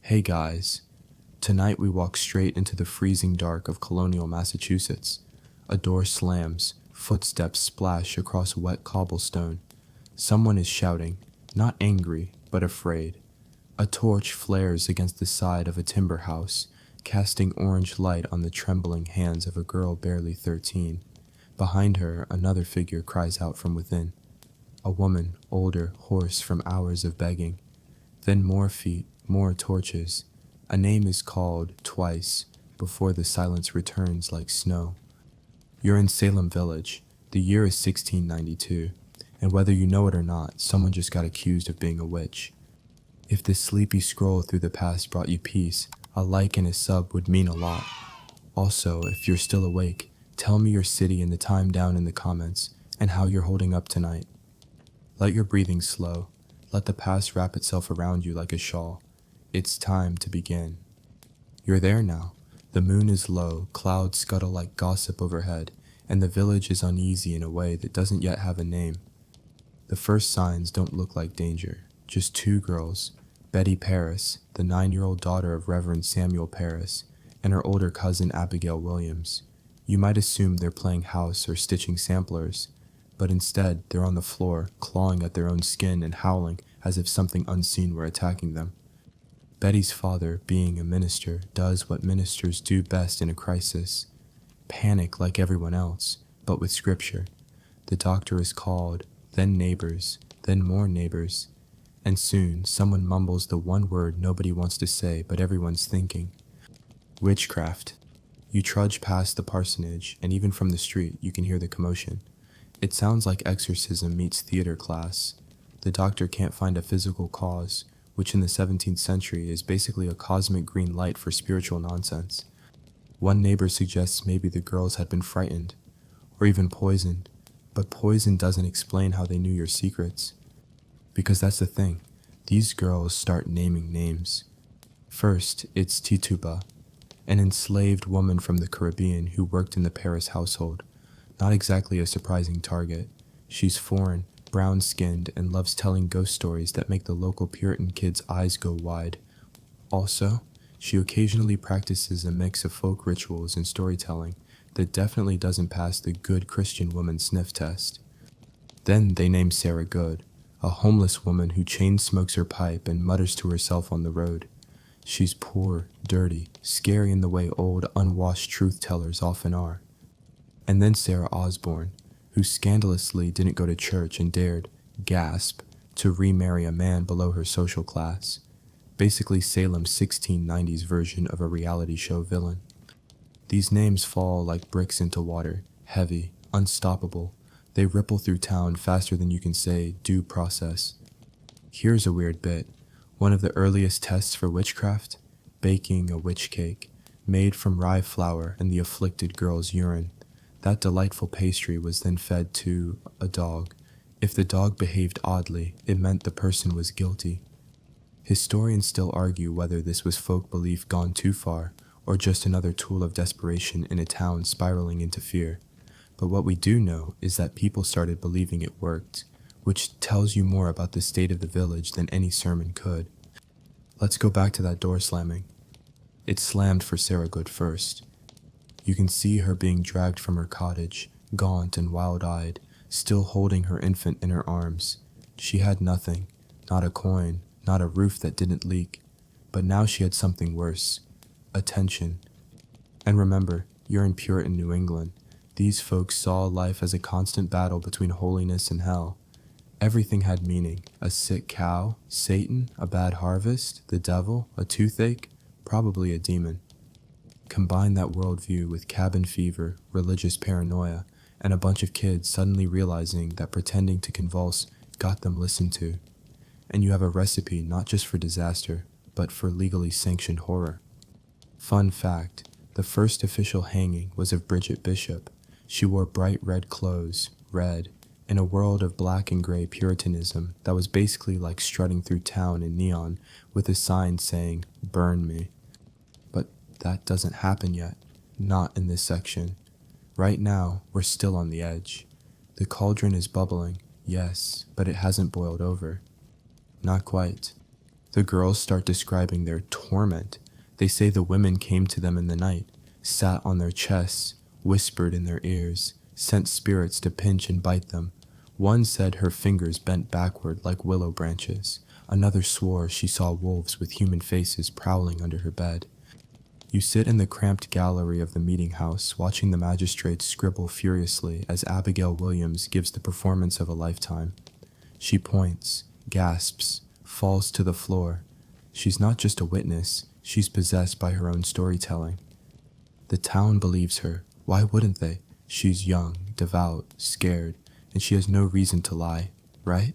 Hey guys, tonight we walk straight into the freezing dark of colonial Massachusetts. A door slams, footsteps splash across wet cobblestone. Someone is shouting, not angry, but afraid. A torch flares against the side of a timber house, casting orange light on the trembling hands of a girl barely 13. Behind her, another figure cries out from within. A woman, older, hoarse from hours of begging. Then more feet, more torches. A name is called twice before the silence returns like snow. You're in Salem Village. The year is 1692, and whether you know it or not, someone just got accused of being a witch. If this sleepy scroll through the past brought you peace, a like and a sub would mean a lot. Also, if you're still awake, tell me your city and the time down in the comments, and how you're holding up tonight. Let your breathing slow. Let the past wrap itself around you like a shawl. It's time to begin. You're there now. The moon is low, clouds scuttle like gossip overhead, and the village is uneasy in a way that doesn't yet have a name. The first signs don't look like danger. Just two girls, Betty Paris, the 9-year-old daughter of Reverend Samuel Paris, and her older cousin Abigail Williams. You might assume they're playing house or stitching samplers, but instead they're on the floor, clawing at their own skin and howling as if something unseen were attacking them. Betty's father, being a minister, does what ministers do best in a crisis: panic like everyone else, but with scripture. The doctor is called, then neighbors, then more neighbors, and soon someone mumbles the one word nobody wants to say but everyone's thinking: witchcraft. You trudge past the parsonage, and even from the street you can hear the commotion. It sounds like exorcism meets theater class. The doctor can't find a physical cause, which in the 17th century is basically a cosmic green light for spiritual nonsense. One neighbor suggests maybe the girls had been frightened, or even poisoned, but poison doesn't explain how they knew your secrets. Because that's the thing, these girls start naming names. First, it's Tituba, an enslaved woman from the Caribbean who worked in the Paris household. Not exactly a surprising target. She's foreign, brown-skinned, and loves telling ghost stories that make the local Puritan kids' eyes go wide. Also, she occasionally practices a mix of folk rituals and storytelling that definitely doesn't pass the good Christian woman sniff test. Then they name Sarah Good, a homeless woman who chain smokes her pipe and mutters to herself on the road. She's poor, dirty, scary in the way old, unwashed truth-tellers often are. And then Sarah Osborne, who scandalously didn't go to church and dared, gasp, to remarry a man below her social class. Basically Salem's 1690s version of a reality show villain. These names fall like bricks into water, heavy, unstoppable. They ripple through town faster than you can say due process. Here's a weird bit. One of the earliest tests for witchcraft? Baking a witch cake, made from rye flour and the afflicted girl's urine. That delightful pastry was then fed to a dog. If the dog behaved oddly, it meant the person was guilty. Historians still argue whether this was folk belief gone too far, or just another tool of desperation in a town spiraling into fear. But what we do know is that people started believing it worked, which tells you more about the state of the village than any sermon could. Let's go back to that door slamming. It slammed for Sarah Good first. You can see her being dragged from her cottage, gaunt and wild-eyed, still holding her infant in her arms. She had nothing, not a coin, not a roof that didn't leak, but now she had something worse: attention. And remember, you're in Puritan New England. These folks saw life as a constant battle between holiness and hell. Everything had meaning: a sick cow, Satan, a bad harvest, the devil, a toothache, probably a demon. Combine that worldview with cabin fever, religious paranoia, and a bunch of kids suddenly realizing that pretending to convulse got them listened to. And you have a recipe not just for disaster, but for legally sanctioned horror. Fun fact, the first official hanging was of Bridget Bishop. She wore bright red clothes, red, in a world of black and gray Puritanism that was basically like strutting through town in neon with a sign saying, "Burn me." But that doesn't happen yet, not in this section. Right now, we're still on the edge. The cauldron is bubbling, yes, but it hasn't boiled over. Not quite. The girls start describing their torment. They say the women came to them in the night, sat on their chests, whispered in their ears, sent spirits to pinch and bite them. One said her fingers bent backward like willow branches. Another swore she saw wolves with human faces prowling under her bed. You sit in the cramped gallery of the meeting house, watching the magistrates scribble furiously as Abigail Williams gives the performance of a lifetime. She points, gasps, falls to the floor. She's not just a witness, she's possessed by her own storytelling. The town believes her. Why wouldn't they? She's young, devout, scared, and she has no reason to lie, right?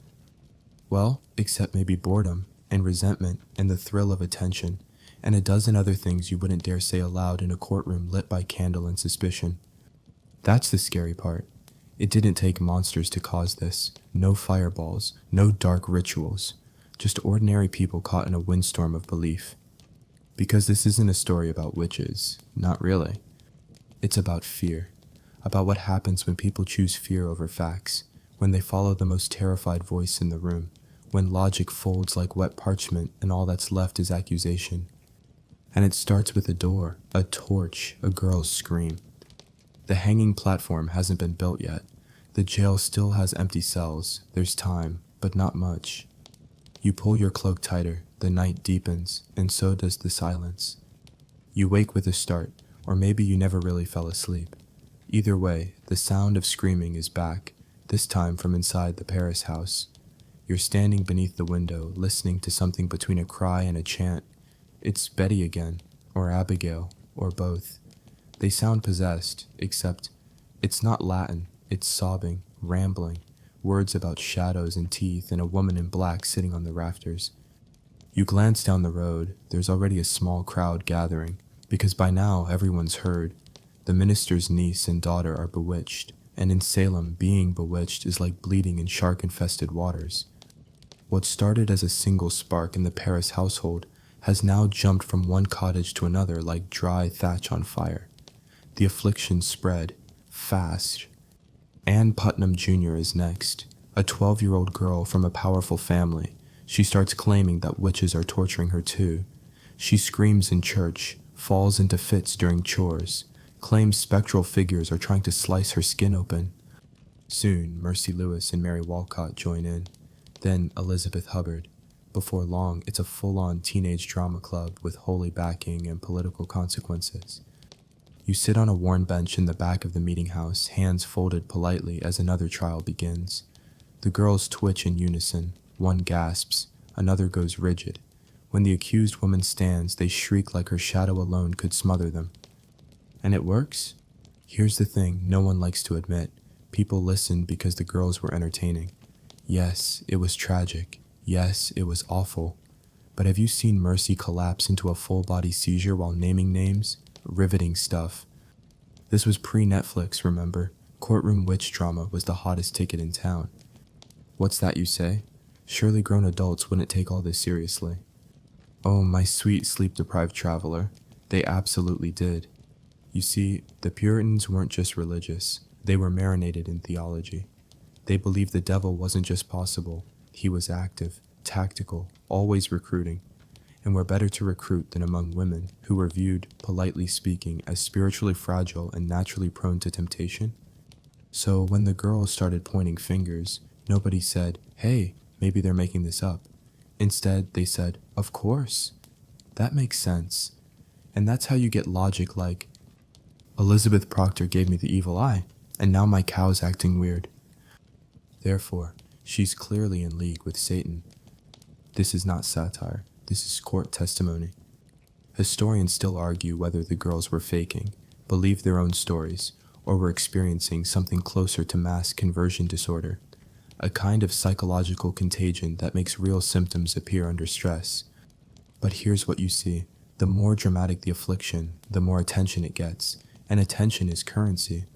Well, except maybe boredom, and resentment, and the thrill of attention, and a dozen other things you wouldn't dare say aloud in a courtroom lit by candle and suspicion. That's the scary part. It didn't take monsters to cause this. No fireballs, no dark rituals. Just ordinary people caught in a windstorm of belief. Because this isn't a story about witches. Not really. It's about fear. About what happens when people choose fear over facts. When they follow the most terrified voice in the room. When logic folds like wet parchment and all that's left is accusation. And it starts with a door, a torch, a girl's scream. The hanging platform hasn't been built yet. The jail still has empty cells. There's time, but not much. You pull your cloak tighter, the night deepens, and so does the silence. You wake with a start, or maybe you never really fell asleep. Either way, the sound of screaming is back, this time from inside the Paris house. You're standing beneath the window, listening to something between a cry and a chant. It's Betty again, or Abigail, or both. They sound possessed, except it's not Latin, it's sobbing, rambling, words about shadows and teeth and a woman in black sitting on the rafters. You glance down the road, there's already a small crowd gathering, because by now everyone's heard. The minister's niece and daughter are bewitched, and in Salem, being bewitched is like bleeding in shark-infested waters. What started as a single spark in the Paris household has now jumped from one cottage to another like dry thatch on fire. The affliction spread, fast. Ann Putnam Jr. is next, a 12-year-old girl from a powerful family. She starts claiming that witches are torturing her too. She screams in church, falls into fits during chores, claims spectral figures are trying to slice her skin open. Soon, Mercy Lewis and Mary Walcott join in, then Elizabeth Hubbard. Before long, it's a full-on teenage drama club with holy backing and political consequences. You sit on a worn bench in the back of the meeting house, hands folded politely as another trial begins. The girls twitch in unison. One gasps, another goes rigid. When the accused woman stands, they shriek like her shadow alone could smother them. And it works? Here's the thing no one likes to admit. People listened because the girls were entertaining. Yes, it was tragic. Yes, it was awful. But have you seen Mercy collapse into a full-body seizure while naming names? Riveting stuff. This was pre-Netflix, remember? Courtroom witch drama was the hottest ticket in town. What's that you say? Surely grown adults wouldn't take all this seriously. Oh, my sweet sleep-deprived traveler. They absolutely did. You see, the Puritans weren't just religious. They were marinated in theology. They believed the devil wasn't just possible. He was active, tactical, always recruiting. And where better to recruit than among women who were viewed, politely speaking, as spiritually fragile and naturally prone to temptation? So when the girls started pointing fingers, nobody said, hey, maybe they're making this up. Instead, they said, of course. That makes sense. And that's how you get logic like, Elizabeth Proctor gave me the evil eye, and now my cow's acting weird. Therefore, she's clearly in league with Satan. This is not satire. This is court testimony. Historians still argue whether the girls were faking, believed their own stories, or were experiencing something closer to mass conversion disorder, a kind of psychological contagion that makes real symptoms appear under stress. But here's what you see. The more dramatic the affliction, the more attention it gets, and attention is currency.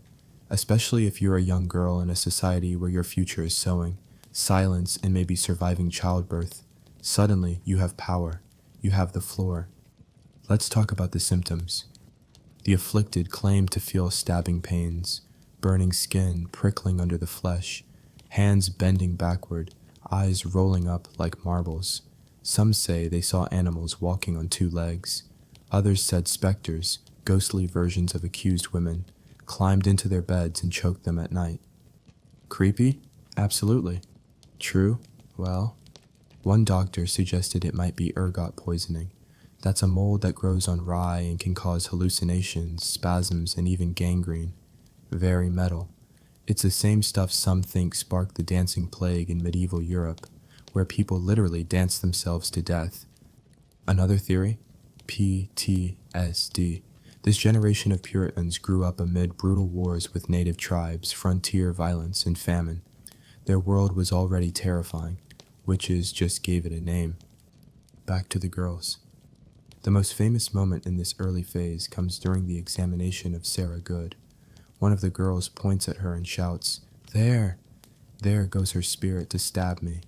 Especially if you're a young girl in a society where your future is sowing, silence, and maybe surviving childbirth. Suddenly, you have power. You have the floor. Let's talk about the symptoms. The afflicted claim to feel stabbing pains, burning skin prickling under the flesh, hands bending backward, eyes rolling up like marbles. Some say they saw animals walking on two legs. Others said specters, ghostly versions of accused women, climbed into their beds and choked them at night. Creepy? Absolutely. True? Well, one doctor suggested it might be ergot poisoning. That's a mold that grows on rye and can cause hallucinations, spasms, and even gangrene. Very metal. It's the same stuff some think sparked the dancing plague in medieval Europe, where people literally danced themselves to death. Another theory? PTSD. This generation of Puritans grew up amid brutal wars with native tribes, frontier violence, and famine. Their world was already terrifying. Witches just gave it a name. Back to the girls. The most famous moment in this early phase comes during the examination of Sarah Good. One of the girls points at her and shouts, "There! There goes her spirit to stab me."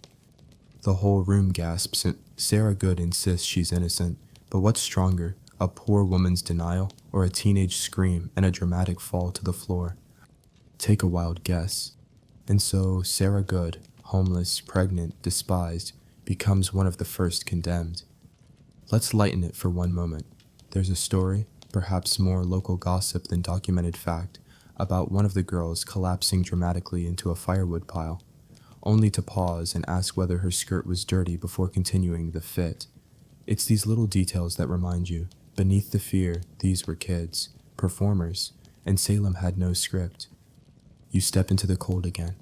The whole room gasps, and Sarah Good insists she's innocent, but what's stronger, a poor woman's denial or a teenage scream and a dramatic fall to the floor? Take a wild guess. And so Sarah Good, homeless, pregnant, despised, becomes one of the first condemned. Let's lighten it for one moment. There's a story, perhaps more local gossip than documented fact, about one of the girls collapsing dramatically into a firewood pile, only to pause and ask whether her skirt was dirty before continuing the fit. It's these little details that remind you, beneath the fear, these were kids, performers, and Salem had no script. You step into the cold again.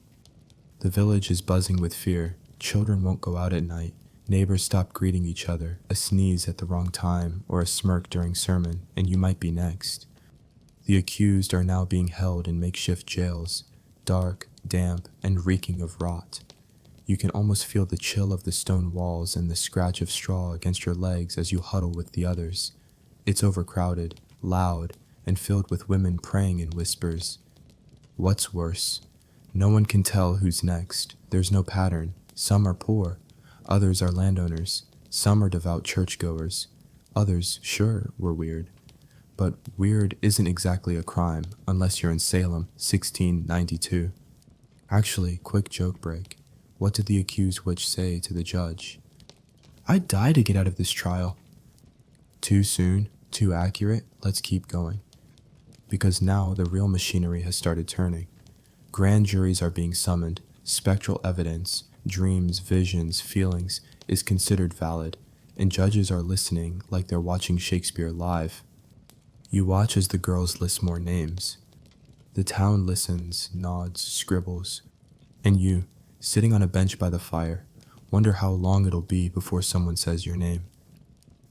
The village is buzzing with fear. Children won't go out at night. Neighbors stop greeting each other. A sneeze at the wrong time or a smirk during sermon, and you might be next. The accused are now being held in makeshift jails, dark, damp, and reeking of rot. You can almost feel the chill of the stone walls and the scratch of straw against your legs as you huddle with the others. It's overcrowded, loud, and filled with women praying in whispers. What's worse? No one can tell who's next. There's no pattern. Some are poor. Others are landowners. Some are devout churchgoers. Others, sure, were weird. But weird isn't exactly a crime, unless you're in Salem, 1692. Actually, quick joke break. What did the accused witch say to the judge? "I'd die to get out of this trial." Too soon? Too accurate? Let's keep going. Because now the real machinery has started turning. Grand juries are being summoned. Spectral evidence, dreams, visions, feelings, is considered valid, and judges are listening like they're watching Shakespeare live. You watch as the girls list more names. The town listens, nods, scribbles. And you, sitting on a bench by the fire, wonder how long it'll be before someone says your name.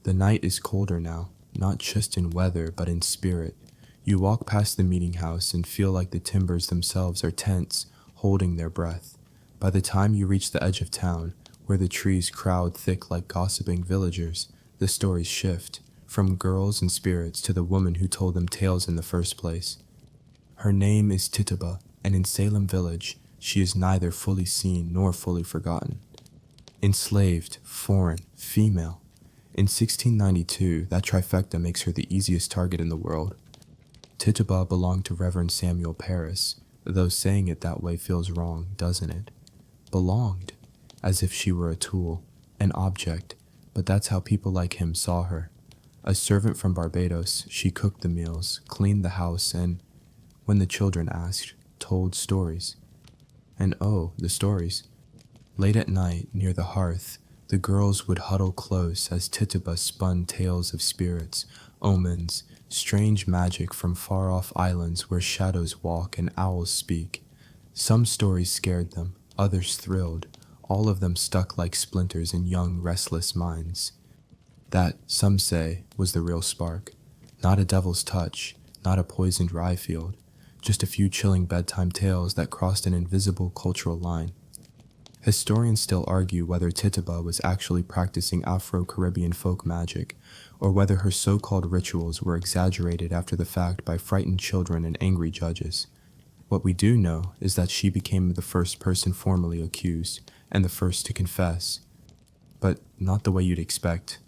The night is colder now, not just in weather, but in spirit. You walk past the meeting house and feel like the timbers themselves are tense, holding their breath. By the time you reach the edge of town, where the trees crowd thick like gossiping villagers, the stories shift, from girls and spirits to the woman who told them tales in the first place. Her name is Tituba, and in Salem village, she is neither fully seen nor fully forgotten. Enslaved, foreign, female. In 1692, that trifecta makes her the easiest target in the world. Tituba belonged to Reverend Samuel Parris, though saying it that way feels wrong, doesn't it? Belonged, as if she were a tool, an object, but that's how people like him saw her. A servant from Barbados, she cooked the meals, cleaned the house, and, when the children asked, told stories. And oh, the stories. Late at night, near the hearth, the girls would huddle close as Tituba spun tales of spirits, omens, strange magic from far-off islands where shadows walk and owls speak. Some stories scared them, others thrilled, all of them stuck like splinters in young, restless minds. That, some say, was the real spark. Not a devil's touch, not a poisoned rye field, just a few chilling bedtime tales that crossed an invisible cultural line. Historians still argue whether Tituba was actually practicing Afro-Caribbean folk magic, or whether her so-called rituals were exaggerated after the fact by frightened children and angry judges. What we do know is that she became the first person formally accused, and the first to confess. But not the way you'd expect.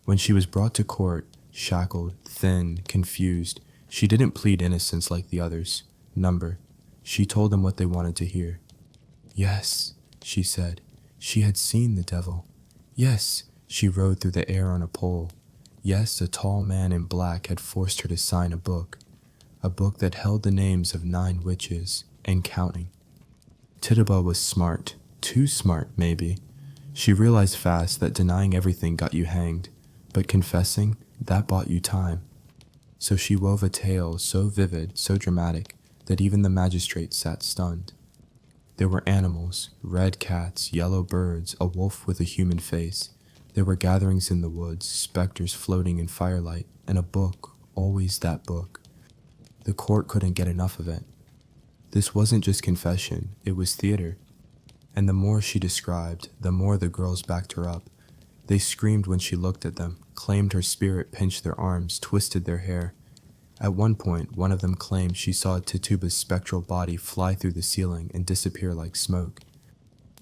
When she was brought to court, shackled, thin, confused, she didn't plead innocence like the others. Number. She told them what they wanted to hear. Yes, she said, she had seen the devil. Yes, She rode through the air on a pole. Yes, a tall man in black had forced her to sign a book that held the names of 9 witches, and counting. Tituba was smart, too smart maybe. She realized fast that denying everything got you hanged, but confessing, that bought you time. So she wove a tale so vivid, so dramatic, that even the magistrate sat stunned. There were animals, red cats, yellow birds, a wolf with a human face. There were gatherings in the woods, specters floating in firelight, and a book, always that book. The court couldn't get enough of it. This wasn't just confession, it was theater. And the more she described, the more the girls backed her up. They screamed when she looked at them, claimed her spirit pinched their arms, twisted their hair. At one point, one of them claimed she saw Tituba's spectral body fly through the ceiling and disappear like smoke.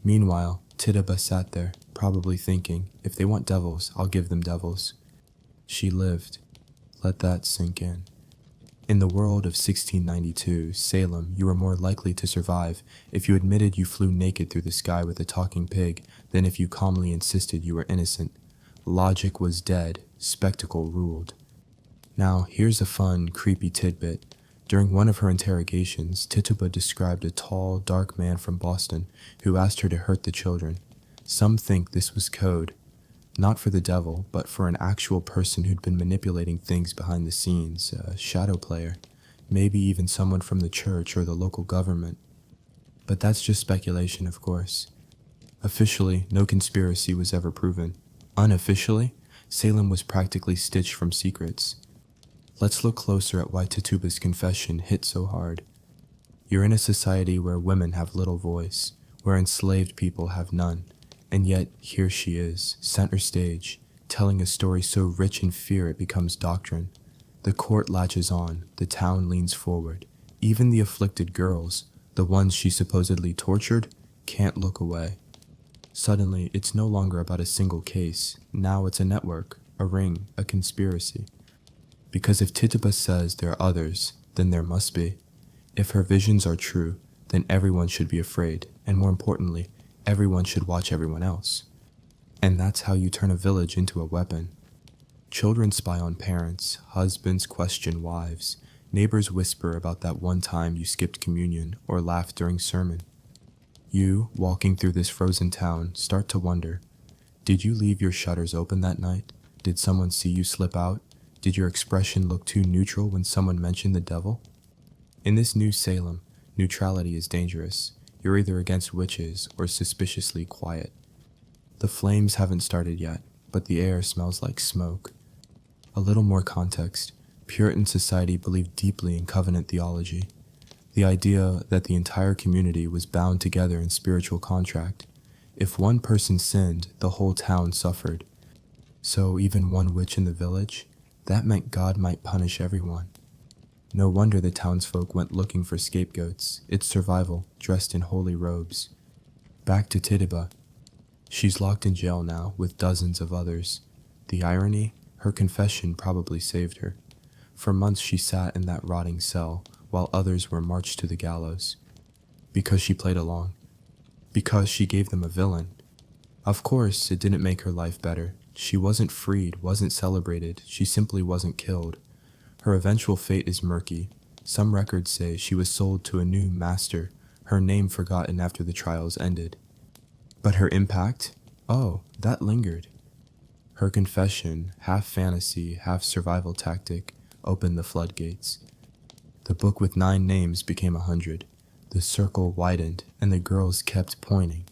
Meanwhile, Tituba sat there, probably thinking, if they want devils, I'll give them devils. She lived. Let that sink in. In the world of 1692, Salem, you were more likely to survive if you admitted you flew naked through the sky with a talking pig than if you calmly insisted you were innocent. Logic was dead, spectacle ruled. Now, here's a fun, creepy tidbit. During one of her interrogations, Tituba described a tall, dark man from Boston who asked her to hurt the children. Some think this was code, not for the devil, but for an actual person who'd been manipulating things behind the scenes, a shadow player, maybe even someone from the church or the local government. But that's just speculation, of course. Officially, no conspiracy was ever proven. Unofficially, Salem was practically stitched from secrets. Let's look closer at why Tituba's confession hit so hard. You're in a society where women have little voice, where enslaved people have none, and yet here she is, center stage, telling a story so rich in fear it becomes doctrine. The court latches on, the town leans forward. Even the afflicted girls, the ones she supposedly tortured, can't look away. Suddenly, it's no longer about a single case. Now it's a network, a ring, a conspiracy. Because if Tituba says there are others, then there must be. If her visions are true, then everyone should be afraid, and more importantly, everyone should watch everyone else. And that's how you turn a village into a weapon. Children spy on parents, husbands question wives, neighbors whisper about that one time you skipped communion or laughed during sermon. You, walking through this frozen town, start to wonder, did you leave your shutters open that night? Did someone see you slip out? Did your expression look too neutral when someone mentioned the devil? In this new Salem, neutrality is dangerous. You're either against witches or suspiciously quiet. The flames haven't started yet, but the air smells like smoke. A little more context. Puritan society believed deeply in covenant theology. The idea that the entire community was bound together in spiritual contract. If one person sinned, the whole town suffered. So even one witch in the village, that meant God might punish everyone. No wonder the townsfolk went looking for scapegoats. It's survival, dressed in holy robes. Back to Tituba. She's locked in jail now, with dozens of others. The irony? Her confession probably saved her. For months she sat in that rotting cell, while others were marched to the gallows. Because she played along. Because she gave them a villain. Of course, it didn't make her life better. She wasn't freed, wasn't celebrated, she simply wasn't killed. Her eventual fate is murky. Some records say she was sold to a new master, her name forgotten after the trials ended. But her impact? Oh, that lingered. Her confession, half fantasy, half survival tactic, opened the floodgates. The book with 9 names became 100. The circle widened, and the girls kept pointing.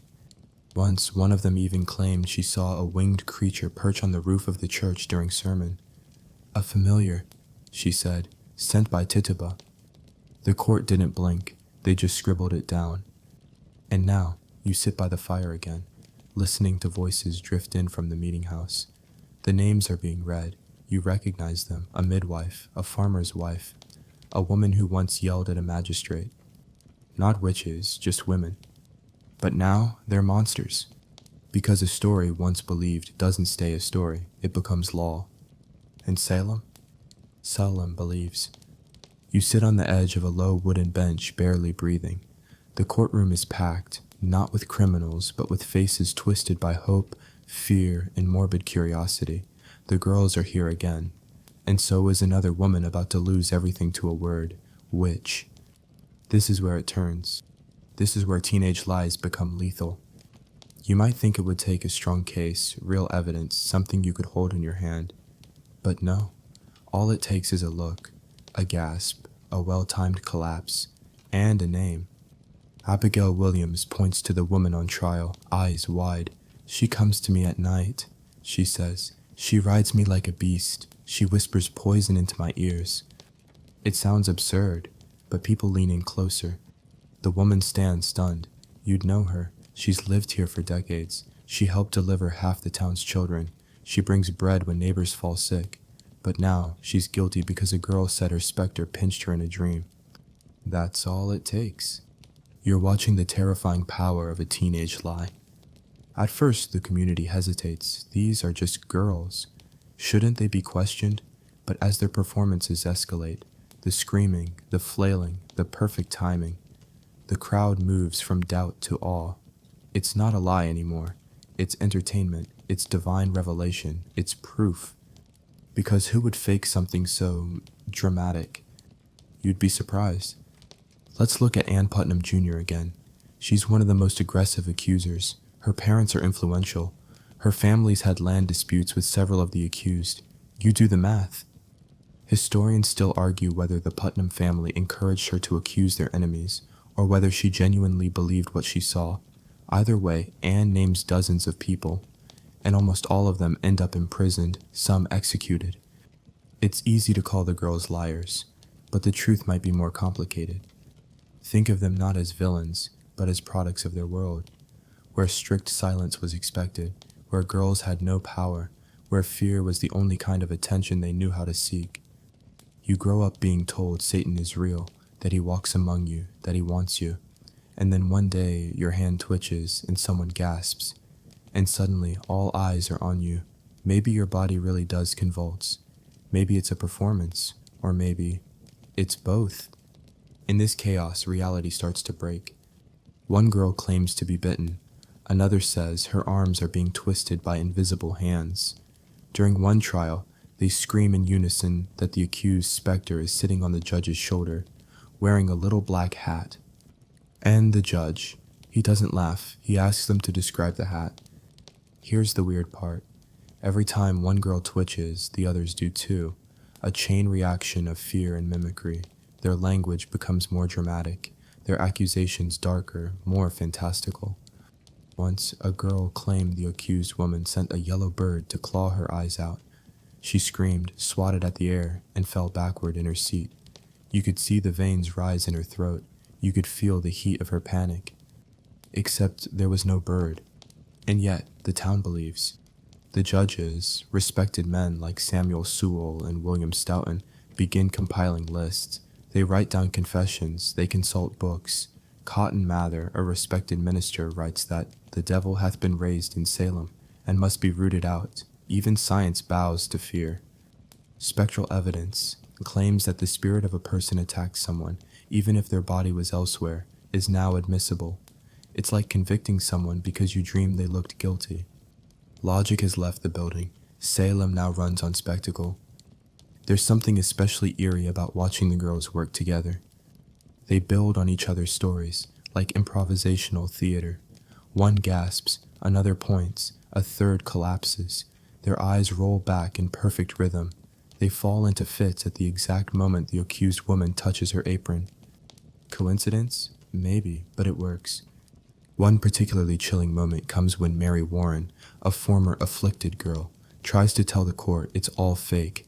Once, one of them even claimed she saw a winged creature perch on the roof of the church during sermon. A familiar, she said, sent by Tituba. The court didn't blink, they just scribbled it down. And now, you sit by the fire again, listening to voices drift in from the meeting house. The names are being read. You recognize them, a midwife, a farmer's wife, a woman who once yelled at a magistrate. Not witches, just women. But now, they're monsters. Because a story once believed doesn't stay a story, it becomes law. And Salem? Salem believes. You sit on the edge of a low wooden bench, barely breathing. The courtroom is packed, not with criminals, but with faces twisted by hope, fear, and morbid curiosity. The girls are here again. And so is another woman about to lose everything to a word, witch. This is where it turns. This is where teenage lies become lethal. You might think it would take a strong case, real evidence, something you could hold in your hand. But no. All it takes is a look, a gasp, a well-timed collapse, and a name. Abigail Williams points to the woman on trial, eyes wide. She comes to me at night, she says. She rides me like a beast. She whispers poison into my ears. It sounds absurd, but people lean in closer. The woman stands stunned. You'd know her. She's lived here for decades. She helped deliver half the town's children. She brings bread when neighbors fall sick. But now, she's guilty because a girl said her specter pinched her in a dream. That's all it takes. You're watching the terrifying power of a teenage lie. At first, the community hesitates. These are just girls. Shouldn't they be questioned? But as their performances escalate, the screaming, the flailing, the perfect timing, the crowd moves from doubt to awe. It's not a lie anymore. It's entertainment. It's divine revelation. It's proof. Because who would fake something so dramatic? You'd be surprised. Let's look at Ann Putnam Jr. again. She's one of the most aggressive accusers. Her parents are influential. Her family's had land disputes with several of the accused. You do the math. Historians still argue whether the Putnam family encouraged her to accuse their enemies, or whether she genuinely believed what she saw. Either way, Anne names dozens of people, and almost all of them end up imprisoned, some executed. It's easy to call the girls liars, but the truth might be more complicated. Think of them not as villains, but as products of their world, where strict silence was expected, where girls had no power, where fear was the only kind of attention they knew how to seek. You grow up being told Satan is real, that he walks among you, that he wants you, and then one day your hand twitches and someone gasps, and suddenly all eyes are on you. Maybe your body really does convulse. Maybe it's a performance, or maybe it's both. In this chaos, reality starts to break. One girl claims to be bitten. Another says her arms are being twisted by invisible hands. During one trial, they scream in unison that the accused specter is sitting on the judge's shoulder, wearing a little black hat. And the judge, he doesn't laugh, he asks them to describe the hat. Here's the weird part. Every time one girl twitches, the others do too. A chain reaction of fear and mimicry. Their language becomes more dramatic, their accusations darker, more fantastical. Once, a girl claimed the accused woman sent a yellow bird to claw her eyes out. She screamed, swatted at the air, and fell backward in her seat. You could see the veins rise in her throat. You could feel the heat of her panic. Except there was no bird. And yet, the town believes. The judges, respected men like Samuel Sewell and William Stoughton, begin compiling lists. They write down confessions, they consult books. Cotton Mather, a respected minister, writes that the devil hath been raised in Salem and must be rooted out. Even science bows to fear. Spectral evidence claims that the spirit of a person attacked someone, even if their body was elsewhere, is now admissible. It's like convicting someone because you dreamed they looked guilty. Logic has left the building. Salem now runs on spectacle. There's something especially eerie about watching the girls work together. They build on each other's stories, like improvisational theater. One gasps, another points, a third collapses. Their eyes roll back in perfect rhythm. They fall into fits at the exact moment the accused woman touches her apron. Coincidence? Maybe, but it works. One particularly chilling moment comes when Mary Warren, a former afflicted girl, tries to tell the court it's all fake.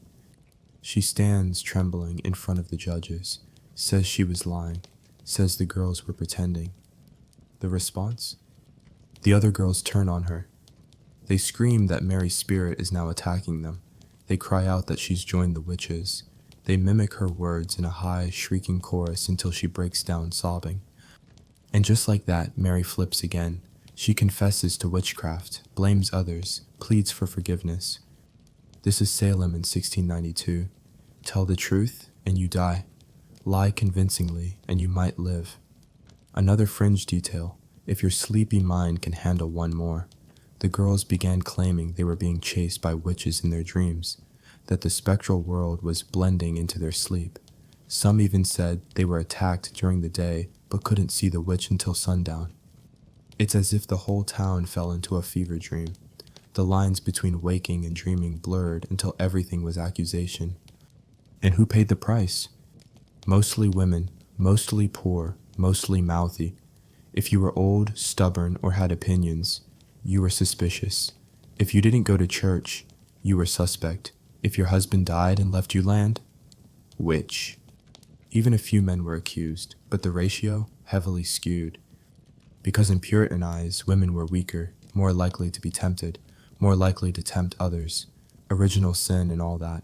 She stands trembling in front of the judges, says she was lying, says the girls were pretending. The response? The other girls turn on her. They scream that Mary's spirit is now attacking them. They cry out that she's joined the witches. They mimic her words in a high, shrieking chorus until she breaks down sobbing. And just like that, Mary flips again. She confesses to witchcraft, blames others, pleads for forgiveness. This is Salem in 1692. Tell the truth, and you die. Lie convincingly, and you might live. Another fringe detail, if your sleepy mind can handle one more. The girls began claiming they were being chased by witches in their dreams, that the spectral world was blending into their sleep. Some even said they were attacked during the day but couldn't see the witch until sundown. It's as if the whole town fell into a fever dream. The lines between waking and dreaming blurred until everything was accusation. And who paid the price? Mostly women, mostly poor, mostly mouthy. If you were old, stubborn, or had opinions, you were suspicious. If you didn't go to church, you were suspect. If your husband died and left you land, witch. Even a few men were accused, but the ratio heavily skewed. Because in Puritan eyes, women were weaker, more likely to be tempted, more likely to tempt others, original sin and all that.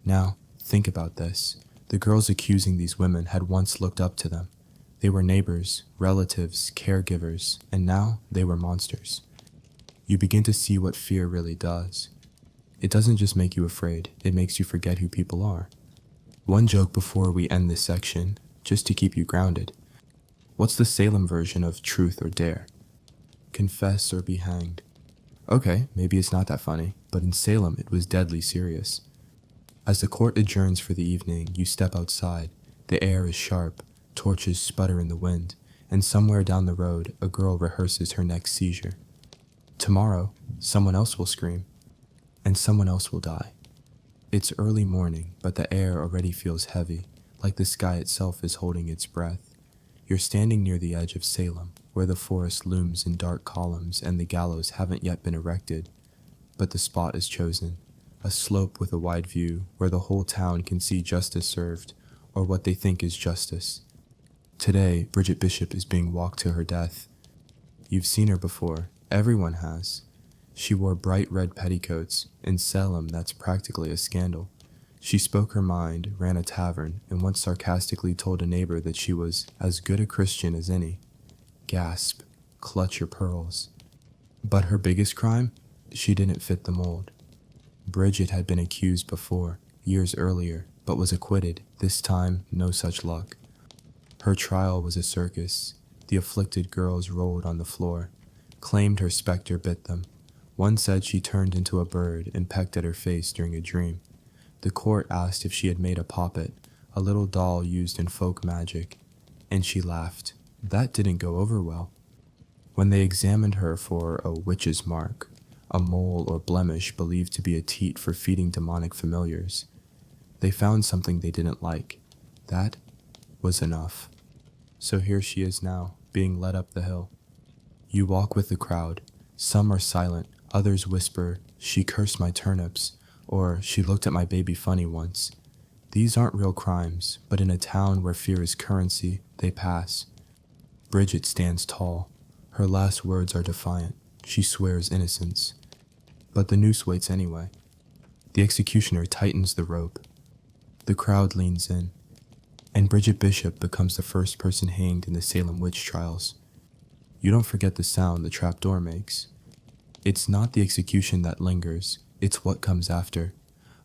Now, think about this. The girls accusing these women had once looked up to them. They were neighbors, relatives, caregivers, and now they were monsters. You begin to see what fear really does. It doesn't just make you afraid, it makes you forget who people are. One joke before we end this section, just to keep you grounded. What's the Salem version of truth or dare? Confess or be hanged. Okay, maybe it's not that funny, but in Salem it was deadly serious. As the court adjourns for the evening, you step outside. The air is sharp, torches sputter in the wind, and somewhere down the road, a girl rehearses her next seizure. Tomorrow, someone else will scream, and someone else will die. It's early morning, but the air already feels heavy, like the sky itself is holding its breath. You're standing near the edge of Salem, where the forest looms in dark columns and the gallows haven't yet been erected. But the spot is chosen, a slope with a wide view where the whole town can see justice served, or what they think is justice. Today, Bridget Bishop is being walked to her death. You've seen her before, everyone has. She wore bright red petticoats. In Salem, that's practically a scandal. She spoke her mind, ran a tavern, and once sarcastically told a neighbor that she was as good a Christian as any. Gasp, clutch your pearls. But her biggest crime? She didn't fit the mold. Bridget had been accused before, years earlier, but was acquitted. This time, no such luck. Her trial was a circus. The afflicted girls rolled on the floor, claimed her specter bit them. One said she turned into a bird and pecked at her face during a dream. The court asked if she had made a poppet, a little doll used in folk magic, and she laughed. That didn't go over well. When they examined her for a witch's mark, a mole or blemish believed to be a teat for feeding demonic familiars, they found something they didn't like. That was enough. So here she is now, being led up the hill. You walk with the crowd. Some are silent, others whisper, "She cursed my turnips," or "She looked at my baby funny once." These aren't real crimes, but in a town where fear is currency, they pass. Bridget stands tall. Her last words are defiant. She swears innocence. But the noose waits anyway. The executioner tightens the rope. The crowd leans in, and Bridget Bishop becomes the first person hanged in the Salem witch trials. You don't forget the sound the trapdoor makes. It's not the execution that lingers, it's what comes after.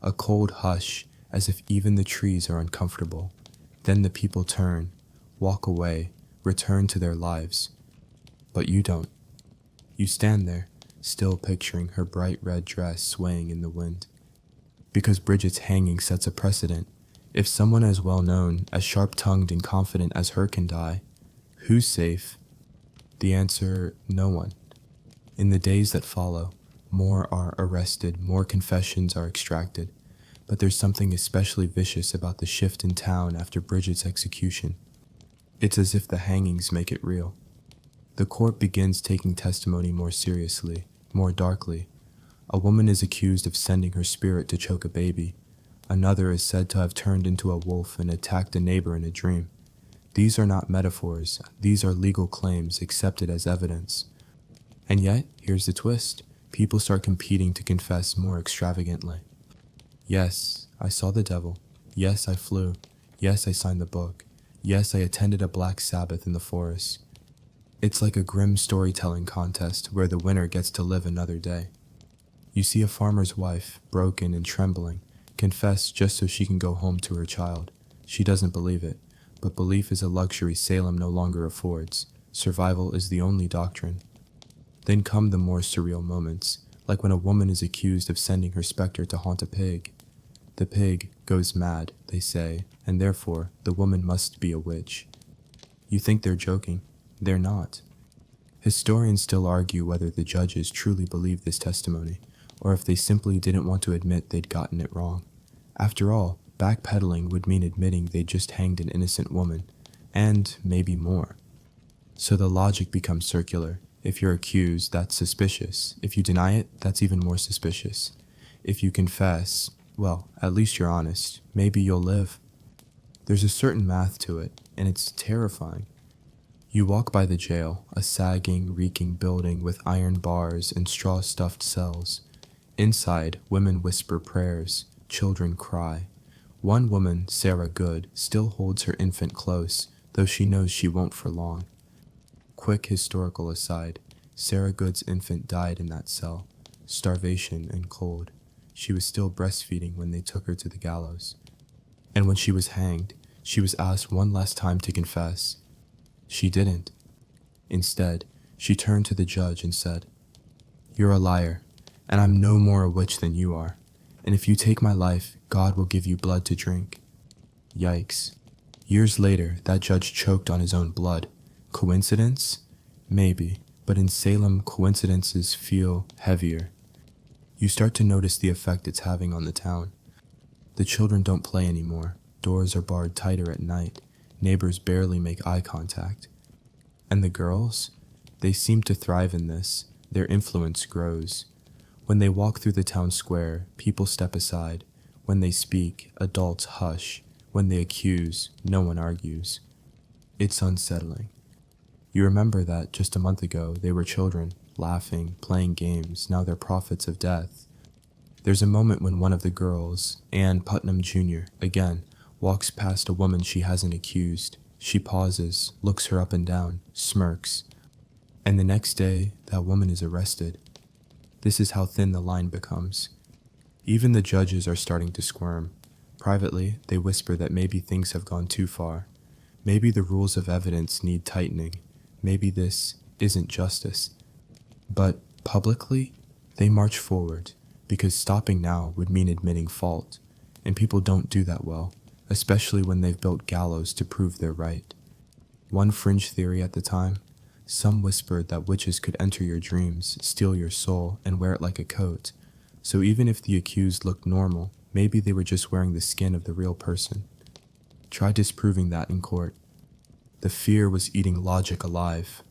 A cold hush, as if even the trees are uncomfortable. Then the people turn, walk away, return to their lives. But you don't. You stand there, still picturing her bright red dress swaying in the wind. Because Bridget's hanging sets a precedent. If someone as well-known, as sharp-tongued and confident as her can die, who's safe? The answer, no one. In the days that follow, more are arrested, more confessions are extracted. But there's something especially vicious about the shift in town after Bridget's execution. It's as if the hangings make it real. The court begins taking testimony more seriously, more darkly. A woman is accused of sending her spirit to choke a baby. Another is said to have turned into a wolf and attacked a neighbor in a dream. These are not metaphors, these are legal claims accepted as evidence. And yet, here's the twist. People start competing to confess more extravagantly. Yes, I saw the devil. Yes, I flew. Yes, I signed the book. Yes, I attended a black Sabbath in the forest. It's like a grim storytelling contest where the winner gets to live another day. You see a farmer's wife, broken and trembling, confess just so she can go home to her child. She doesn't believe it, but belief is a luxury Salem no longer affords. Survival is the only doctrine. Then come the more surreal moments, like when a woman is accused of sending her specter to haunt a pig. The pig goes mad, they say, and therefore the woman must be a witch. You think they're joking. They're not. Historians still argue whether the judges truly believed this testimony, or if they simply didn't want to admit they'd gotten it wrong. After all, backpedaling would mean admitting they'd just hanged an innocent woman, and maybe more. So the logic becomes circular. If you're accused, that's suspicious. If you deny it, that's even more suspicious. If you confess, well, at least you're honest. Maybe you'll live. There's a certain math to it, and it's terrifying. You walk by the jail, a sagging, reeking building with iron bars and straw-stuffed cells. Inside, women whisper prayers, children cry. One woman, Sarah Good, still holds her infant close, though she knows she won't for long. Quick historical aside, Sarah Good's infant died in that cell. Starvation and cold. She was still breastfeeding when they took her to the gallows. And when she was hanged, she was asked one last time to confess. She didn't. Instead, she turned to the judge and said, "You're a liar, and I'm no more a witch than you are. And if you take my life, God will give you blood to drink." Yikes. Years later, that judge choked on his own blood. Coincidence? Maybe, but in Salem, coincidences feel heavier. You start to notice the effect it's having on the town. The children don't play anymore. Doors are barred tighter at night. Neighbors barely make eye contact. And the girls? They seem to thrive in this. Their influence grows. When they walk through the town square, people step aside. When they speak, adults hush. When they accuse, no one argues. It's unsettling. You remember that just a month ago they were children, laughing, playing games. Now they're prophets of death. There's a moment when one of the girls, Ann Putnam Jr., again, walks past a woman she hasn't accused. She pauses, looks her up and down, smirks. And the next day, that woman is arrested. This is how thin the line becomes. Even the judges are starting to squirm. Privately, they whisper that maybe things have gone too far. Maybe the rules of evidence need tightening. Maybe this isn't justice. But publicly, they march forward, because stopping now would mean admitting fault. And people don't do that well, especially when they've built gallows to prove they're right. One fringe theory at the time, some whispered that witches could enter your dreams, steal your soul, and wear it like a coat. So even if the accused looked normal, maybe they were just wearing the skin of the real person. Try disproving that in court. The fear was eating logic alive.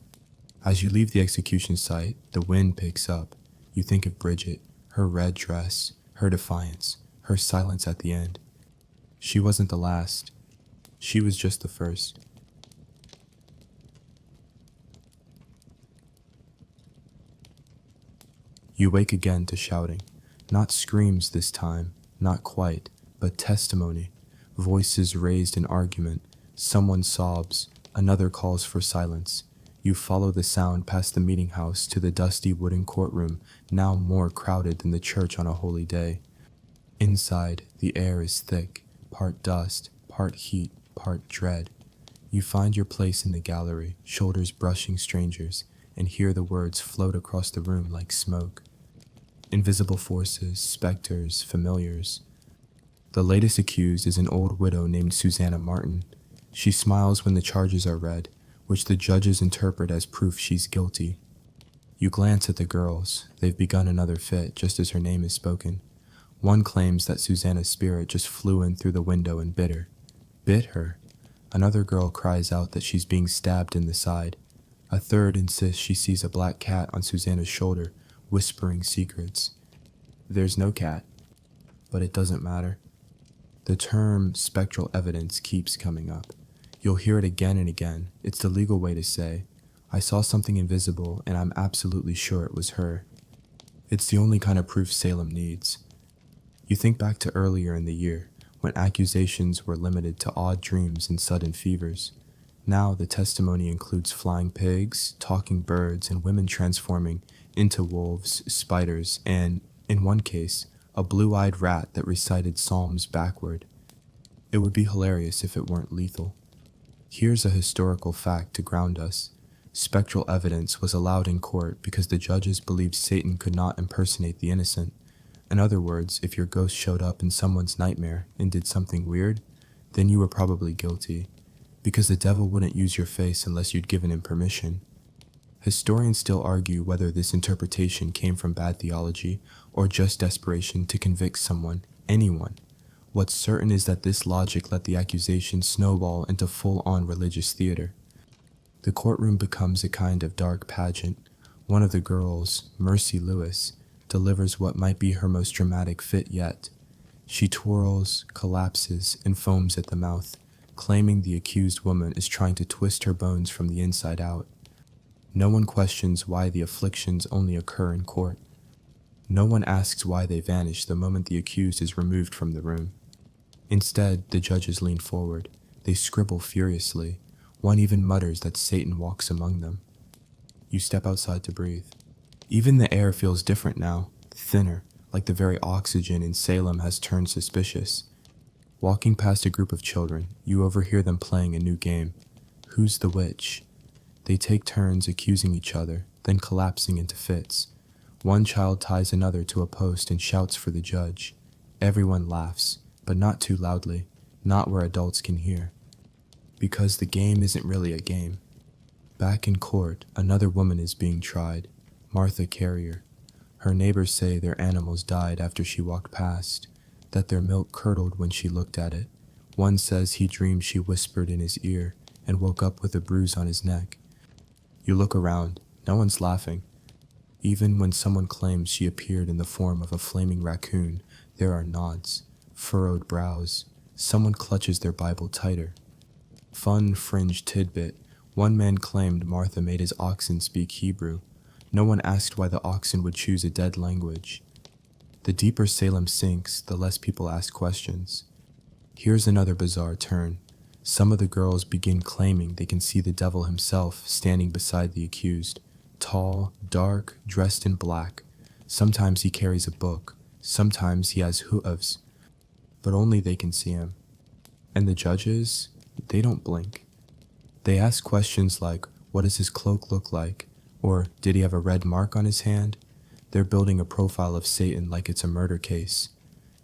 As you leave the execution site, the wind picks up. You think of Bridget, her red dress, her defiance, her silence at the end. She wasn't the last. She was just the first. You wake again to shouting. Not screams this time, not quite, but testimony. Voices raised in argument. Someone sobs. Another calls for silence. You follow the sound past the meeting house to the dusty wooden courtroom, now more crowded than the church on a holy day. Inside, the air is thick, part dust, part heat, part dread. You find your place in the gallery, shoulders brushing strangers, and hear the words float across the room like smoke. Invisible forces, specters, familiars. The latest accused is an old widow named Susanna Martin. She smiles when the charges are read, which the judges interpret as proof she's guilty. You glance at the girls. They've begun another fit, just as her name is spoken. One claims that Susanna's spirit just flew in through the window and bit her. Bit her? Another girl cries out that she's being stabbed in the side. A third insists she sees a black cat on Susanna's shoulder, whispering secrets. There's no cat, but it doesn't matter. The term spectral evidence keeps coming up. You'll hear it again and again. It's the legal way to say, I saw something invisible and I'm absolutely sure it was her. It's the only kind of proof Salem needs. You think back to earlier in the year, when accusations were limited to odd dreams and sudden fevers. Now the testimony includes flying pigs, talking birds, and women transforming into wolves, spiders, and, in one case, a blue-eyed rat that recited psalms backward. It would be hilarious if it weren't lethal. Here's a historical fact to ground us. Spectral evidence was allowed in court because the judges believed Satan could not impersonate the innocent. In other words, if your ghost showed up in someone's nightmare and did something weird, then you were probably guilty, because the devil wouldn't use your face unless you'd given him permission. Historians still argue whether this interpretation came from bad theology or just desperation to convict someone, anyone. What's certain is that this logic let the accusation snowball into full-on religious theater. The courtroom becomes a kind of dark pageant. One of the girls, Mercy Lewis, delivers what might be her most dramatic fit yet. She twirls, collapses, and foams at the mouth, claiming the accused woman is trying to twist her bones from the inside out. No one questions why the afflictions only occur in court. No one asks why they vanish the moment the accused is removed from the room. Instead, the judges lean forward. They scribble furiously. One even mutters that Satan walks among them. You step outside to breathe. Even the air feels different now, thinner, like the very oxygen in Salem has turned suspicious. Walking past a group of children, you overhear them playing a new game. Who's the witch? They take turns accusing each other, then collapsing into fits. One child ties another to a post and shouts for the judge. Everyone laughs, but not too loudly, not where adults can hear. Because the game isn't really a game. Back in court, another woman is being tried, Martha Carrier. Her neighbors say their animals died after she walked past, that their milk curdled when she looked at it. One says he dreamed she whispered in his ear and woke up with a bruise on his neck. You look around, no one's laughing. Even when someone claims she appeared in the form of a flaming raccoon, there are nods, furrowed brows. Someone clutches their Bible tighter. Fun fringe tidbit, one man claimed Martha made his oxen speak Hebrew. No one asked why the oxen would choose a dead language. The deeper Salem sinks, the less people ask questions. Here's another bizarre turn. Some of the girls begin claiming they can see the devil himself standing beside the accused. Tall, dark, dressed in black. Sometimes he carries a book. Sometimes he has hooves. But only they can see him. And the judges, they don't blink. They ask questions like, what does his cloak look like? Or, did he have a red mark on his hand? They're building a profile of Satan like it's a murder case.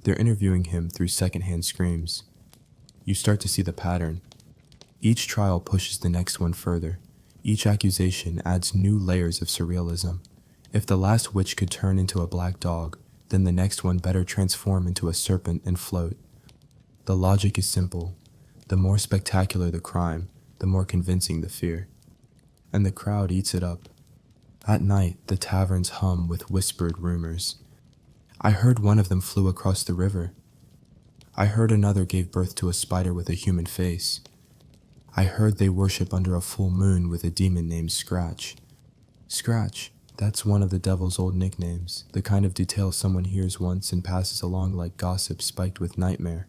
They're interviewing him through secondhand screams. You start to see the pattern. Each trial pushes the next one further. Each accusation adds new layers of surrealism. If the last witch could turn into a black dog, then the next one better transform into a serpent and float. The logic is simple. The more spectacular the crime, the more convincing the fear. And the crowd eats it up. At night, the taverns hum with whispered rumors. I heard one of them flew across the river. I heard another gave birth to a spider with a human face. I heard they worship under a full moon with a demon named Scratch. Scratch, that's one of the devil's old nicknames, the kind of detail someone hears once and passes along like gossip spiked with nightmare.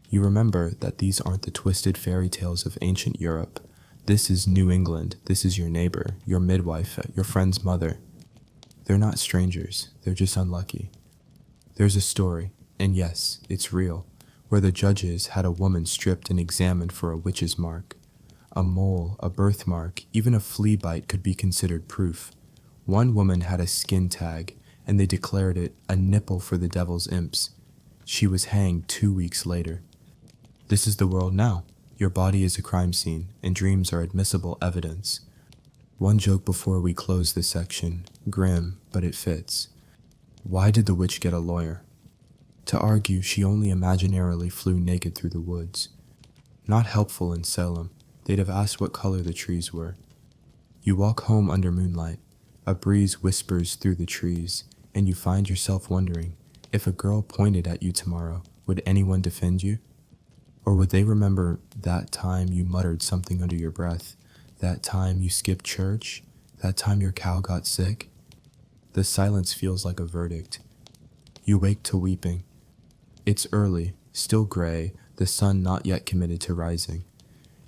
You remember that these aren't the twisted fairy tales of ancient Europe. This is New England. This is your neighbor, your midwife, your friend's mother. They're not strangers, they're just unlucky. There's a story, and yes, it's real, where the judges had a woman stripped and examined for a witch's mark. A mole, a birthmark, even a flea bite could be considered proof. One woman had a skin tag, and they declared it a nipple for the devil's imps. She was hanged 2 weeks later. This is the world now. Your body is a crime scene, and dreams are admissible evidence. One joke before we close this section, grim, but it fits. Why did the witch get a lawyer? To argue she only imaginarily flew naked through the woods. Not helpful in Salem. They'd have asked what color the trees were. You walk home under moonlight. A breeze whispers through the trees, and you find yourself wondering, if a girl pointed at you tomorrow, would anyone defend you? Or would they remember that time you muttered something under your breath, that time you skipped church, that time your cow got sick? The silence feels like a verdict. You wake to weeping. It's early, still gray, the sun not yet committed to rising,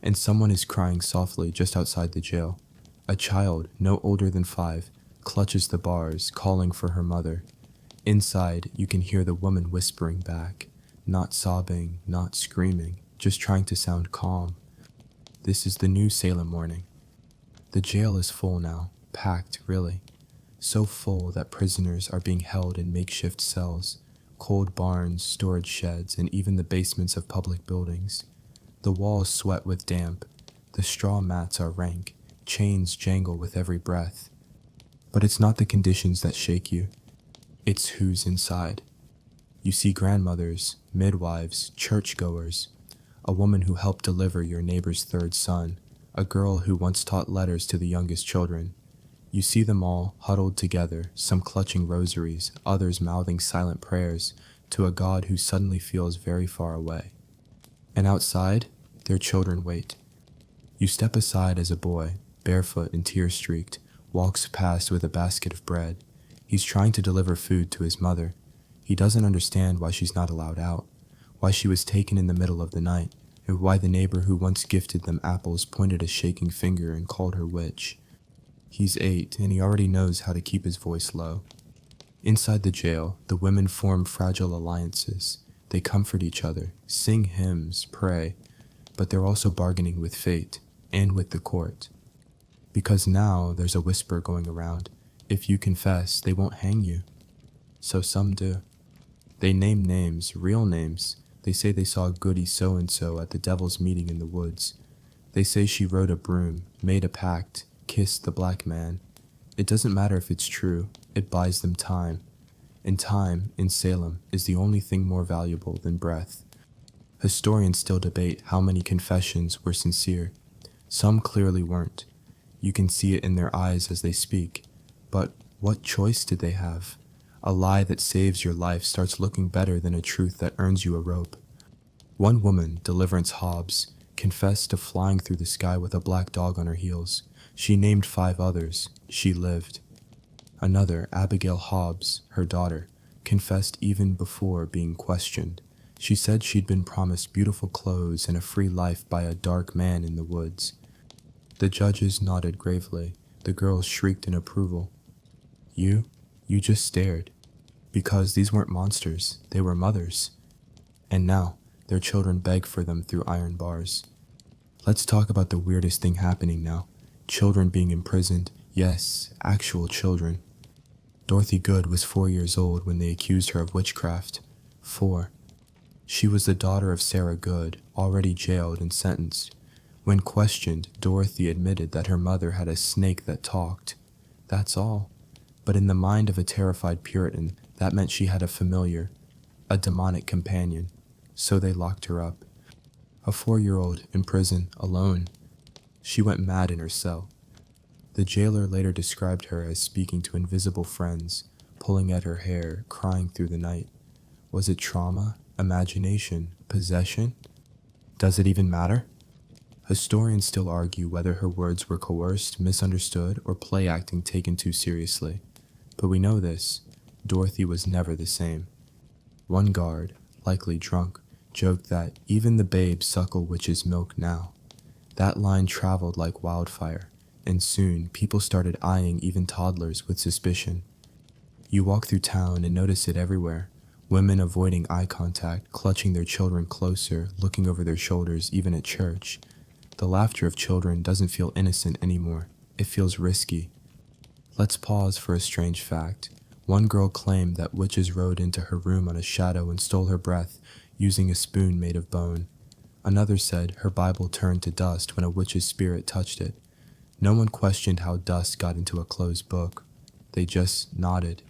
and someone is crying softly just outside the jail. A child, no older than 5, clutches the bars, calling for her mother. Inside, you can hear the woman whispering back. Not sobbing, not screaming, just trying to sound calm. This is the new Salem morning. The jail is full now, packed, really. So full that prisoners are being held in makeshift cells, cold barns, storage sheds, and even the basements of public buildings. The walls sweat with damp. The straw mats are rank. Chains jangle with every breath. But it's not the conditions that shake you. It's who's inside. You see grandmothers, midwives, churchgoers, a woman who helped deliver your neighbor's third son, a girl who once taught letters to the youngest children. You see them all huddled together, some clutching rosaries, others mouthing silent prayers to a God who suddenly feels very far away. And outside, their children wait. You step aside as a boy, barefoot and tear-streaked, walks past with a basket of bread. He's trying to deliver food to his mother. He doesn't understand why she's not allowed out, why she was taken in the middle of the night, and why the neighbor who once gifted them apples pointed a shaking finger and called her witch. He's 8, and he already knows how to keep his voice low. Inside the jail, the women form fragile alliances. They comfort each other, sing hymns, pray, but they're also bargaining with fate and with the court. Because now there's a whisper going around. If you confess, they won't hang you. So some do. They name names, real names. They say they saw goody so-and-so at the devil's meeting in the woods. They say she rode a broom, made a pact, kissed the black man. It doesn't matter if it's true. It buys them time. And time, in Salem, is the only thing more valuable than breath. Historians still debate how many confessions were sincere. Some clearly weren't. You can see it in their eyes as they speak. But what choice did they have? A lie that saves your life starts looking better than a truth that earns you a rope. One woman, Deliverance Hobbs, confessed to flying through the sky with a black dog on her heels. She named 5 others. She lived. Another, Abigail Hobbs, her daughter, confessed even before being questioned. She said she'd been promised beautiful clothes and a free life by a dark man in the woods. The judges nodded gravely. The girls shrieked in approval. You just stared. Because these weren't monsters, they were mothers. And now, their children beg for them through iron bars. Let's talk about the weirdest thing happening now. Children being imprisoned. Yes, actual children. Dorothy Good was 4 years old when they accused her of witchcraft. 4. She was the daughter of Sarah Good, already jailed and sentenced. When questioned, Dorothy admitted that her mother had a snake that talked. That's all. But in the mind of a terrified Puritan, that meant she had a familiar, a demonic companion. So they locked her up. A 4-year-old in prison, alone. She went mad in her cell. The jailer later described her as speaking to invisible friends, pulling at her hair, crying through the night. Was it trauma, imagination, possession? Does it even matter? Historians still argue whether her words were coerced, misunderstood, or play acting taken too seriously. But we know this: Dorothy was never the same. One guard, likely drunk, joked that even the babes suckle witch's milk now. That line traveled like wildfire, and soon people started eyeing even toddlers with suspicion. You walk through town and notice it everywhere. Women avoiding eye contact, clutching their children closer, looking over their shoulders, even at church. The laughter of children doesn't feel innocent anymore. It feels risky. Let's pause for a strange fact. One girl claimed that witches rode into her room on a shadow and stole her breath, using a spoon made of bone. Another said her Bible turned to dust when a witch's spirit touched it. No one questioned how dust got into a closed book. They just nodded.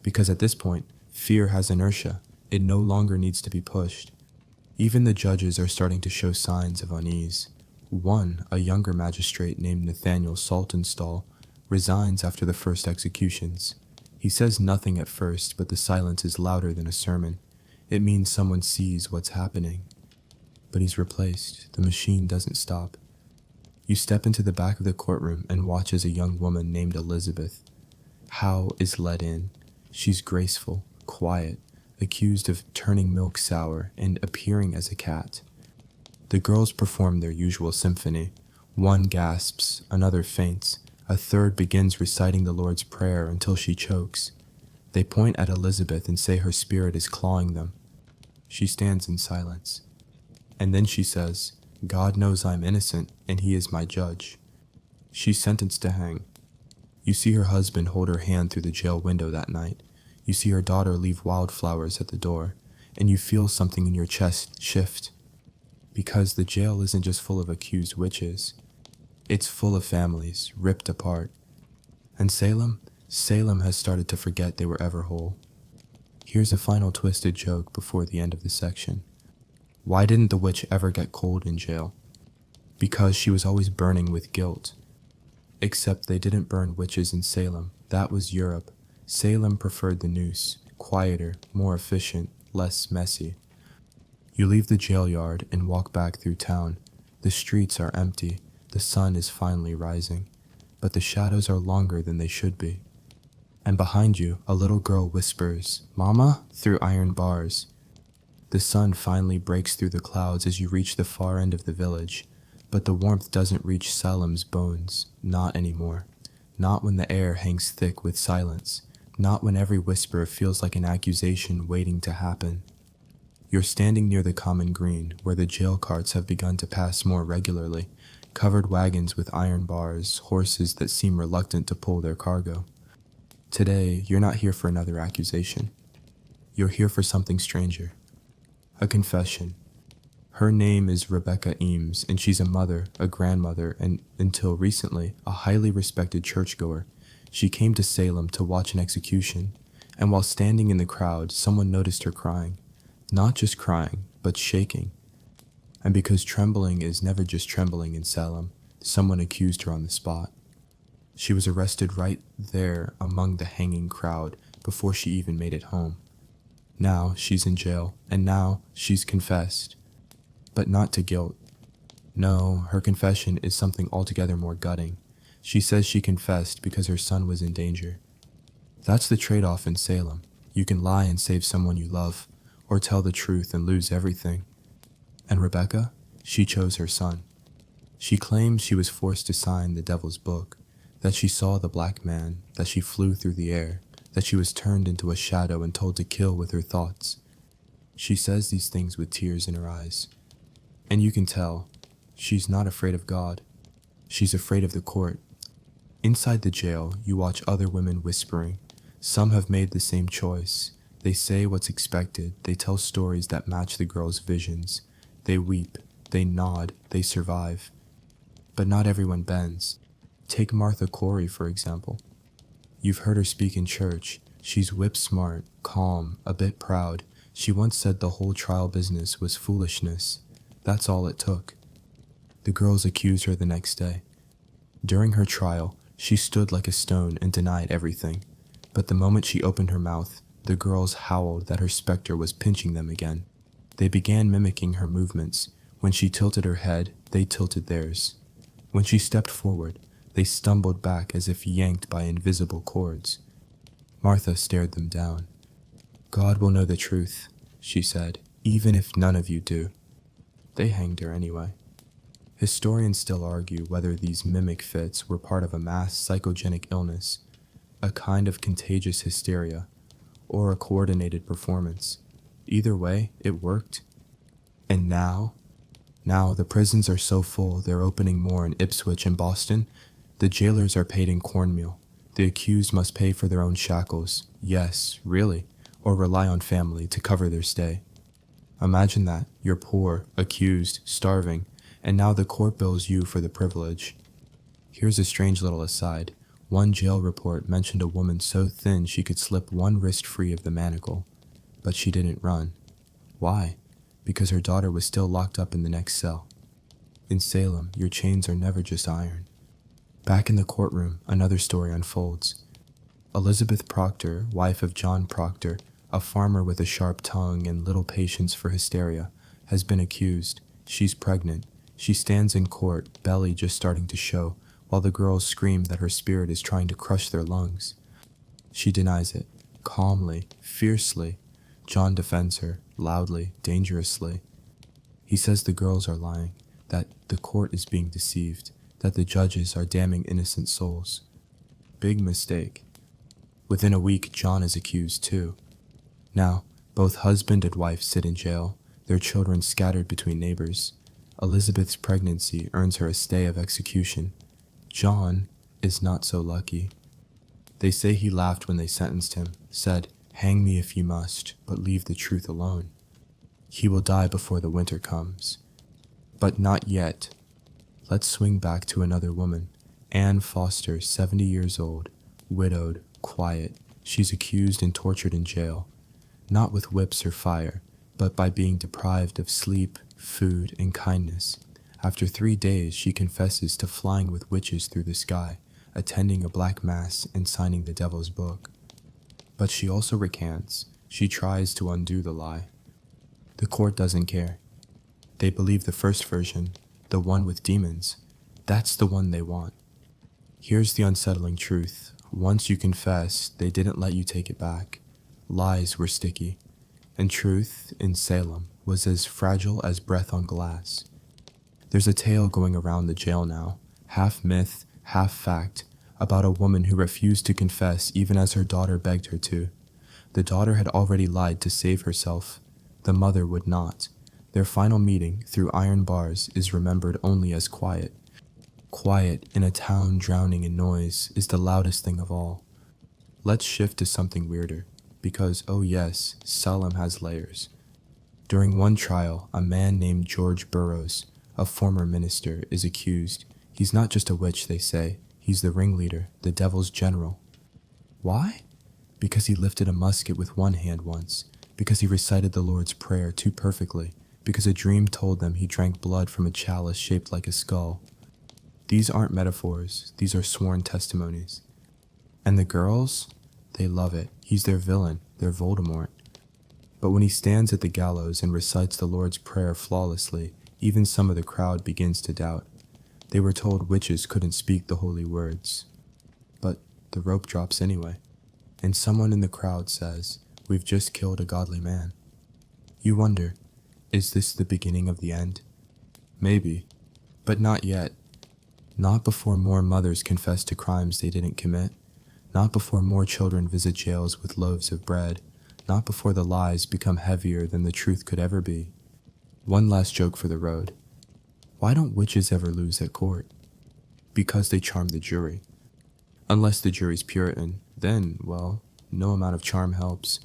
Because at this point, fear has inertia. It no longer needs to be pushed. Even the judges are starting to show signs of unease. One, a younger magistrate named Nathaniel Saltonstall, resigns after the first executions. He says nothing at first, but the silence is louder than a sermon. It means someone sees what's happening. But he's replaced. The machine doesn't stop. You step into the back of the courtroom and watch as a young woman named Elizabeth Howe is led in. She's graceful, quiet, accused of turning milk sour and appearing as a cat. The girls perform their usual symphony. One gasps, another faints, a third begins reciting the Lord's Prayer until she chokes. They point at Elizabeth and say her spirit is clawing them. She stands in silence. And then she says, "God knows I'm innocent, and he is my judge." She's sentenced to hang. You see her husband hold her hand through the jail window that night. You see her daughter leave wildflowers at the door, and you feel something in your chest shift. Because the jail isn't just full of accused witches. It's full of families, ripped apart. And Salem has started to forget they were ever whole. Here's a final twisted joke before the end of the section. Why didn't the witch ever get cold in jail? Because she was always burning with guilt. Except they didn't burn witches in Salem. That was Europe. Salem preferred the noose, quieter, more efficient, less messy. You leave the jail yard and walk back through town. The streets are empty. The sun is finally rising. But the shadows are longer than they should be. And behind you, a little girl whispers, "Mama?" through iron bars. The sun finally breaks through the clouds as you reach the far end of the village. But the warmth doesn't reach Salem's bones. Not anymore. Not when the air hangs thick with silence. Not when every whisper feels like an accusation waiting to happen. You're standing near the common green, where the jail carts have begun to pass more regularly, covered wagons with iron bars, horses that seem reluctant to pull their cargo. Today, you're not here for another accusation. You're here for something stranger. A confession. Her name is Rebecca Eames, and she's a mother, a grandmother, and, until recently, a highly respected churchgoer. She came to Salem to watch an execution, and while standing in the crowd, someone noticed her crying. Not just crying, but shaking. And because trembling is never just trembling in Salem, someone accused her on the spot. She was arrested right there among the hanging crowd before she even made it home. Now she's in jail, and now she's confessed. But not to guilt. No, her confession is something altogether more gutting. She says she confessed because her son was in danger. That's the trade-off in Salem. You can lie and save someone you love, or tell the truth and lose everything. And Rebecca, she chose her son. She claims she was forced to sign the devil's book, that she saw the black man, that she flew through the air, that she was turned into a shadow and told to kill with her thoughts. She says these things with tears in her eyes. And you can tell, she's not afraid of God. She's afraid of the court. Inside the jail, you watch other women whispering. Some have made the same choice. They say what's expected. They tell stories that match the girl's visions. They weep. They nod. They survive. But not everyone bends. Take Martha Corey, for example. You've heard her speak in church. She's whip-smart, calm, a bit proud. She once said the whole trial business was foolishness. That's all it took. The girls accused her the next day. During her trial, she stood like a stone and denied everything. But the moment she opened her mouth, the girls howled that her specter was pinching them again. They began mimicking her movements. When she tilted her head, they tilted theirs. When she stepped forward, they stumbled back as if yanked by invisible cords. Martha stared them down. "God will know the truth," she said, "even if none of you do." They hanged her anyway. Historians still argue whether these mimic fits were part of a mass psychogenic illness, a kind of contagious hysteria, or a coordinated performance. Either way, it worked. And now the prisons are so full they're opening more in Ipswich and Boston. The jailers are paid in cornmeal. The accused must pay for their own shackles. Yes, really, or rely on family to cover their stay. Imagine that. You're poor, accused, starving, and now the court bills you for the privilege. Here's a strange little aside. One jail report mentioned a woman so thin she could slip one wrist free of the manacle, but she didn't run. Why? Because her daughter was still locked up in the next cell. In Salem, your chains are never just iron. Back in the courtroom, another story unfolds. Elizabeth Proctor, wife of John Proctor, a farmer with a sharp tongue and little patience for hysteria, has been accused. She's pregnant. She stands in court, belly just starting to show, while the girls scream that her spirit is trying to crush their lungs. She denies it, calmly, fiercely. John defends her, loudly, dangerously. He says the girls are lying, that the court is being deceived, that the judges are damning innocent souls. Big mistake. Within a week, John is accused too. Now, both husband and wife sit in jail, their children scattered between neighbors. Elizabeth's pregnancy earns her a stay of execution. John is not so lucky. They say he laughed when they sentenced him, said, "Hang me if you must, but leave the truth alone. He will die before the winter comes." But not yet. Let's swing back to another woman, Anne Foster, 70 years old, widowed, quiet. She's accused and tortured in jail, not with whips or fire, but by being deprived of sleep, food, and kindness. After 3 days, she confesses to flying with witches through the sky, attending a black mass, and signing the devil's book. But she also recants. She tries to undo the lie. The court doesn't care. They believe the first version, the one with demons. That's the one they want. Here's the unsettling truth. Once you confess, they didn't let you take it back. Lies were sticky. And truth, in Salem, was as fragile as breath on glass. There's a tale going around the jail now, half myth, half fact, about a woman who refused to confess even as her daughter begged her to. The daughter had already lied to save herself. The mother would not. Their final meeting, through iron bars, is remembered only as quiet. Quiet in a town drowning in noise is the loudest thing of all. Let's shift to something weirder, because, oh yes, Salem has layers. During one trial, a man named George Burroughs, a former minister, is accused. He's not just a witch, they say. He's the ringleader, the devil's general. Why? Because he lifted a musket with one hand once, because he recited the Lord's Prayer too perfectly, because a dream told them he drank blood from a chalice shaped like a skull. These aren't metaphors, these are sworn testimonies. And the girls? They love it. He's their villain, their Voldemort. But when he stands at the gallows and recites the Lord's Prayer flawlessly, even some of the crowd begins to doubt. They were told witches couldn't speak the holy words. But the rope drops anyway, and someone in the crowd says, "We've just killed a godly man." You wonder, is this the beginning of the end? Maybe, but not yet. Not before more mothers confess to crimes they didn't commit. Not before more children visit jails with loaves of bread. Not before the lies become heavier than the truth could ever be. One last joke for the road. Why don't witches ever lose at court? Because they charm the jury. Unless the jury's Puritan, then, well, no amount of charm helps.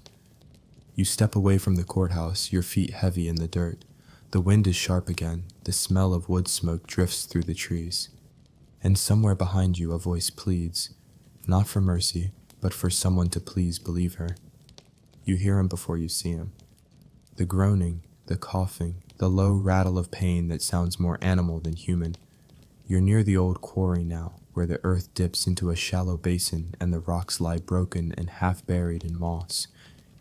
You step away from the courthouse, your feet heavy in the dirt. The wind is sharp again, the smell of wood smoke drifts through the trees. And somewhere behind you a voice pleads, not for mercy, but for someone to please believe her. You hear him before you see him. The groaning, the coughing, the low rattle of pain that sounds more animal than human. You're near the old quarry now, where the earth dips into a shallow basin and the rocks lie broken and half buried in moss.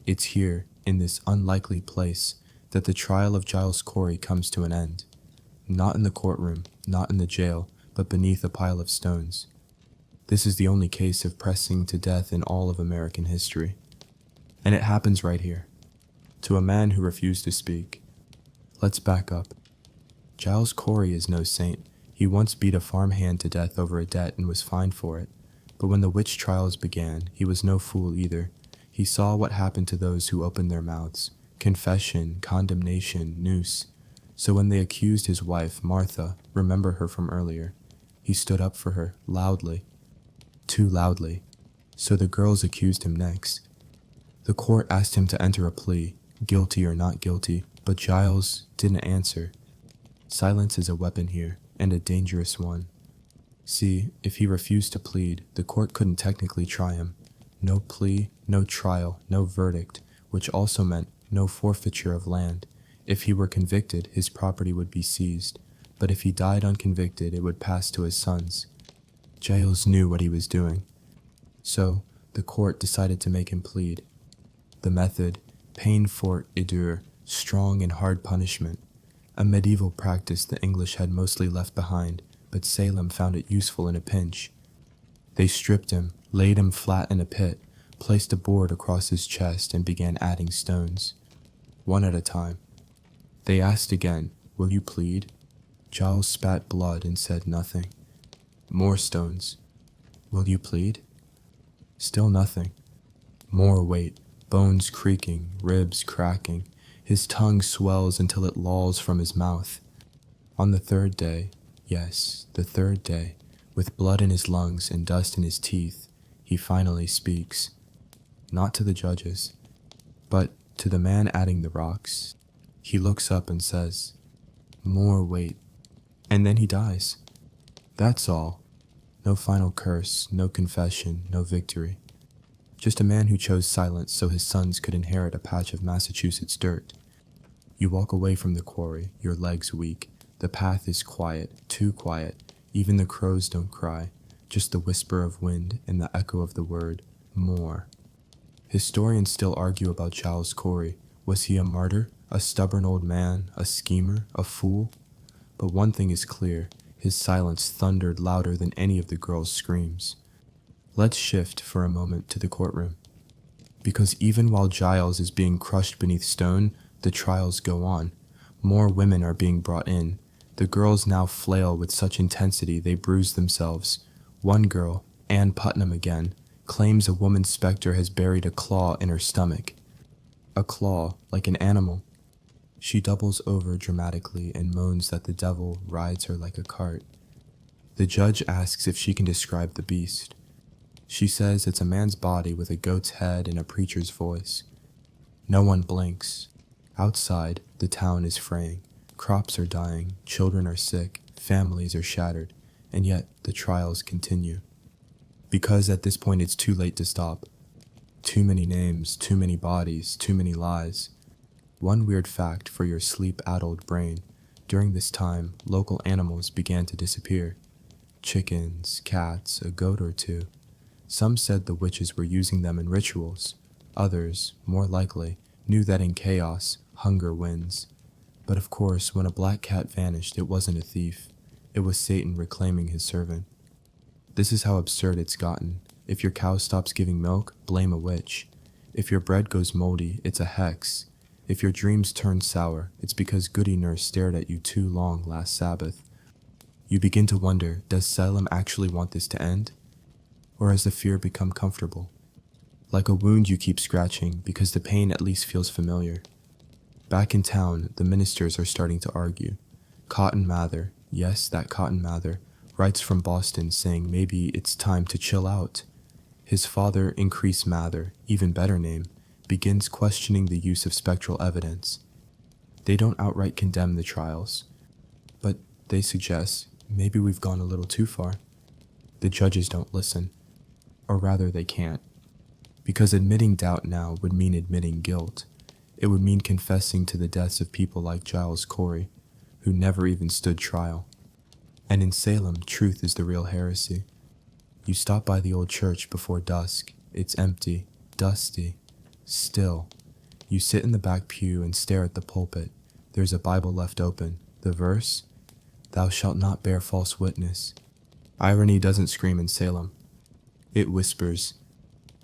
It's here, in this unlikely place, that the trial of Giles Corey comes to an end. Not in the courtroom, not in the jail, but beneath a pile of stones. This is the only case of pressing to death in all of American history. And it happens right here, to a man who refused to speak. Let's back up. Giles Corey is no saint. He once beat a farmhand to death over a debt and was fined for it. But when the witch trials began, he was no fool either. He saw what happened to those who opened their mouths. Confession, condemnation, noose. So when they accused his wife, Martha, remember her from earlier, he stood up for her, loudly. Too loudly. So the girls accused him next. The court asked him to enter a plea, guilty or not guilty, but Giles didn't answer. Silence is a weapon here, and a dangerous one. See, if he refused to plead, the court couldn't technically try him. No plea, no trial, no verdict, which also meant no forfeiture of land. If he were convicted, his property would be seized, but if he died unconvicted, it would pass to his sons. Giles knew what he was doing. So, the court decided to make him plead. The method, peine forte et dure, strong and hard punishment, a medieval practice the English had mostly left behind, but Salem found it useful in a pinch. They stripped him, laid him flat in a pit, placed a board across his chest, and began adding stones, one at a time. They asked again, "Will you plead?" Giles spat blood and said nothing. More stones. "Will you plead?" Still nothing. More weight, bones creaking, ribs cracking. His tongue swells until it lolls from his mouth. On the third day, yes, the third day, With blood in his lungs and dust in his teeth, he finally speaks. Not to the judges, but to the man adding the rocks. He looks up and says, "More weight." And then he dies. That's all. No final curse, no confession, no victory. Just a man who chose silence so his sons could inherit a patch of Massachusetts dirt. You walk away from the quarry, your legs weak. The path is quiet, too quiet. Even the crows don't cry, just the whisper of wind and the echo of the word, more. Historians still argue about Giles Corey. Was he a martyr, a stubborn old man, a schemer, a fool? But one thing is clear, his silence thundered louder than any of the girls' screams. Let's shift for a moment to the courtroom. Because even while Giles is being crushed beneath stone, the trials go on. More women are being brought in. The girls now flail with such intensity they bruise themselves. One girl, Ann Putnam again, claims a woman's specter has buried a claw in her stomach. A claw, like an animal. She doubles over dramatically and moans that the devil rides her like a cart. The judge asks if she can describe the beast. She says it's a man's body with a goat's head and a preacher's voice. No one blinks. Outside, the town is fraying. Crops are dying, children are sick, families are shattered, and yet the trials continue. Because at this point it's too late to stop. Too many names, too many bodies, too many lies. One weird fact for your sleep-addled brain, during this time, local animals began to disappear. Chickens, cats, a goat or two. Some said the witches were using them in rituals. Others, more likely, knew that in chaos, hunger wins. But of course, when a black cat vanished, it wasn't a thief. It was Satan reclaiming his servant. This is how absurd it's gotten. If your cow stops giving milk, blame a witch. If your bread goes moldy, it's a hex. If your dreams turn sour, it's because Goody Nurse stared at you too long last Sabbath. You begin to wonder, does Salem actually want this to end? Or has the fear become comfortable? Like a wound you keep scratching because the pain at least feels familiar. Back in town, the ministers are starting to argue. Cotton Mather, yes, that Cotton Mather, writes from Boston saying maybe it's time to chill out. His father, Increase Mather, even better name, begins questioning the use of spectral evidence. They don't outright condemn the trials, but they suggest maybe we've gone a little too far. The judges don't listen, or rather they can't, because admitting doubt now would mean admitting guilt. It would mean confessing to the deaths of people like Giles Corey, who never even stood trial. And in Salem, truth is the real heresy. You stop by the old church before dusk. It's empty, dusty, still. You sit in the back pew and stare at the pulpit. There's a Bible left open. The verse, "Thou shalt not bear false witness." Irony doesn't scream in Salem. It whispers.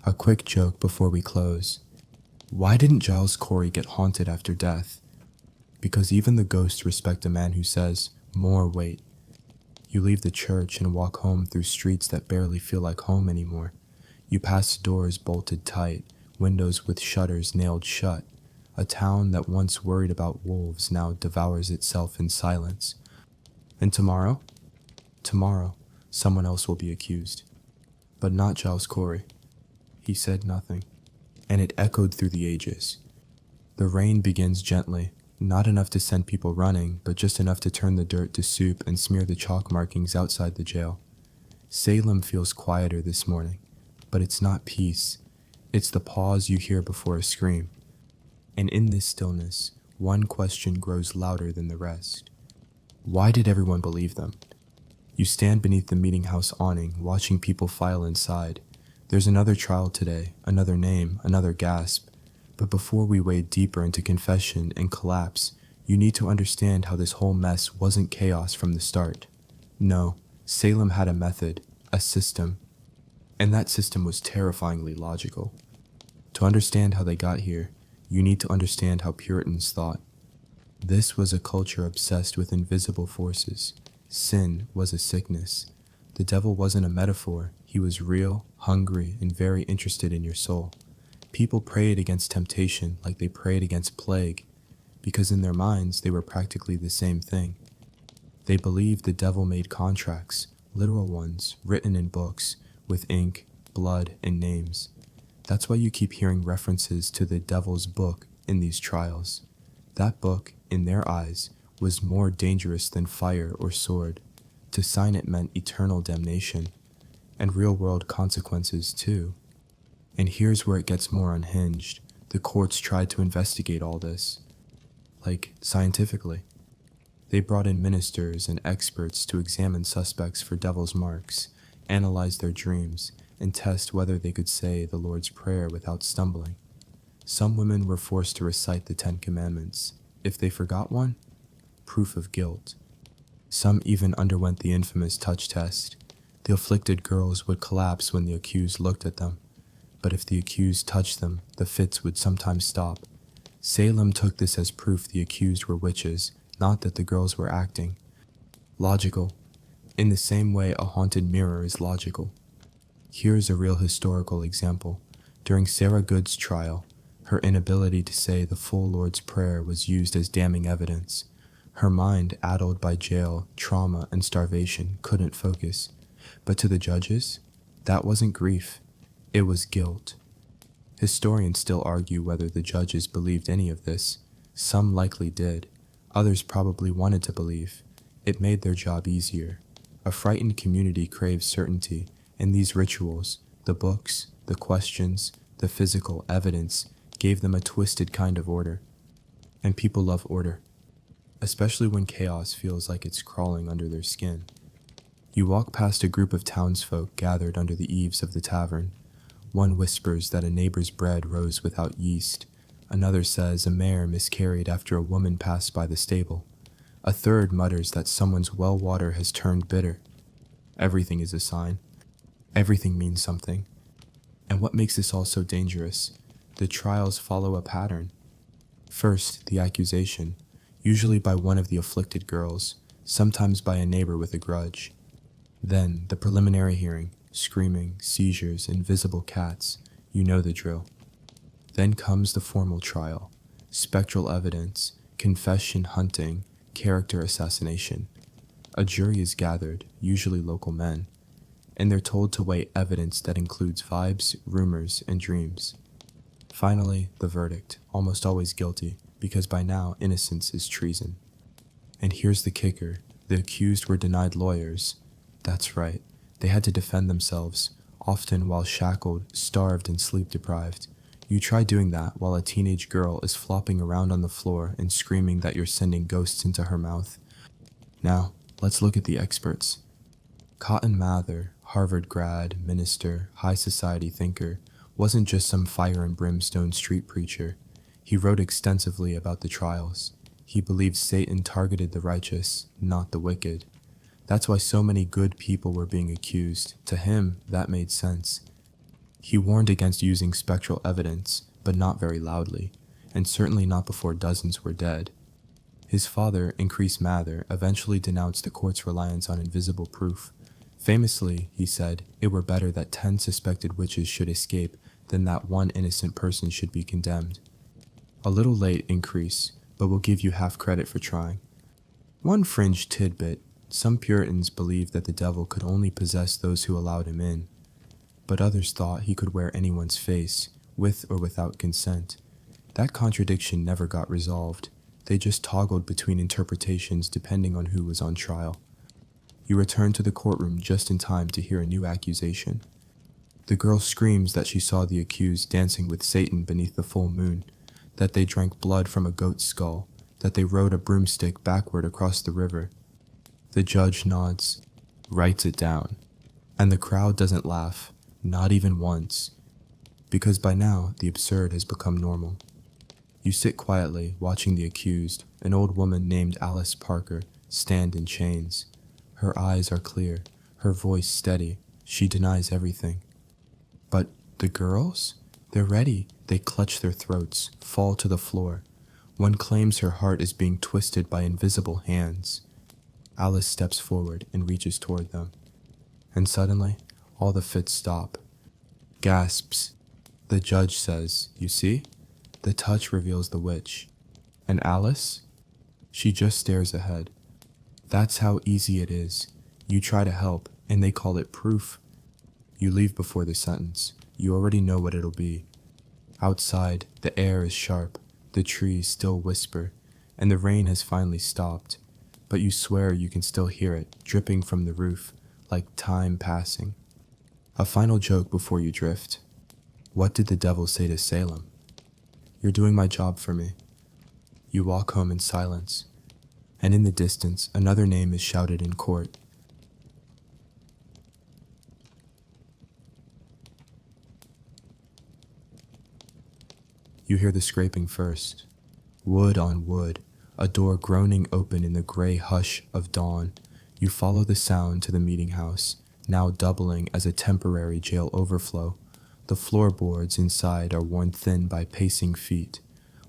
A quick joke before we close. Why didn't Giles Corey get haunted after death? Because even the ghosts respect a man who says, "More weight." You leave the church and walk home through streets that barely feel like home anymore. You pass doors bolted tight, windows with shutters nailed shut. A town that once worried about wolves now devours itself in silence. And tomorrow? Tomorrow, someone else will be accused. But not Giles Corey. He said nothing, and it echoed through the ages. The rain begins gently, not enough to send people running, but just enough to turn the dirt to soup and smear the chalk markings outside the jail. Salem feels quieter this morning, but it's not peace. It's the pause you hear before a scream. And in this stillness, one question grows louder than the rest. Why did everyone believe them? You stand beneath the meeting house awning, watching people file inside. There's another trial today, another name, another gasp. But before we wade deeper into confession and collapse, you need to understand how this whole mess wasn't chaos from the start. No, Salem had a method, a system. And that system was terrifyingly logical. To understand how they got here, you need to understand how Puritans thought. This was a culture obsessed with invisible forces. Sin was a sickness. The devil wasn't a metaphor. He was real, hungry, and very interested in your soul. People prayed against temptation like they prayed against plague, because in their minds they were practically the same thing. They believed the devil made contracts, literal ones written in books with ink, blood, and names. That's why you keep hearing references to the devil's book in these trials. That book, in their eyes, was more dangerous than fire or sword. To sign it meant eternal damnation, and real-world consequences too. And here's where it gets more unhinged. The courts tried to investigate all this, like scientifically. They brought in ministers and experts to examine suspects for devil's marks, analyze their dreams, and test whether they could say the Lord's Prayer without stumbling. Some women were forced to recite the 10 Commandments. If they forgot one, proof of guilt. Some even underwent the infamous touch test. The afflicted girls would collapse when the accused looked at them, but if the accused touched them, the fits would sometimes stop. Salem took this as proof the accused were witches, not that the girls were acting. Logical, in the same way a haunted mirror is logical. Here's a real historical example. During Sarah Good's trial, her inability to say the full Lord's Prayer was used as damning evidence. Her mind, addled by jail, trauma, and starvation, couldn't focus. But to the judges, that wasn't grief, it was guilt. Historians still argue whether the judges believed any of this. Some likely did. Others probably wanted to believe. It made their job easier. A frightened community craves certainty, and these rituals, the books, the questions, the physical evidence, gave them a twisted kind of order. And people love order, especially when chaos feels like it's crawling under their skin. You walk past a group of townsfolk gathered under the eaves of the tavern. One whispers that a neighbor's bread rose without yeast. Another says a mare miscarried after a woman passed by the stable. A third mutters that someone's well water has turned bitter. Everything is a sign. Everything means something. And what makes this all so dangerous? The trials follow a pattern. First, the accusation, usually by one of the afflicted girls, sometimes by a neighbor with a grudge. Then, the preliminary hearing, screaming, seizures, invisible cats. You know the drill. Then comes the formal trial, spectral evidence, confession hunting, character assassination. A jury is gathered, usually local men, and they're told to weigh evidence that includes vibes, rumors, and dreams. Finally, the verdict, almost always guilty, because by now innocence is treason. And here's the kicker, the accused were denied lawyers. That's right, they had to defend themselves, often while shackled, starved, and sleep-deprived. You try doing that while a teenage girl is flopping around on the floor and screaming that you're sending ghosts into her mouth. Now, let's look at the experts. Cotton Mather, Harvard grad, minister, high society thinker, wasn't just some fire and brimstone street preacher. He wrote extensively about the trials. He believed Satan targeted the righteous, not the wicked. That's why so many good people were being accused. To him, that made sense. He warned against using spectral evidence, but not very loudly, and certainly not before dozens were dead. His father, Increase Mather, eventually denounced the court's reliance on invisible proof. Famously, he said, it were better that 10 suspected witches should escape than that one innocent person should be condemned. A little late, Increase, but we'll give you half credit for trying. One fringe tidbit, some Puritans believed that the devil could only possess those who allowed him in, but others thought he could wear anyone's face, with or without consent. That contradiction never got resolved. They just toggled between interpretations depending on who was on trial. You return to the courtroom just in time to hear a new accusation. The girl screams that she saw the accused dancing with Satan beneath the full moon, that they drank blood from a goat's skull, that they rode a broomstick backward across the river. The judge nods, writes it down, and the crowd doesn't laugh, not even once, because by now the absurd has become normal. You sit quietly, watching the accused, an old woman named Alice Parker, stand in chains. Her eyes are clear, her voice steady. She denies everything. But the girls? They're ready. They clutch their throats, fall to the floor. One claims her heart is being twisted by invisible hands. Alice steps forward and reaches toward them. And suddenly, all the fits stop. Gasps. The judge says, "You see?" The touch reveals the witch. And Alice? She just stares ahead. That's how easy it is. You try to help, And they call it proof. You leave before the sentence. You already know what it'll be. Outside, the air is sharp, the trees still whisper, and the rain has finally stopped. But you swear you can still hear it, dripping from the roof, like time passing. A final joke before you drift. What did the devil say to Salem? You're doing my job for me. You walk home in silence, and in the distance, another name is shouted in court. You hear the scraping first. Wood on wood, a door groaning open in the gray hush of dawn. You follow the sound to the meeting house, now doubling as a temporary jail overflow. The floorboards inside are worn thin by pacing feet.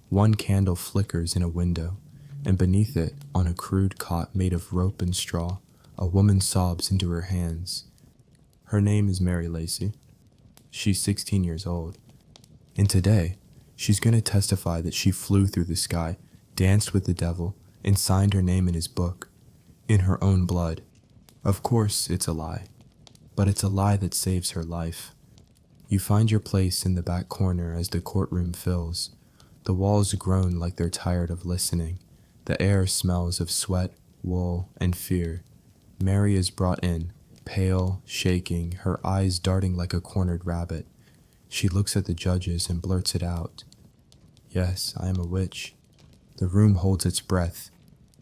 One candle flickers in a window, and beneath it, on a crude cot made of rope and straw, a woman sobs into her hands. Her name is Mary Lacey. She's 16 years old. And today, she's going to testify that she flew through the sky, danced with the devil, and signed her name in his book, in her own blood. Of course, it's a lie, but it's a lie that saves her life. You find your place in the back corner as the courtroom fills. The walls groan like they're tired of listening. The air smells of sweat, wool, and fear. Mary is brought in, pale, shaking, her eyes darting like a cornered rabbit. She looks at the judges and blurts it out. Yes, I am a witch. The room holds its breath.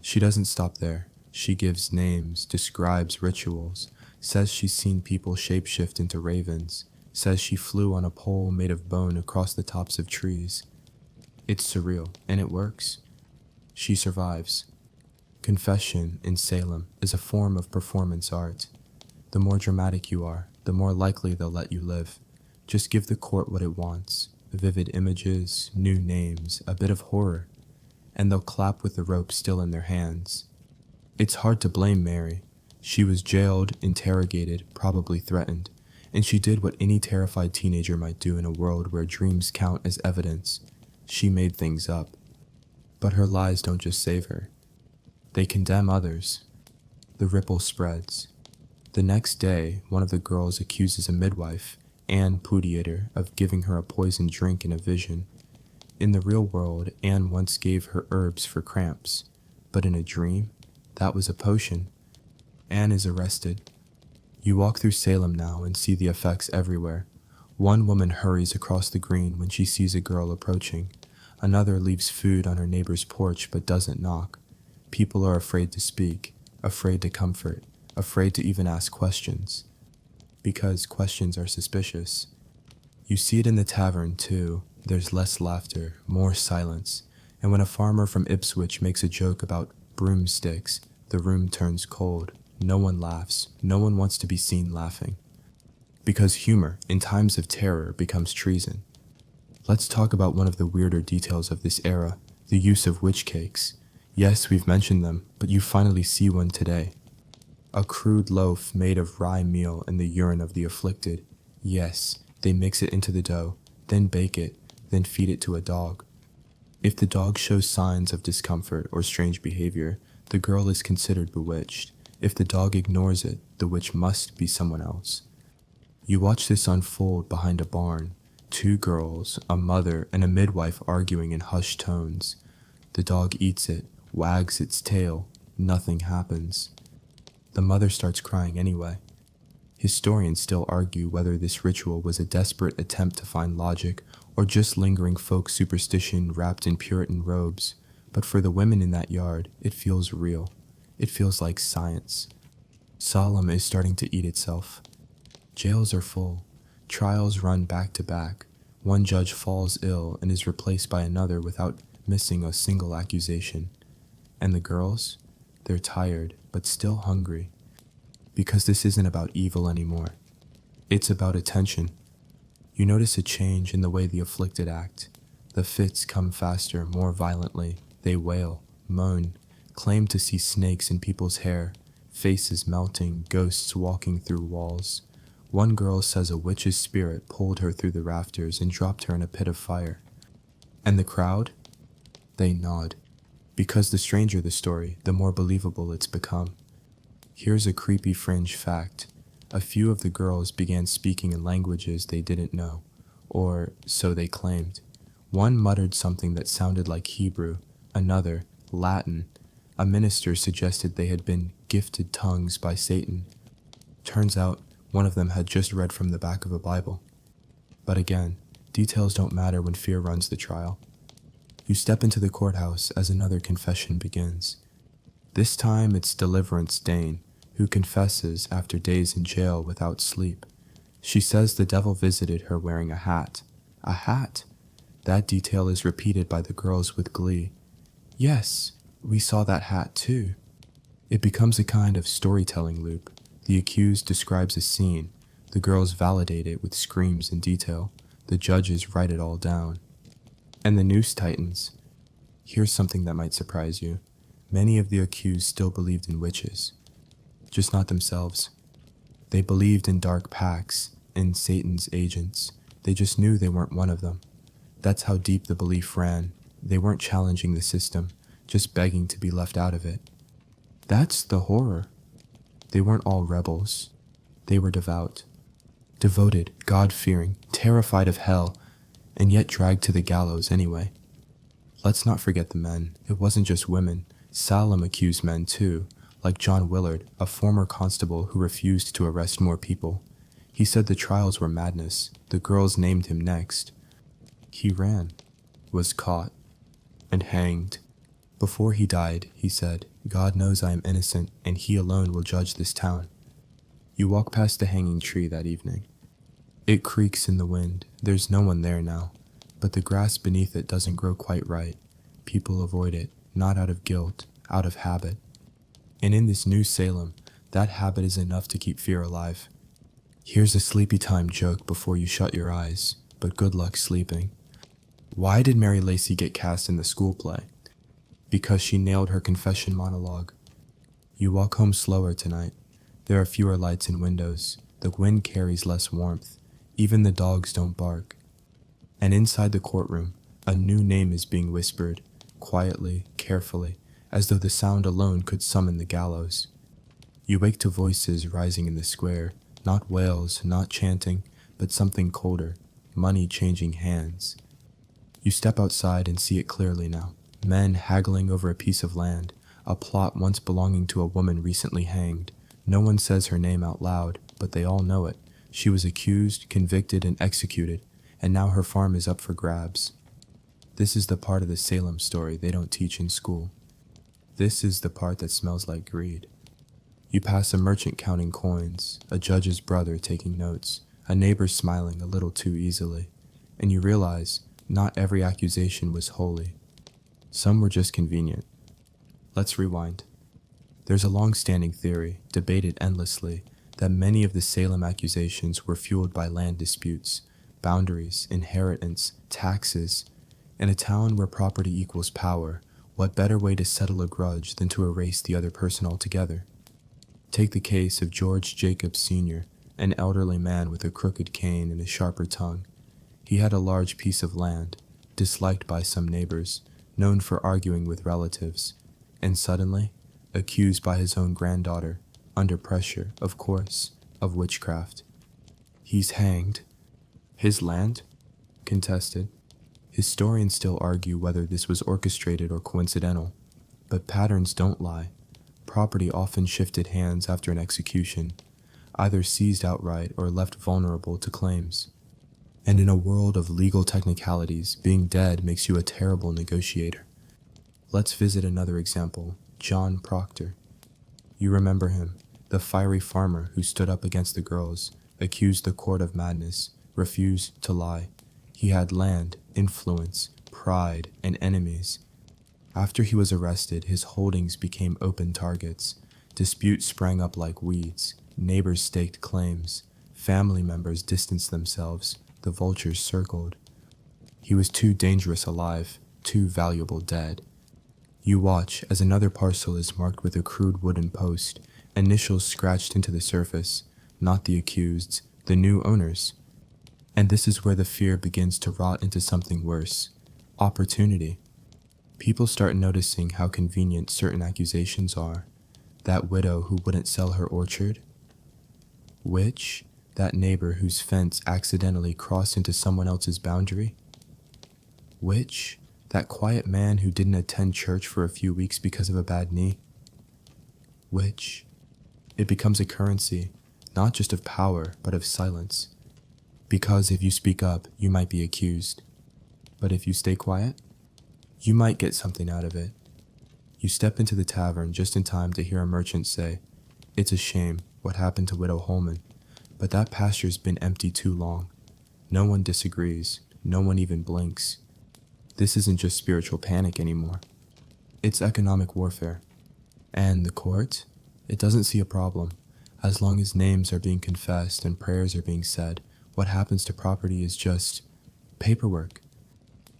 She doesn't stop there. She gives names, describes rituals, says she's seen people shapeshift into ravens, says she flew on a pole made of bone across the tops of trees. It's surreal, and it works. She survives. Confession in Salem is a form of performance art. The more dramatic you are, the more likely they'll let you live. Just give the court what it wants. Vivid images, new names, a bit of horror, and they'll clap with the rope still in their hands. It's hard to blame Mary. She was jailed, interrogated, probably threatened, and she did what any terrified teenager might do in a world where dreams count as evidence. She made things up. But her lies don't just save her. They condemn others. The ripple spreads. The next day, one of the girls accuses a midwife, Anne Pudiator, of giving her a poisoned drink in a vision. In the real world, Anne once gave her herbs for cramps, but in a dream, that was a potion. Anne is arrested. You walk through Salem now and see the effects everywhere. One woman hurries across the green when she sees a girl approaching. Another leaves food on her neighbor's porch but doesn't knock. People are afraid to speak, afraid to comfort, afraid to even ask questions. Because questions are suspicious. You see it in the tavern, too. There's less laughter, more silence, and when a farmer from Ipswich makes a joke about broomsticks, the room turns cold. No one laughs. No one wants to be seen laughing. Because humor, in times of terror, becomes treason. Let's talk about one of the weirder details of this era, the use of witch cakes. Yes, we've mentioned them, but you finally see one today. A crude loaf made of rye meal and the urine of the afflicted. Yes, they mix it into the dough, then bake it, then feed it to a dog. If the dog shows signs of discomfort or strange behavior, the girl is considered bewitched. If the dog ignores it, the witch must be someone else. You watch this unfold behind a barn. Two girls, a mother, and a midwife arguing in hushed tones. The dog eats it, wags its tail. Nothing happens. The mother starts crying anyway. Historians still argue whether this ritual was a desperate attempt to find logic or just lingering folk superstition wrapped in Puritan robes. But for the women in that yard, it feels real. It feels like science. Salem is starting to eat itself. Jails are full. Trials run back to back. One judge falls ill and is replaced by another without missing a single accusation. And the girls? They're tired, but still hungry. Because this isn't about evil anymore. It's about attention. You notice a change in the way the afflicted act. The fits come faster, more violently. They wail, moan, claim to see snakes in people's hair, faces melting, ghosts walking through walls. One girl says a witch's spirit pulled her through the rafters and dropped her in a pit of fire. And the crowd? They nod. Because the stranger the story, the more believable it's become. Here's a creepy fringe fact. A few of the girls began speaking in languages they didn't know, or so they claimed. One muttered something that sounded like Hebrew, another, Latin. A minister suggested they had been gifted tongues by Satan. Turns out, one of them had just read from the back of a Bible. But again, details don't matter when fear runs the trial. You step into the courthouse as another confession begins. This time it's Deliverance Dane, who confesses after days in jail without sleep. She says the devil visited her wearing a hat. A hat? That detail is repeated by the girls with glee. Yes, we saw that hat too. It becomes a kind of storytelling loop. The accused describes a scene. The girls validate it with screams and detail. The judges write it all down. And the noose tightens. Here's something that might surprise you. Many of the accused still believed in witches. Just not themselves. They believed in dark pacts, in Satan's agents. They just knew they weren't one of them. That's how deep the belief ran. They weren't challenging the system, just begging to be left out of it. That's the horror. They weren't all rebels. They were devout. Devoted, God-fearing, terrified of hell, and yet dragged to the gallows anyway. Let's not forget the men. It wasn't just women. Salem accused men too, like John Willard, a former constable who refused to arrest more people. He said the trials were madness. The girls named him next. He ran, was caught, and hanged. Before he died, he said, "God knows I am innocent, and he alone will judge this town." You walk past the hanging tree that evening. It creaks in the wind. There's no one there now, but the grass beneath it doesn't grow quite right. People avoid it, not out of guilt, out of habit. And in this new Salem, that habit is enough to keep fear alive. Here's a sleepy time joke before you shut your eyes, but good luck sleeping. Why did Mary Lacey get cast in the school play? Because she nailed her confession monologue. You walk home slower tonight. There are fewer lights and windows. The wind carries less warmth. Even the dogs don't bark. And inside the courtroom, a new name is being whispered, quietly, carefully, as though the sound alone could summon the gallows. You wake to voices rising in the square, not wails, not chanting, but something colder, money changing hands. You step outside and see it clearly now. Men haggling over a piece of land, a plot once belonging to a woman recently hanged. No one says her name out loud, but they all know it. She was accused, convicted, and executed, and now her farm is up for grabs. This is the part of the Salem story they don't teach in school. This is the part that smells like greed. You pass a merchant counting coins, a judge's brother taking notes, a neighbor smiling a little too easily, and you realize not every accusation was holy. Some were just convenient. Let's rewind. There's a long-standing theory, debated endlessly, that many of the Salem accusations were fueled by land disputes, boundaries, inheritance, taxes. In a town where property equals power, what better way to settle a grudge than to erase the other person altogether? Take the case of George Jacobs Sr., an elderly man with a crooked cane and a sharper tongue. He had a large piece of land, disliked by some neighbors, known for arguing with relatives, and suddenly, accused by his own granddaughter, under pressure, of course, of witchcraft. He's hanged. His land? Contested. Historians still argue whether this was orchestrated or coincidental, but patterns don't lie. Property often shifted hands after an execution, either seized outright or left vulnerable to claims. And in a world of legal technicalities, being dead makes you a terrible negotiator. Let's visit another example, John Proctor. You remember him, the fiery farmer who stood up against the girls, accused the court of madness, refused to lie. He had land, influence, pride, and enemies. After he was arrested, his holdings became open targets. Disputes sprang up like weeds. Neighbors staked claims. Family members distanced themselves. The vultures circled. He was too dangerous alive, too valuable dead. You watch as another parcel is marked with a crude wooden post, initials scratched into the surface, not the accuseds, the new owners. And this is where the fear begins to rot into something worse, opportunity. People start noticing how convenient certain accusations are. That widow who wouldn't sell her orchard? Which? That neighbor whose fence accidentally crossed into someone else's boundary? Which? That quiet man who didn't attend church for a few weeks because of a bad knee? Which? It becomes a currency, not just of power, but of silence. Because if you speak up, you might be accused. But if you stay quiet, you might get something out of it. You step into the tavern just in time to hear a merchant say, "It's a shame what happened to Widow Holman, but that pasture's been empty too long." No one disagrees. No one even blinks. This isn't just spiritual panic anymore. It's economic warfare. And the court? It doesn't see a problem. As long as names are being confessed and prayers are being said, what happens to property is just paperwork.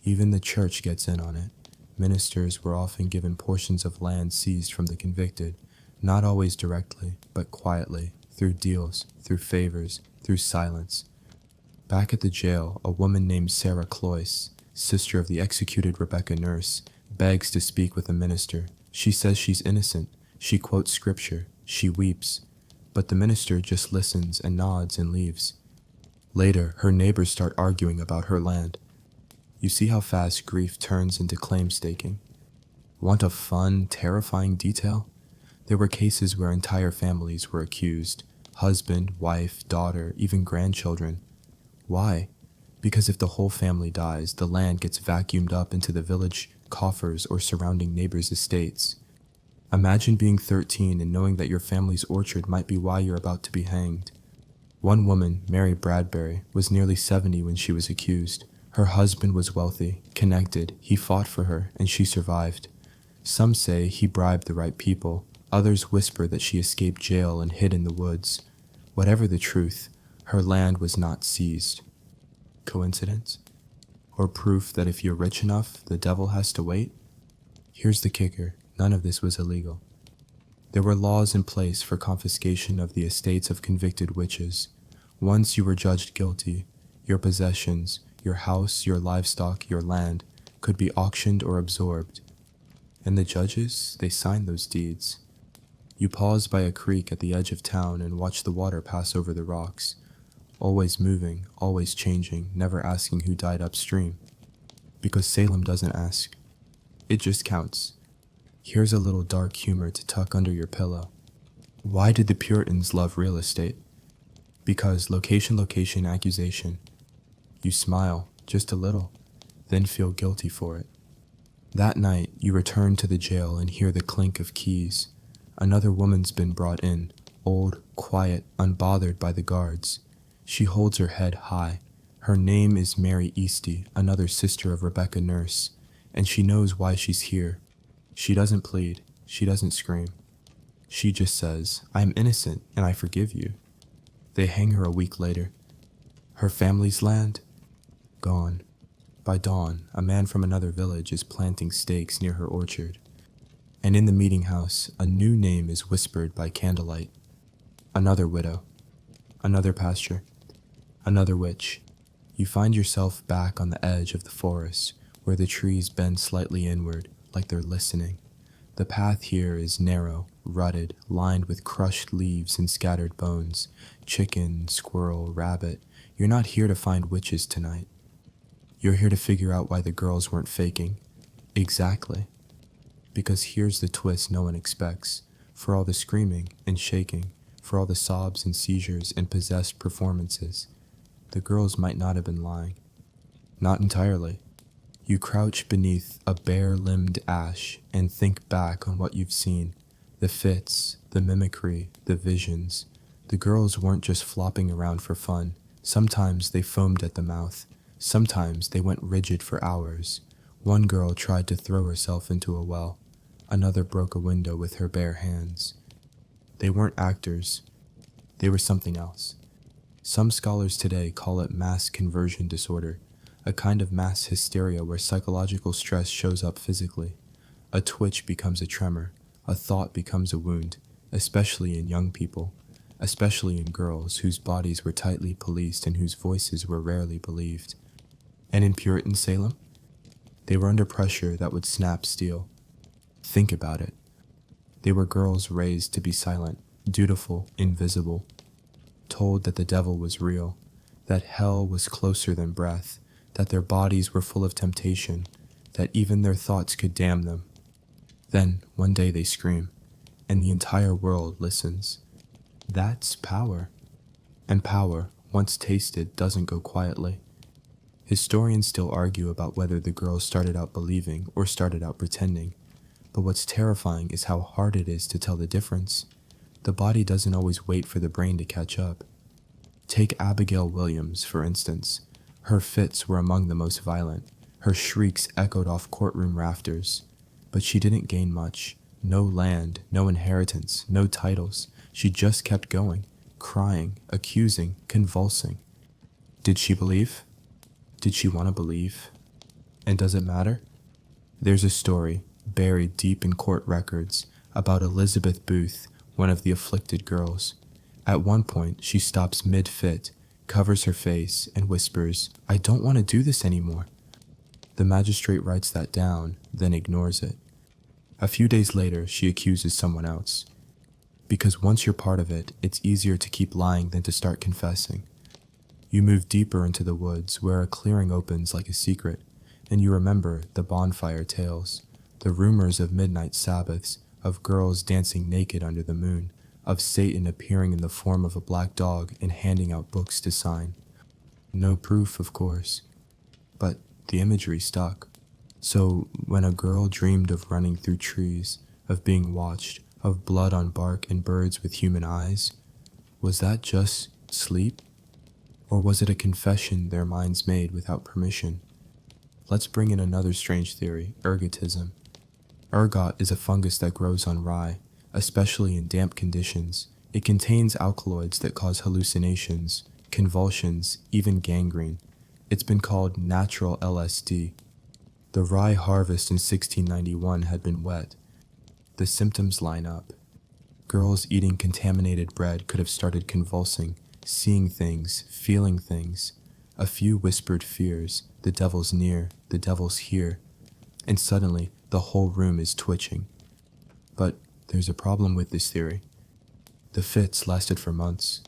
Even the church gets in on it. Ministers were often given portions of land seized from the convicted, not always directly, but quietly, through deals, through favors, through silence. Back at the jail, a woman named Sarah Cloyce, sister of the executed Rebecca Nurse, begs to speak with a minister. She says she's innocent. She quotes scripture. She weeps. But the minister just listens and nods and leaves. Later, her neighbors start arguing about her land. You see how fast grief turns into claim staking. Want a fun, terrifying detail? There were cases where entire families were accused. Husband, wife, daughter, even grandchildren. Why? Because if the whole family dies, the land gets vacuumed up into the village coffers or surrounding neighbors' estates. Imagine being 13 and knowing that your family's orchard might be why you're about to be hanged. One woman, Mary Bradbury, was nearly 70 when she was accused. Her husband was wealthy, connected, he fought for her, and she survived. Some say he bribed the right people. Others whisper that she escaped jail and hid in the woods. Whatever the truth, her land was not seized. Coincidence? Or proof that if you're rich enough, the devil has to wait? Here's the kicker. None of this was illegal. There were laws in place for confiscation of the estates of convicted witches. Once you were judged guilty, your possessions, your house, your livestock, your land, could be auctioned or absorbed. And the judges, they signed those deeds. You pause by a creek at the edge of town and watch the water pass over the rocks, always moving, always changing, never asking who died upstream. Because Salem doesn't ask. It just counts. Here's a little dark humor to tuck under your pillow. Why did the Puritans love real estate? Because location, accusation. You smile, just a little, then feel guilty for it. That night, you return to the jail and hear the clink of keys. Another woman's been brought in, old, quiet, unbothered by the guards. She holds her head high. Her name is Mary Easty, another sister of Rebecca Nurse, and she knows why she's here. She doesn't plead. She doesn't scream. She just says, "I'm innocent and I forgive you." They hang her a week later. Her family's land? Gone. By dawn, a man from another village is planting stakes near her orchard. And in the meeting house, a new name is whispered by candlelight. Another widow. Another pasture. Another witch. You find yourself back on the edge of the forest, where the trees bend slightly inward, like they're listening. The path here is narrow, rutted, lined with crushed leaves and scattered bones. Chicken, squirrel, rabbit. You're not here to find witches tonight. You're here to figure out why the girls weren't faking. Exactly. Because here's the twist no one expects. For all the screaming and shaking, for all the sobs and seizures and possessed performances, the girls might not have been lying. Not entirely. You crouch beneath a bare-limbed ash and think back on what you've seen. The fits, the mimicry, the visions. The girls weren't just flopping around for fun. Sometimes they foamed at the mouth. Sometimes they went rigid for hours. One girl tried to throw herself into a well. Another broke a window with her bare hands. They weren't actors. They were something else. Some scholars today call it mass conversion disorder, a kind of mass hysteria where psychological stress shows up physically. A twitch becomes a tremor. A thought becomes a wound, especially in young people, especially in girls whose bodies were tightly policed and whose voices were rarely believed. And in Puritan Salem, they were under pressure that would snap steel. Think about it. They were girls raised to be silent, dutiful, invisible, told that the devil was real, that hell was closer than breath, that their bodies were full of temptation, that even their thoughts could damn them. Then, one day they scream, and the entire world listens. That's power. And power, once tasted, doesn't go quietly. Historians still argue about whether the girls started out believing or started out pretending, but what's terrifying is how hard it is to tell the difference. The body doesn't always wait for the brain to catch up. Take Abigail Williams, for instance. Her fits were among the most violent. Her shrieks echoed off courtroom rafters. But she didn't gain much. No land, no inheritance, no titles. She just kept going, crying, accusing, convulsing. Did she believe? Did she want to believe? And does it matter? There's a story, buried deep in court records, about Elizabeth Booth, one of the afflicted girls. At one point, she stops mid-fit, covers her face, and whispers, "I don't want to do this anymore." The magistrate writes that down, then ignores it. A few days later, she accuses someone else. Because once you're part of it, it's easier to keep lying than to start confessing. You move deeper into the woods, where a clearing opens like a secret, and you remember the bonfire tales, the rumors of midnight Sabbaths, of girls dancing naked under the moon, of Satan appearing in the form of a black dog and handing out books to sign. No proof, of course, but the imagery stuck. So when a girl dreamed of running through trees, of being watched, of blood on bark and birds with human eyes, was that just sleep? Or was it a confession their minds made without permission? Let's bring in another strange theory, ergotism. Ergot is a fungus that grows on rye, especially in damp conditions. It contains alkaloids that cause hallucinations, convulsions, even gangrene. It's been called natural LSD. The rye harvest in 1691 had been wet. The symptoms line up. Girls eating contaminated bread could have started convulsing, seeing things, feeling things. A few whispered fears, the devil's near, the devil's here. And suddenly, the whole room is twitching. But there's a problem with this theory. The fits lasted for months.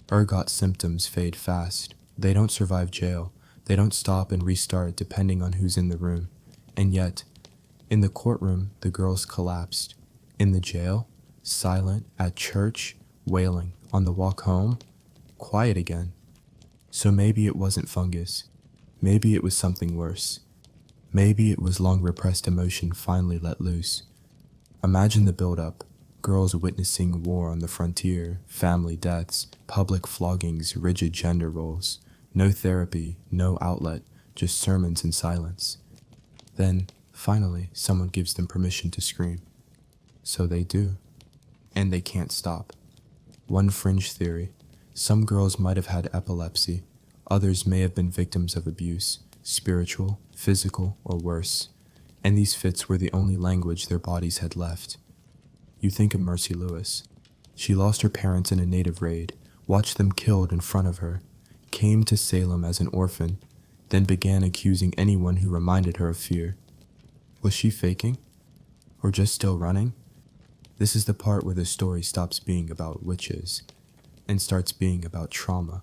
Ergot symptoms fade fast. They don't survive jail. They don't stop and restart depending on who's in the room. And yet, in the courtroom, the girls collapsed. In the jail, silent. At church, wailing. On the walk home, quiet again. So maybe it wasn't fungus. Maybe it was something worse. Maybe it was long repressed emotion finally let loose. Imagine the build-up. Girls witnessing war on the frontier, family deaths, public floggings, rigid gender roles. No therapy, no outlet, just sermons and silence. Then, finally, someone gives them permission to scream. So they do. And they can't stop. One fringe theory. Some girls might have had epilepsy. Others may have been victims of abuse, spiritual, physical, or worse. And these fits were the only language their bodies had left. You think of Mercy Lewis. She lost her parents in a native raid, watched them killed in front of her, came to Salem as an orphan, then began accusing anyone who reminded her of fear. Was she faking? Or just still running? This is the part where the story stops being about witches and starts being about trauma.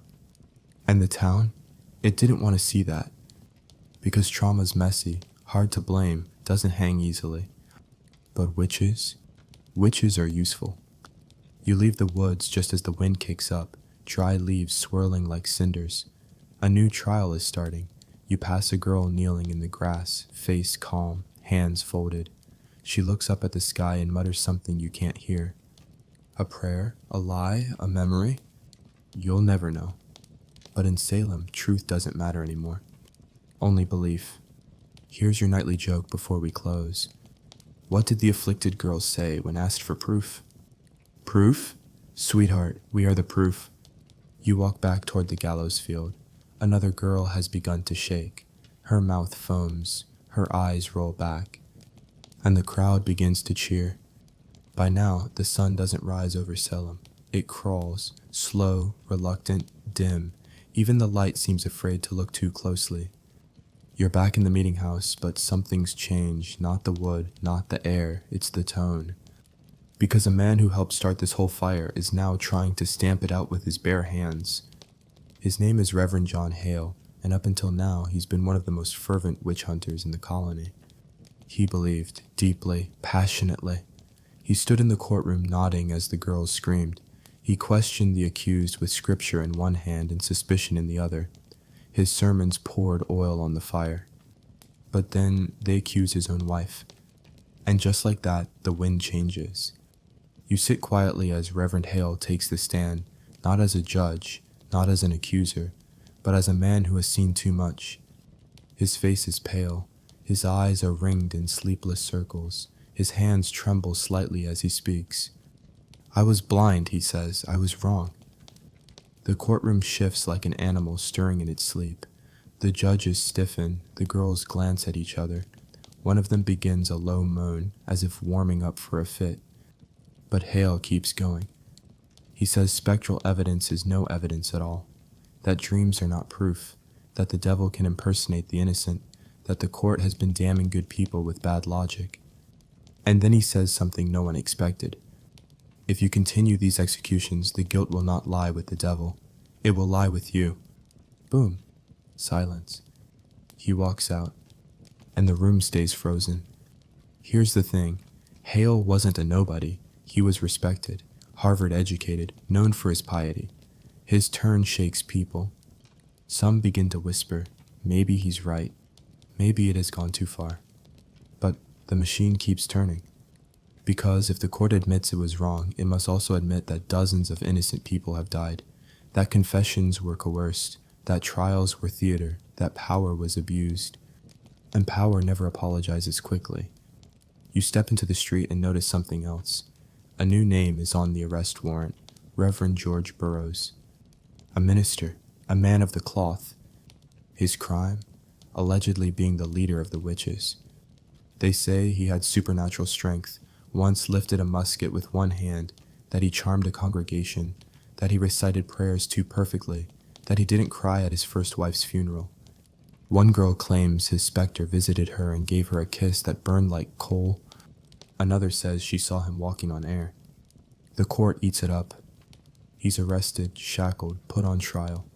And the town? It didn't want to see that. Because trauma's messy, hard to blame, doesn't hang easily. But witches? Witches are useful. You leave the woods just as the wind kicks up, dry leaves swirling like cinders. A new trial is starting. You pass a girl kneeling in the grass, face calm, hands folded. She looks up at the sky and mutters something you can't hear. A prayer? A lie? A memory? You'll never know. But in Salem, truth doesn't matter anymore. Only belief. Here's your nightly joke before we close. What did the afflicted girls say when asked for proof? Proof? Sweetheart, we are the proof. You walk back toward the gallows field. Another girl has begun to shake. Her mouth foams. Her eyes roll back. And the crowd begins to cheer. By now, the sun doesn't rise over Salem. It crawls, slow, reluctant, dim. Even the light seems afraid to look too closely. You're back in the meeting house, but something's changed. Not the wood, not the air, it's the tone. Because a man who helped start this whole fire is now trying to stamp it out with his bare hands. His name is Reverend John Hale, and up until now he's been one of the most fervent witch hunters in the colony. He believed, deeply, passionately. He stood in the courtroom nodding as the girls screamed. He questioned the accused with scripture in one hand and suspicion in the other. His sermons poured oil on the fire. But then they accuse his own wife. And just like that, the wind changes. You sit quietly as Reverend Hale takes the stand, not as a judge, not as an accuser, but as a man who has seen too much. His face is pale, his eyes are ringed in sleepless circles, his hands tremble slightly as he speaks. "I was blind," he says, "I was wrong." The courtroom shifts like an animal stirring in its sleep. The judges stiffen, the girls glance at each other. One of them begins a low moan, as if warming up for a fit. But Hale keeps going. He says spectral evidence is no evidence at all, that dreams are not proof, that the devil can impersonate the innocent, that the court has been damning good people with bad logic. And then he says something no one expected. If you continue these executions, the guilt will not lie with the devil. It will lie with you. Boom. Silence. He walks out, and the room stays frozen. Here's the thing. Hale wasn't a nobody. He was respected, Harvard educated, known for his piety. His turn shakes people. Some begin to whisper, maybe he's right. Maybe it has gone too far. But the machine keeps turning. Because if the court admits it was wrong, it must also admit that dozens of innocent people have died, that confessions were coerced, that trials were theater, that power was abused. And power never apologizes quickly. You step into the street and notice something else. A new name is on the arrest warrant, Reverend George Burroughs. A minister, a man of the cloth. His crime? Allegedly being the leader of the witches. They say he had supernatural strength, once lifted a musket with one hand, that he charmed a congregation, that he recited prayers too perfectly, that he didn't cry at his first wife's funeral. One girl claims his specter visited her and gave her a kiss that burned like coal. Another says she saw him walking on air. The court eats it up. He's arrested, shackled, put on trial.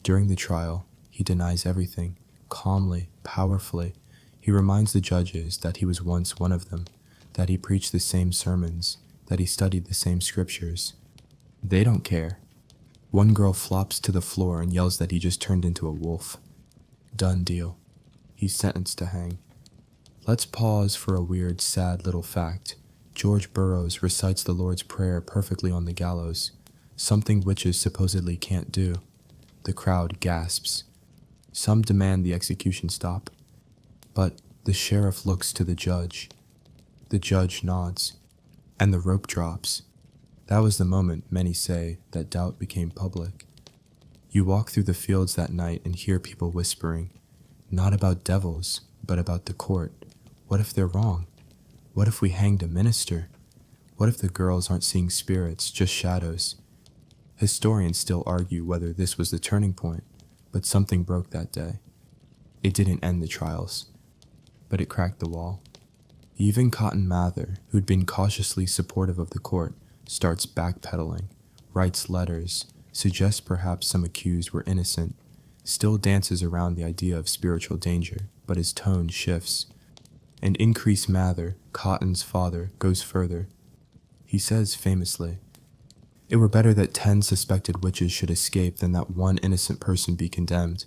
During the trial, he denies everything, calmly, powerfully. He reminds the judges that he was once one of them, that he preached the same sermons, that he studied the same scriptures. They don't care. One girl flops to the floor and yells that he just turned into a wolf. Done deal. He's sentenced to hang. Let's pause for a weird, sad little fact. George Burroughs recites the Lord's Prayer perfectly on the gallows, something witches supposedly can't do. The crowd gasps. Some demand the execution stop. But the sheriff looks to the judge. The judge nods, and the rope drops. That was the moment, many say, that doubt became public. You walk through the fields that night and hear people whispering, not about devils, but about the court. What if they're wrong? What if we hanged a minister? What if the girls aren't seeing spirits, just shadows? Historians still argue whether this was the turning point, but something broke that day. It didn't end the trials, but it cracked the wall. Even Cotton Mather, who'd been cautiously supportive of the court, starts backpedaling, writes letters, suggests perhaps some accused were innocent, still dances around the idea of spiritual danger, but his tone shifts. And Increase Mather, Cotton's father, goes further. He says famously, "It were better that 10 suspected witches should escape than that one innocent person be condemned."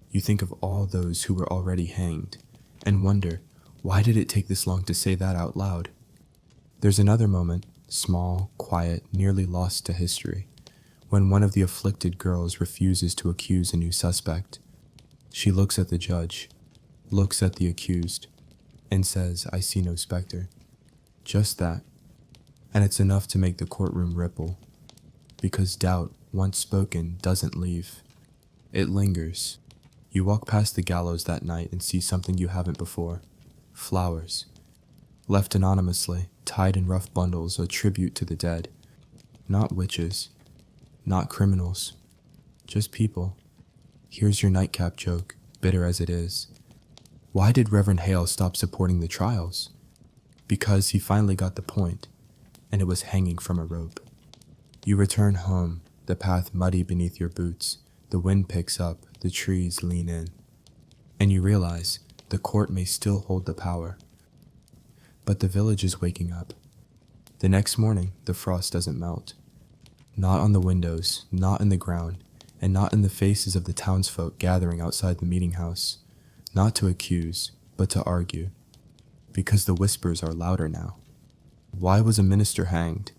You think of all those who were already hanged, and wonder, why did it take this long to say that out loud? There's another moment, small, quiet, nearly lost to history, when one of the afflicted girls refuses to accuse a new suspect. She looks at the judge, looks at the accused, and says, "I see no specter." Just that. And it's enough to make the courtroom ripple. Because doubt, once spoken, doesn't leave. It lingers. You walk past the gallows that night and see something you haven't before. Flowers. Left anonymously, tied in rough bundles, a tribute to the dead. Not witches. Not criminals. Just people. Here's your nightcap joke, bitter as it is. Why did Reverend Hale stop supporting the trials? Because he finally got the point. and it was hanging from a rope. You return home, the path muddy beneath your boots, the wind picks up, the trees lean in, and you realize the court may still hold the power. But the village is waking up. The next morning, the frost doesn't melt. Not on the windows, not in the ground, and not in the faces of the townsfolk gathering outside the meeting house. Not to accuse, but to argue. Because the whispers are louder now. Why was a minister hanged?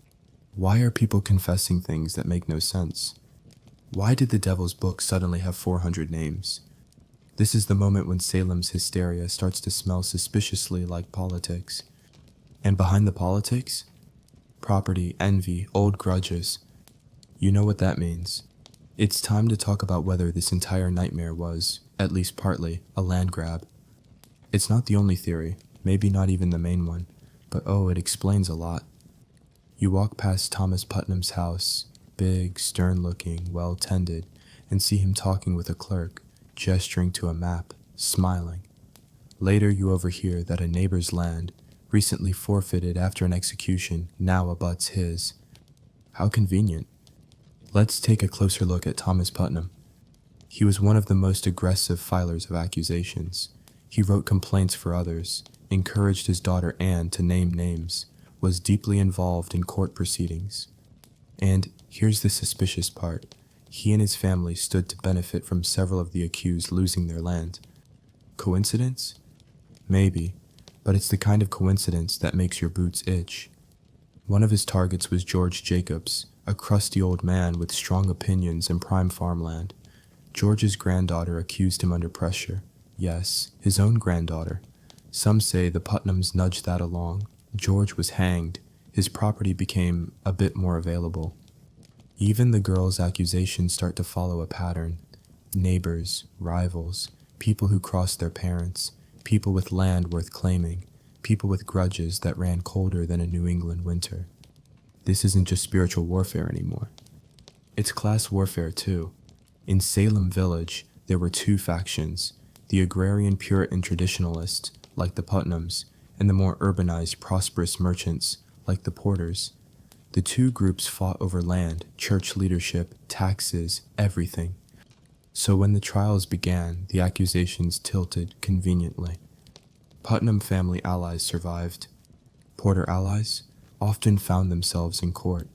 Why are people confessing things that make no sense? Why did the devil's book suddenly have 400 names? This is the moment when Salem's hysteria starts to smell suspiciously like politics. And behind the politics? Property, envy, old grudges. You know what that means. It's time to talk about whether this entire nightmare was, at least partly, a land grab. It's not the only theory, maybe not even the main one, but oh, it explains a lot. You walk past Thomas Putnam's house, big, stern-looking, well-tended, and see him talking with a clerk, gesturing to a map, smiling. Later you overhear that a neighbor's land, recently forfeited after an execution, now abuts his. How convenient. Let's take a closer look at Thomas Putnam. He was one of the most aggressive filers of accusations. He wrote complaints for others, encouraged his daughter Anne to name names, was deeply involved in court proceedings. And here's the suspicious part. He and his family stood to benefit from several of the accused losing their land. Coincidence? Maybe, but it's the kind of coincidence that makes your boots itch. One of his targets was George Jacobs, a crusty old man with strong opinions and prime farmland. George's granddaughter accused him under pressure. Yes, his own granddaughter. Some say the Putnams nudged that along. George was hanged. His property became a bit more available. Even the girl's accusations start to follow a pattern. Neighbors, rivals, people who crossed their parents, people with land worth claiming, people with grudges that ran colder than a New England winter. This isn't just spiritual warfare anymore. It's class warfare too. In Salem Village, there were two factions, the agrarian Puritan traditionalists, like the Putnams, and the more urbanized prosperous merchants, like the Porters. The two groups fought over land, church leadership, taxes, everything. So when the trials began, the accusations tilted conveniently. Putnam family allies survived. Porter allies often found themselves in court.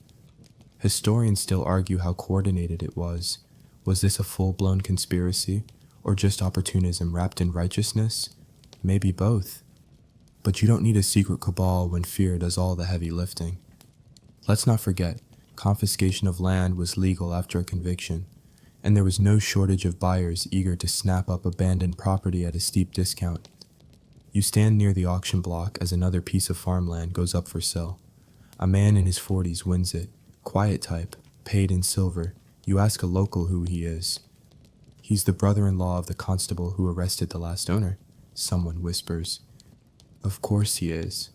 Historians still argue how coordinated it was. Was this a full-blown conspiracy, or just opportunism wrapped in righteousness? Maybe both. But you don't need a secret cabal when fear does all the heavy lifting. Let's not forget, confiscation of land was legal after a conviction, and there was no shortage of buyers eager to snap up abandoned property at a steep discount. You stand near the auction block as another piece of farmland goes up for sale. A man in his 40s wins it, quiet type, paid in silver. You ask a local who he is. He's the brother-in-law of the constable who arrested the last owner, someone whispers. Of course he is.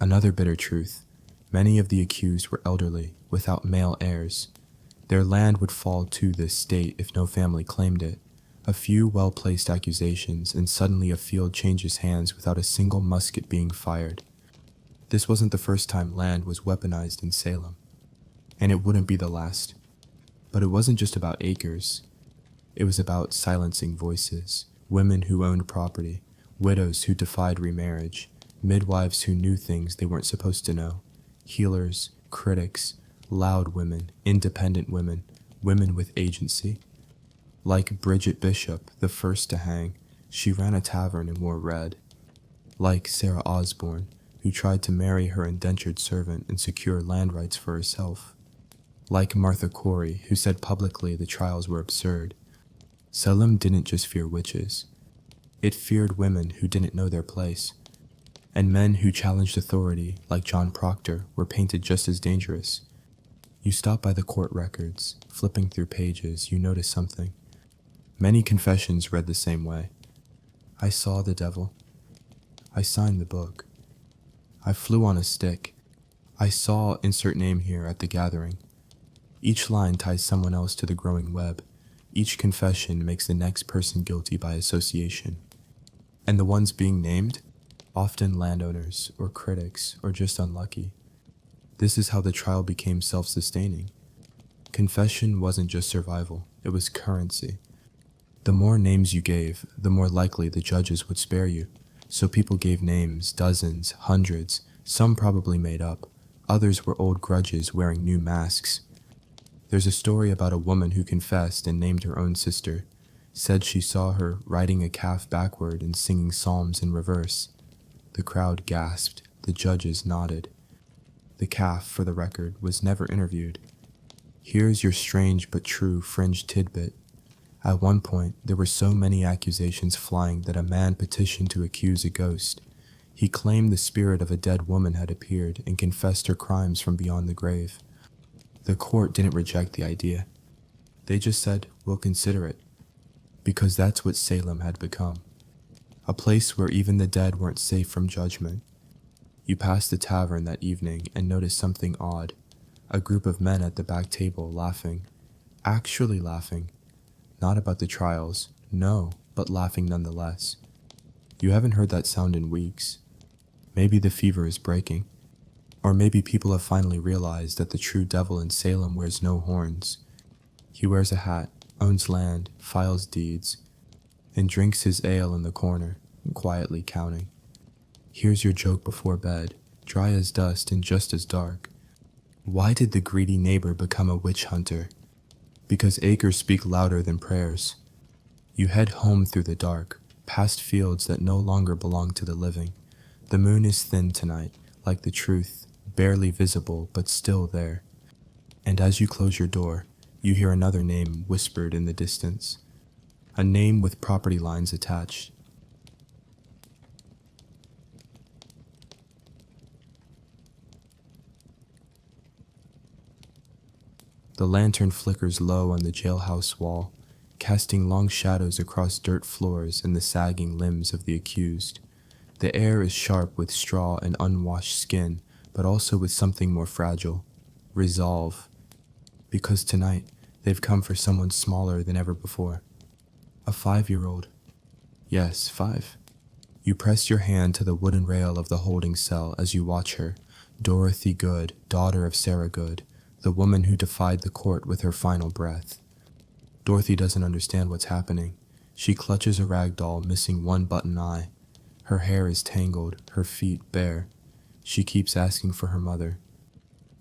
Another bitter truth. Many of the accused were elderly, without male heirs. Their land would fall to this state if no family claimed it. A few well-placed accusations, and suddenly a field changes hands without a single musket being fired. This wasn't the first time land was weaponized in Salem, and it wouldn't be the last. But it wasn't just about acres. It was about silencing voices, women who owned property, widows who defied remarriage, midwives who knew things they weren't supposed to know, healers, critics, loud women, independent women, women with agency. Like Bridget Bishop, the first to hang, she ran a tavern and wore red. Like Sarah Osborne, who tried to marry her indentured servant and secure land rights for herself. Like Martha Corey, who said publicly the trials were absurd. Salem didn't just fear witches. It feared women who didn't know their place. And men who challenged authority, like John Proctor, were painted just as dangerous. You stop by the court records. Flipping through pages, you notice something. Many confessions read the same way. I saw the devil. I signed the book. I flew on a stick. I saw insert name here at the gathering. Each line ties someone else to the growing web. Each confession makes the next person guilty by association. And the ones being named? Often landowners, or critics, or just unlucky. This is how the trial became self-sustaining. Confession wasn't just survival, it was currency. The more names you gave, the more likely the judges would spare you. So people gave names, dozens, hundreds, some probably made up. Others were old grudges wearing new masks. There's a story about a woman who confessed and named her own sister, said she saw her riding a calf backward and singing psalms in reverse. The crowd gasped, the judges nodded. The calf, for the record, was never interviewed. Here's your strange but true fringe tidbit. At one point, there were so many accusations flying that a man petitioned to accuse a ghost. He claimed the spirit of a dead woman had appeared and confessed her crimes from beyond the grave. The court didn't reject the idea. They just said, "We'll consider it." Because that's what Salem had become. A place where even the dead weren't safe from judgment. You passed the tavern that evening and noticed something odd. A group of men at the back table laughing. Actually laughing. Not about the trials, no, but laughing nonetheless. You haven't heard that sound in weeks. Maybe the fever is breaking. Or maybe people have finally realized that the true devil in Salem wears no horns. He wears a hat, owns land, files deeds, and drinks his ale in the corner, quietly counting. Here's your joke before bed, dry as dust and just as dark. Why did the greedy neighbor become a witch hunter? Because acres speak louder than prayers. You head home through the dark, past fields that no longer belong to the living. The moon is thin tonight, like the truth, barely visible but still there. And as you close your door, you hear another name whispered in the distance. A name with property lines attached. The lantern flickers low on the jailhouse wall, casting long shadows across dirt floors and the sagging limbs of the accused. The air is sharp with straw and unwashed skin, but also with something more fragile. Resolve. Because tonight, they've come for someone smaller than ever before. A 5-year-old. Yes, 5. You press your hand to the wooden rail of the holding cell as you watch her, Dorothy Good, daughter of Sarah Good, the woman who defied the court with her final breath. Dorothy doesn't understand what's happening. She clutches a rag doll missing one button eye. Her hair is tangled, her feet bare. She keeps asking for her mother.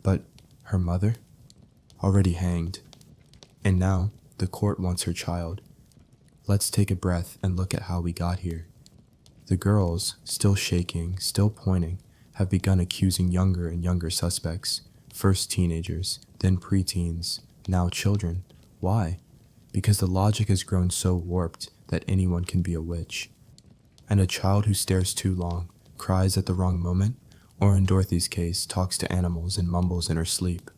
But her mother? Already hanged. And now, the court wants her child. Let's take a breath and look at how we got here. The girls, still shaking, still pointing, have begun accusing younger and younger suspects. First teenagers, then preteens, now children. Why? Because the logic has grown so warped that anyone can be a witch. And a child who stares too long, cries at the wrong moment, or in Dorothy's case, talks to animals and mumbles in her sleep.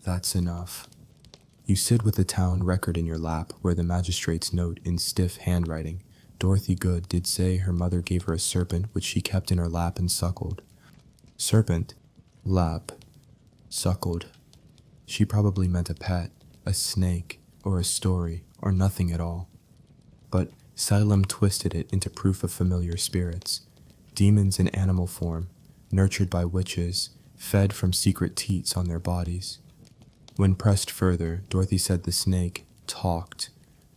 That's enough. You sit with the town record in your lap where the magistrate's note in stiff handwriting. Dorothy Good did say her mother gave her a serpent which she kept in her lap and suckled. Serpent, lap, suckled. She probably meant a pet, a snake, or a story, or nothing at all. But Salem twisted it into proof of familiar spirits, demons in animal form, nurtured by witches, fed from secret teats on their bodies. When pressed further, Dorothy said the snake talked,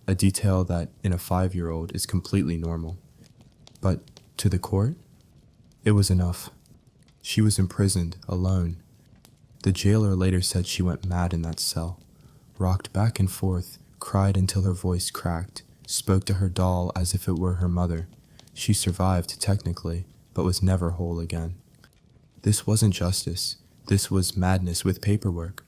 a detail that, in a 5-year-old, is completely normal. But to the court? It was enough. She was imprisoned, alone. The jailer later said she went mad in that cell, rocked back and forth, cried until her voice cracked, spoke to her doll as if it were her mother. She survived, technically, but was never whole again. This wasn't justice. This was madness with paperwork.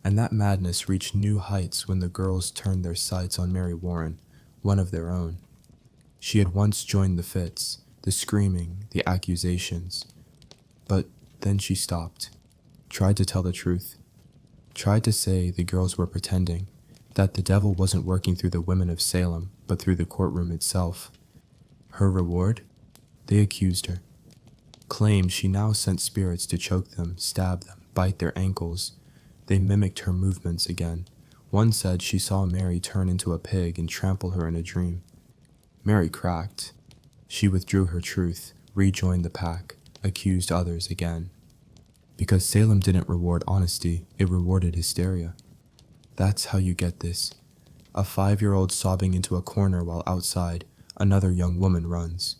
And that madness reached new heights when the girls turned their sights on Mary Warren, one of their own. She had once joined the fits, the screaming, the accusations. But then she stopped, tried to tell the truth, tried to say the girls were pretending, that the devil wasn't working through the women of Salem, but through the courtroom itself. Her reward? They accused her. Claimed she now sent spirits to choke them, stab them, bite their ankles. They mimicked her movements again. One said she saw Mary turn into a pig and trample her in a dream. Mary cracked. She withdrew her truth, rejoined the pack, accused others again. Because Salem didn't reward honesty, it rewarded hysteria. That's how you get this. A 5-year-old sobbing into a corner while outside, another young woman runs.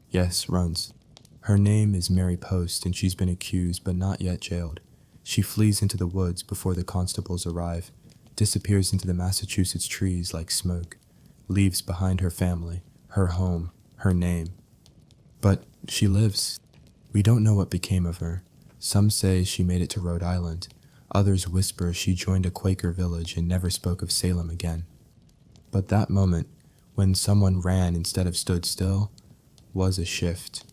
Yes, runs. Her name is Mary Post, and she's been accused but not yet jailed. She flees into the woods before the constables arrive, disappears into the Massachusetts trees like smoke, leaves behind her family, her home, her name. But she lives. We don't know what became of her. Some say she made it to Rhode Island. Others whisper she joined a Quaker village and never spoke of Salem again. But that moment, when someone ran instead of stood still, was a shift.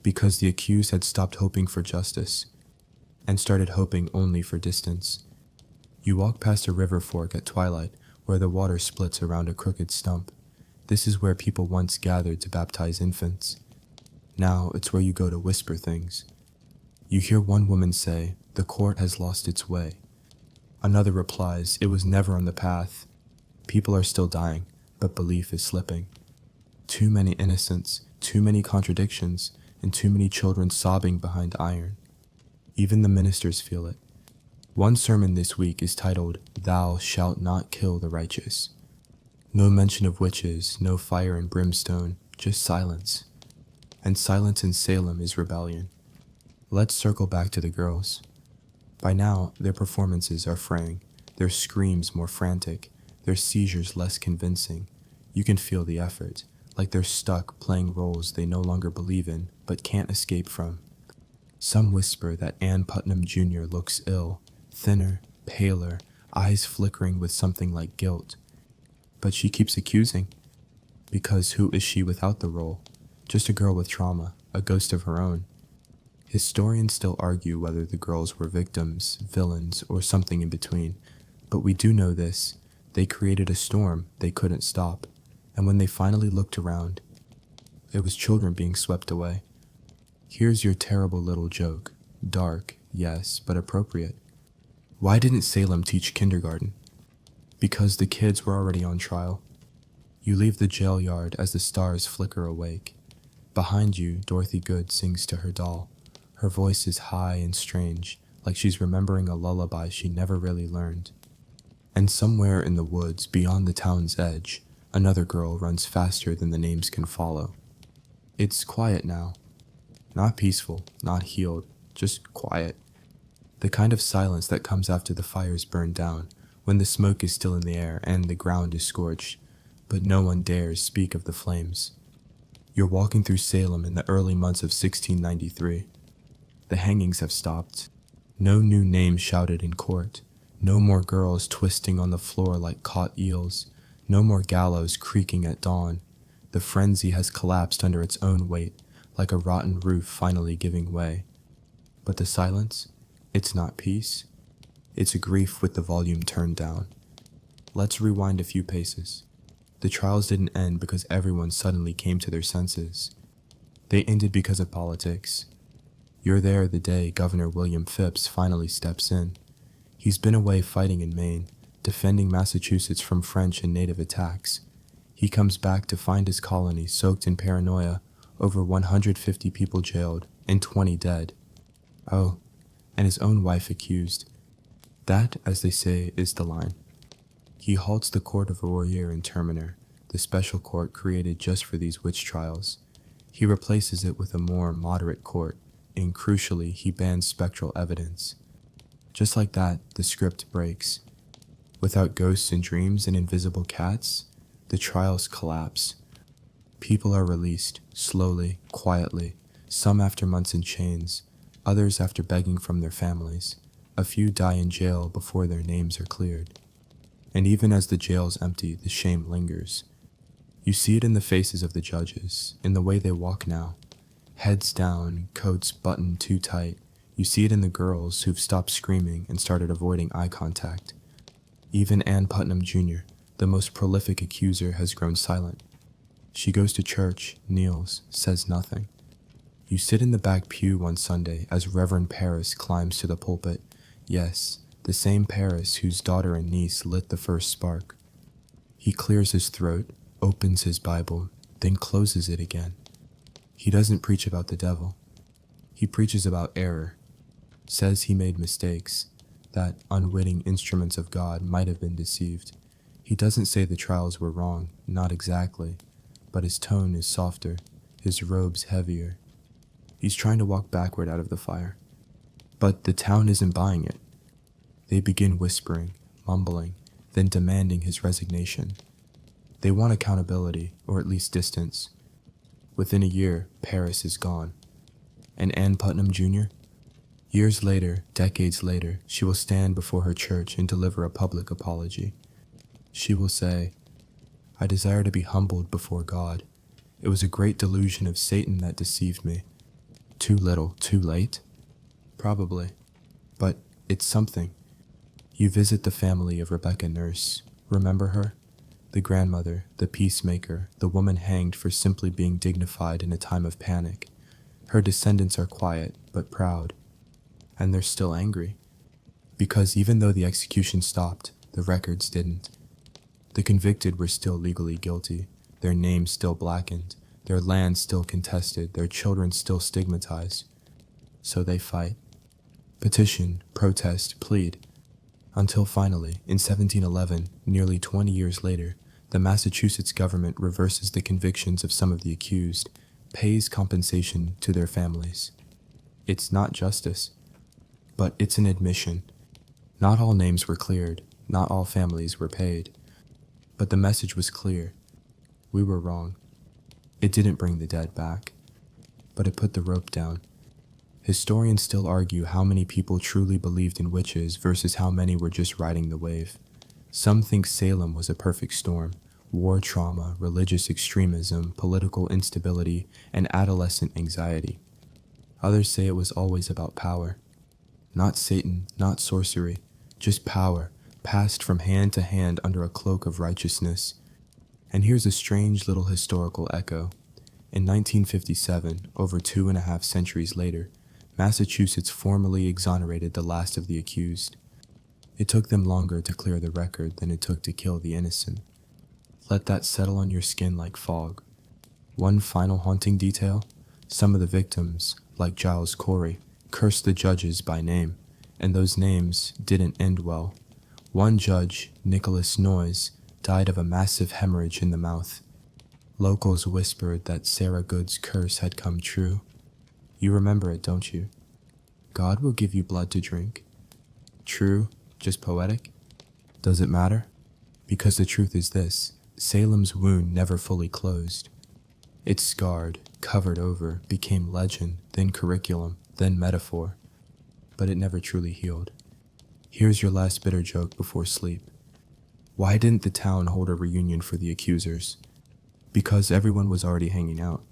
Because the accused had stopped hoping for justice and started hoping only for distance. You walk past a river fork at twilight where the water splits around a crooked stump. This is where people once gathered to baptize infants. Now it's where you go to whisper things. You hear one woman say, "The court has lost its way." Another replies, "It was never on the path." People are still dying, but belief is slipping. Too many innocents, too many contradictions, and too many children sobbing behind iron. Even the ministers feel it. One sermon this week is titled, "Thou shalt not kill the righteous." No mention of witches, no fire and brimstone, just silence. And silence in Salem is rebellion. Let's circle back to the girls. By now, their performances are fraying, their screams more frantic, their seizures less convincing. You can feel the effort, like they're stuck playing roles they no longer believe in, but can't escape from. Some whisper that Ann Putnam Jr. looks ill, thinner, paler, eyes flickering with something like guilt. But she keeps accusing. Because who is she without the role? Just a girl with trauma, a ghost of her own. Historians still argue whether the girls were victims, villains, or something in between. But we do know this: they created a storm they couldn't stop. And when they finally looked around, it was children being swept away. Here's your terrible little joke. Dark, yes, but appropriate. Why didn't Salem teach kindergarten? Because the kids were already on trial. You leave the jail yard as the stars flicker awake. Behind you, Dorothy Good sings to her doll. Her voice is high and strange, like she's remembering a lullaby she never really learned. And somewhere in the woods, beyond the town's edge, another girl runs faster than the names can follow. It's quiet now. Not peaceful, not healed, just quiet. The kind of silence that comes after the fires burn down, when the smoke is still in the air and the ground is scorched, but no one dares speak of the flames. You're walking through Salem in the early months of 1693. The hangings have stopped. No new names shouted in court. No more girls twisting on the floor like caught eels. No more gallows creaking at dawn. The frenzy has collapsed under its own weight, like a rotten roof finally giving way. But the silence? It's not peace. It's a grief with the volume turned down. Let's rewind a few paces. The trials didn't end because everyone suddenly came to their senses. They ended because of politics. You're there the day Governor William Phipps finally steps in. He's been away fighting in Maine, defending Massachusetts from French and native attacks. He comes back to find his colony soaked in paranoia, over 150 people jailed and 20 dead. Oh, and his own wife accused. That, as they say, is the line. He halts the court of Royer in Terminer, the special court created just for these witch trials. He replaces it with a more moderate court, and crucially, he bans spectral evidence. Just like that, the script breaks. Without ghosts and dreams and invisible cats, the trials collapse. People are released, slowly, quietly, some after months in chains, others after begging from their families. A few die in jail before their names are cleared. And even as the jails empty, the shame lingers. You see it in the faces of the judges, in the way they walk now. Heads down, coats buttoned too tight. You see it in the girls who've stopped screaming and started avoiding eye contact. Even Ann Putnam Jr., the most prolific accuser, has grown silent. She goes to church, kneels, says nothing. You sit in the back pew one Sunday as Reverend Paris climbs to the pulpit. Yes, the same Paris whose daughter and niece lit the first spark. He clears his throat, opens his Bible, then closes it again. He doesn't preach about the devil. He preaches about error. says he made mistakes, that unwitting instruments of God might have been deceived. He doesn't say the trials were wrong, not exactly, but his tone is softer, his robes heavier. He's trying to walk backward out of the fire. But the town isn't buying it. They begin whispering, mumbling, then demanding his resignation. They want accountability, or at least distance. Within a year, Paris is gone. And Ann Putnam Jr.? Years later, decades later, she will stand before her church and deliver a public apology. She will say, "I desire to be humbled before God. It was a great delusion of Satan that deceived me. Too little, too late? Probably. But it's something." You visit the family of Rebecca Nurse. Remember her? The grandmother, the peacemaker, the woman hanged for simply being dignified in a time of panic. Her descendants are quiet, but proud. And they're still angry. Because even though the execution stopped, the records didn't. The convicted were still legally guilty, their names still blackened, their land still contested, their children still stigmatized. So they fight. Petition, protest, plead. Until finally, in 1711, nearly 20 years later, the Massachusetts government reverses the convictions of some of the accused, pays compensation to their families. It's not justice, but it's an admission. Not all names were cleared, not all families were paid. But the message was clear. We were wrong. It didn't bring the dead back, but it put the rope down. Historians still argue how many people truly believed in witches versus how many were just riding the wave. Some think Salem was a perfect storm. War trauma, religious extremism, political instability, and adolescent anxiety. Others say it was always about power. Not Satan, not sorcery, just power, passed from hand to hand under a cloak of righteousness. And here's a strange little historical echo. In 1957, over 2.5 centuries later, Massachusetts formally exonerated the last of the accused. It took them longer to clear the record than it took to kill the innocent. Let that settle on your skin like fog. One final haunting detail: some of the victims, like Giles Corey, cursed the judges by name, and those names didn't end well. One judge, Nicholas Noyes, died of a massive hemorrhage in the mouth. Locals whispered that Sarah Good's curse had come true. You remember it, don't you? God will give you blood to drink. True, just poetic? Does it matter? Because the truth is this: Salem's wound never fully closed. It scarred, covered over, became legend, then curriculum, then metaphor. But it never truly healed. Here's your last bitter joke before sleep. Why didn't the town hold a reunion for the accusers? Because everyone was already hanging out.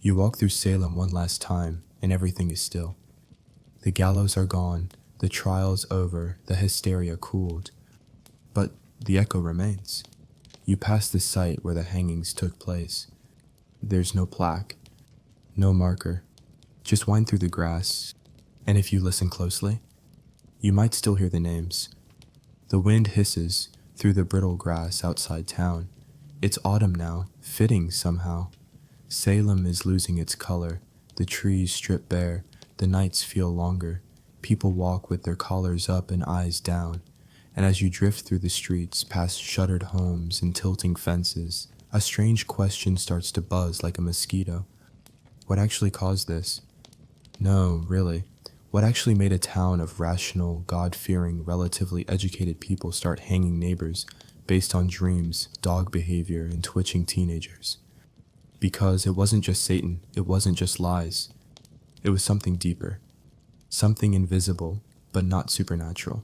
You walk through Salem one last time, and everything is still. The gallows are gone, the trial's over, the hysteria cooled. But the echo remains. You pass the site where the hangings took place. There's no plaque, no marker. Just wind through the grass, and if you listen closely, you might still hear the names. The wind hisses through the brittle grass outside town. It's autumn now, fitting somehow. Salem is losing its color, the trees strip bare, the nights feel longer. People walk with their collars up and eyes down. And as you drift through the streets, past shuttered homes and tilting fences, a strange question starts to buzz like a mosquito. What actually caused this? No, really. What actually made a town of rational, God-fearing, relatively educated people start hanging neighbors based on dreams, dog behavior, and twitching teenagers? Because it wasn't just Satan, it wasn't just lies. It was something deeper. Something invisible, but not supernatural.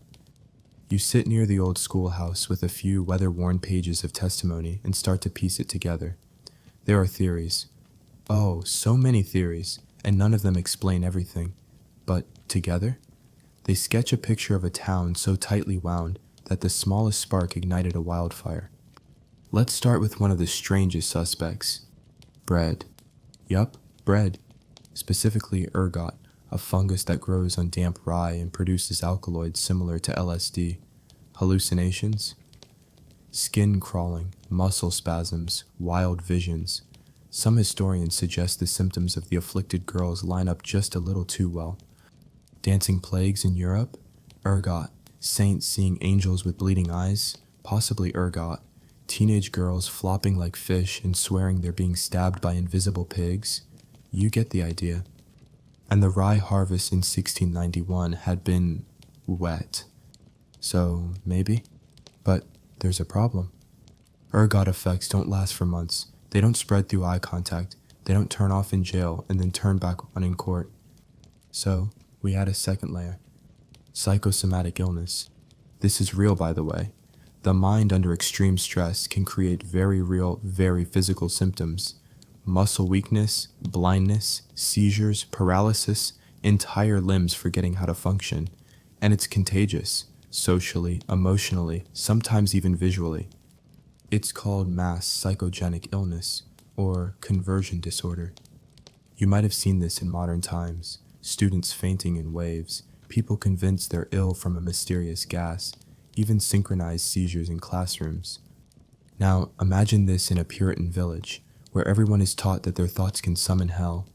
You sit near the old schoolhouse with a few weather-worn pages of testimony and start to piece it together. There are theories. Oh, so many theories, and none of them explain everything. But together, they sketch a picture of a town so tightly wound that the smallest spark ignited a wildfire. Let's start with one of the strangest suspects. Bread. Yup, bread. Specifically ergot, a fungus that grows on damp rye and produces alkaloids similar to LSD. Hallucinations? Skin crawling, muscle spasms, wild visions. Some historians suggest the symptoms of the afflicted girls line up just a little too well. Dancing plagues in Europe? Ergot. Saints seeing angels with bleeding eyes? Possibly ergot. Teenage girls flopping like fish and swearing they're being stabbed by invisible pigs? You get the idea. And the rye harvest in 1691 had been wet. So, maybe? But there's a problem. Ergot effects don't last for months. They don't spread through eye contact. They don't turn off in jail and then turn back on in court. So, we add a second layer. Psychosomatic illness. This is real, by the way. The mind under extreme stress can create very real, very physical symptoms. Muscle weakness, blindness, seizures, paralysis, entire limbs forgetting how to function. And it's contagious, socially, emotionally, sometimes even visually. It's called mass psychogenic illness, or conversion disorder. You might have seen this in modern times, students fainting in waves, people convinced they're ill from a mysterious gas, even synchronized seizures in classrooms. Now, imagine this in a Puritan village, where everyone is taught that their thoughts can summon hell,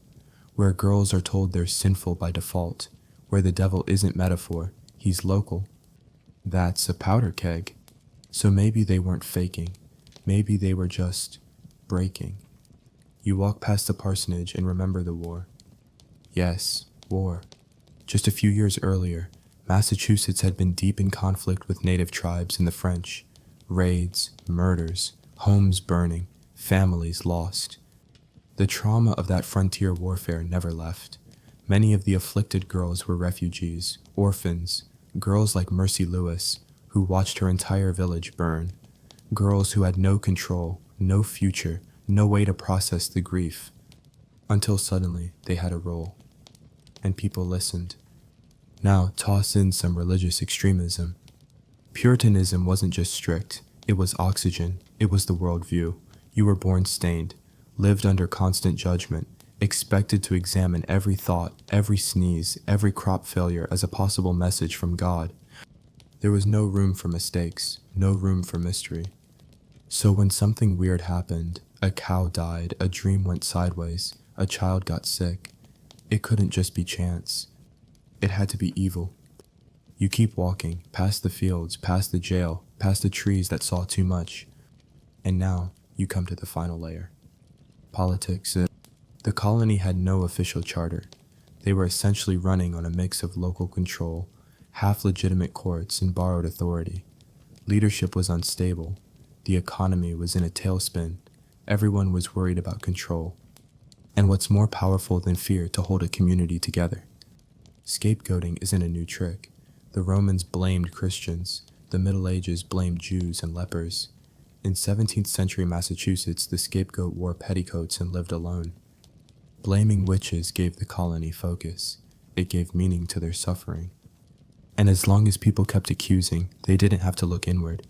where girls are told they're sinful by default, where the devil isn't metaphor, he's local. That's a powder keg. So maybe they weren't faking. Maybe they were just breaking. You walk past the parsonage and remember the war. Yes, war. Just a few years earlier, Massachusetts had been deep in conflict with native tribes and the French. Raids, murders, homes burning, families lost. The trauma of that frontier warfare never left. Many of the afflicted girls were refugees, orphans, girls like Mercy Lewis, who watched her entire village burn. Girls who had no control, no future, no way to process the grief. Until suddenly they had a role. And people listened. Now toss in some religious extremism. Puritanism wasn't just strict, it was oxygen, it was the worldview. You were born stained, lived under constant judgment, expected to examine every thought, every sneeze, every crop failure as a possible message from God. There was no room for mistakes, no room for mystery. So when something weird happened, a cow died, a dream went sideways, a child got sick, it couldn't just be chance. It had to be evil. You keep walking, past the fields, past the jail, past the trees that saw too much. And now, you come to the final layer. Politics. The colony had no official charter. They were essentially running on a mix of local control, half-legitimate courts, and borrowed authority. Leadership was unstable. The economy was in a tailspin. Everyone was worried about control. And what's more powerful than fear to hold a community together? Scapegoating isn't a new trick. The Romans blamed Christians. The Middle Ages blamed Jews and lepers. In 17th century Massachusetts, the scapegoat wore petticoats and lived alone. Blaming witches gave the colony focus. It gave meaning to their suffering. And as long as people kept accusing, they didn't have to look inward.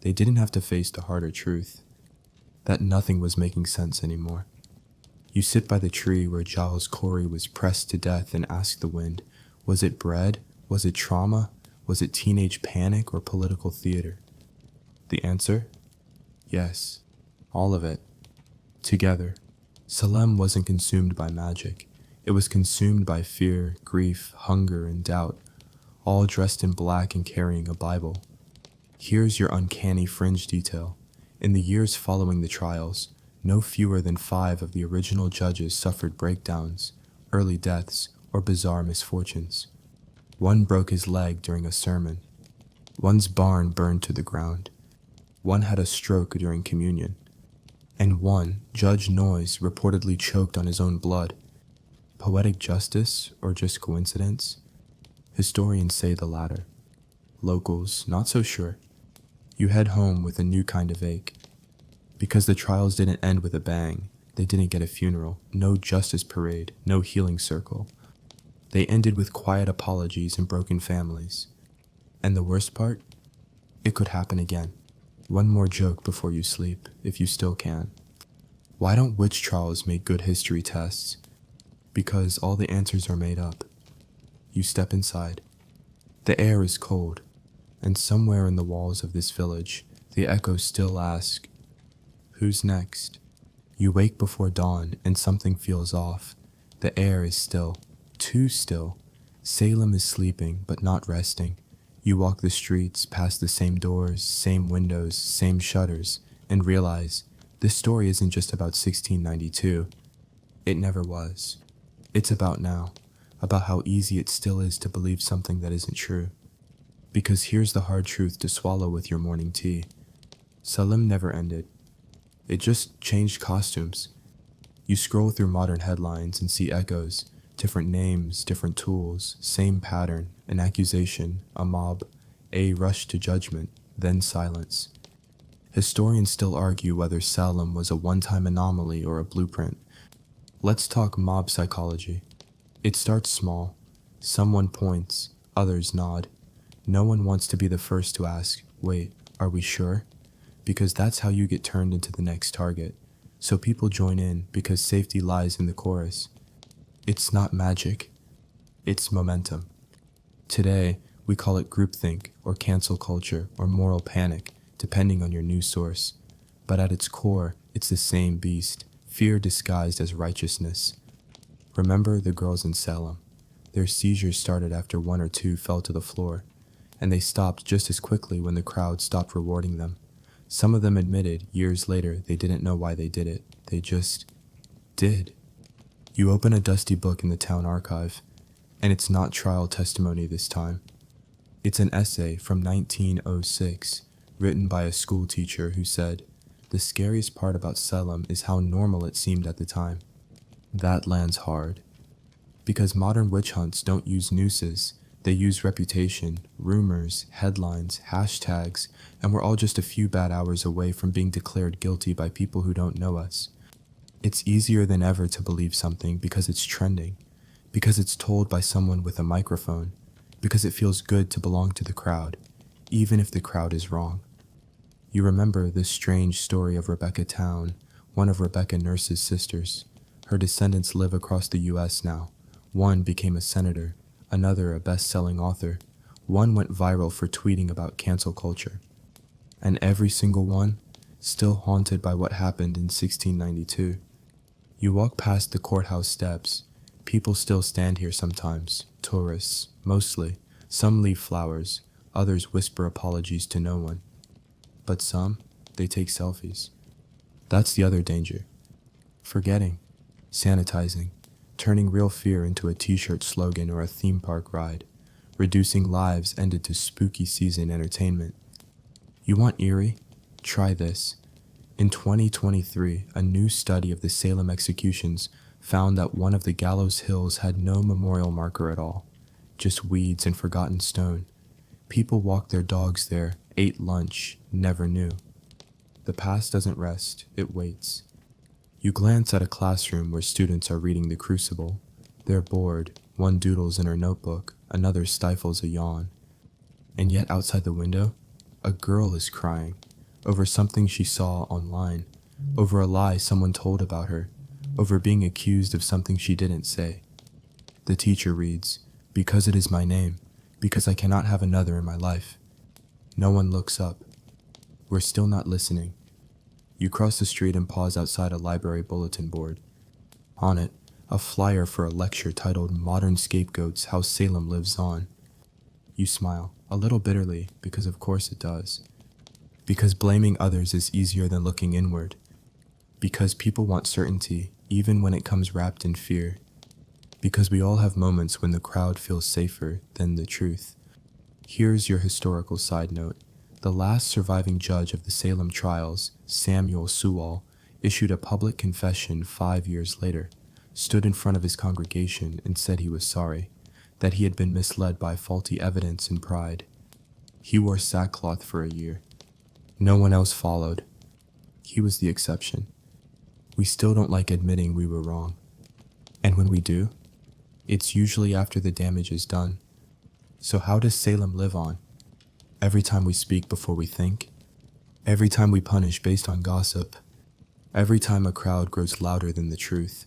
They didn't have to face the harder truth, that nothing was making sense anymore. You sit by the tree where Giles Corey was pressed to death and ask the wind, was it bread? Was it trauma? Was it teenage panic or political theater? The answer? Yes, all of it. Together. Salem wasn't consumed by magic. It was consumed by fear, grief, hunger, and doubt, all dressed in black and carrying a Bible. Here's your uncanny fringe detail. In the years following the trials, no fewer than 5 of the original judges suffered breakdowns, early deaths, or bizarre misfortunes. One broke his leg during a sermon. One's barn burned to the ground. One had a stroke during communion. And one, Judge Noyes, reportedly choked on his own blood. Poetic justice, or just coincidence? Historians say the latter. Locals, not so sure. You head home with a new kind of ache. Because the trials didn't end with a bang, they didn't get a funeral, no justice parade, no healing circle. They ended with quiet apologies and broken families. And the worst part? It could happen again. One more joke before you sleep, if you still can. Why don't witch trials make good history tests? Because all the answers are made up. You step inside. The air is cold, and somewhere in the walls of this village, the echoes still ask, who's next? You wake before dawn and something feels off. The air is still, too still. Salem is sleeping, but not resting. You walk the streets, past the same doors, same windows, same shutters, and realize this story isn't just about 1692. It never was. It's about now, about how easy it still is to believe something that isn't true. Because here's the hard truth to swallow with your morning tea. Salem never ended. It just changed costumes. You scroll through modern headlines and see echoes, different names, different tools, same pattern, an accusation, a mob, a rush to judgment, then silence. Historians still argue whether Salem was a one-time anomaly or a blueprint. Let's talk mob psychology. It starts small. Someone points, others nod. No one wants to be the first to ask, wait, are we sure? Because that's how you get turned into the next target. So people join in because safety lies in the chorus. It's not magic. It's momentum. Today, we call it groupthink or cancel culture or moral panic, depending on your news source. But at its core, it's the same beast, fear disguised as righteousness. Remember the girls in Salem. Their seizures started after one or two fell to the floor, and they stopped just as quickly when the crowd stopped rewarding them. Some of them admitted years later they didn't know why they did it. They just did. You open a dusty book in the town archive, and it's not trial testimony this time. It's an essay from 1906, written by a school teacher who said, "The scariest part about Salem is how normal it seemed at the time." That lands hard. Because modern witch hunts don't use nooses, they use reputation, rumors, headlines, hashtags, and we're all just a few bad hours away from being declared guilty by people who don't know us. It's easier than ever to believe something because it's trending, because it's told by someone with a microphone, because it feels good to belong to the crowd, even if the crowd is wrong. You remember this strange story of Rebecca Town, one of Rebecca Nurse's sisters. Her descendants live across the US now. One became a senator, another a best-selling author. One went viral for tweeting about cancel culture. And every single one, still haunted by what happened in 1692. You walk past the courthouse steps. People still stand here sometimes, tourists, mostly. Some leave flowers, others whisper apologies to no one. But some, they take selfies. That's the other danger. Forgetting, sanitizing, turning real fear into a t-shirt slogan or a theme park ride, reducing lives ended to spooky season entertainment. You want eerie? Try this. In 2023, a new study of the Salem executions found that one of the gallows hills had no memorial marker at all, just weeds and forgotten stone. People walked their dogs there, ate lunch, never knew. The past doesn't rest, it waits. You glance at a classroom where students are reading The Crucible. They're bored, one doodles in her notebook, another stifles a yawn. And yet outside the window, a girl is crying, over something she saw online, over a lie someone told about her, over being accused of something she didn't say. The teacher reads, "Because it is my name, because I cannot have another in my life." No one looks up. We're still not listening. You cross the street and pause outside a library bulletin board. On it, a flyer for a lecture titled "Modern Scapegoats: How Salem Lives On." You smile, a little bitterly, because of course it does. Because blaming others is easier than looking inward. Because people want certainty, even when it comes wrapped in fear. Because we all have moments when the crowd feels safer than the truth. Here's your historical side note. The last surviving judge of the Salem trials, Samuel Sewall, issued a public confession 5 years later, stood in front of his congregation and said he was sorry, that he had been misled by faulty evidence and pride. He wore sackcloth for a year. No one else followed. He was the exception. We still don't like admitting we were wrong. And when we do, it's usually after the damage is done. So how does Salem live on? Every time we speak before we think. Every time we punish based on gossip. Every time a crowd grows louder than the truth.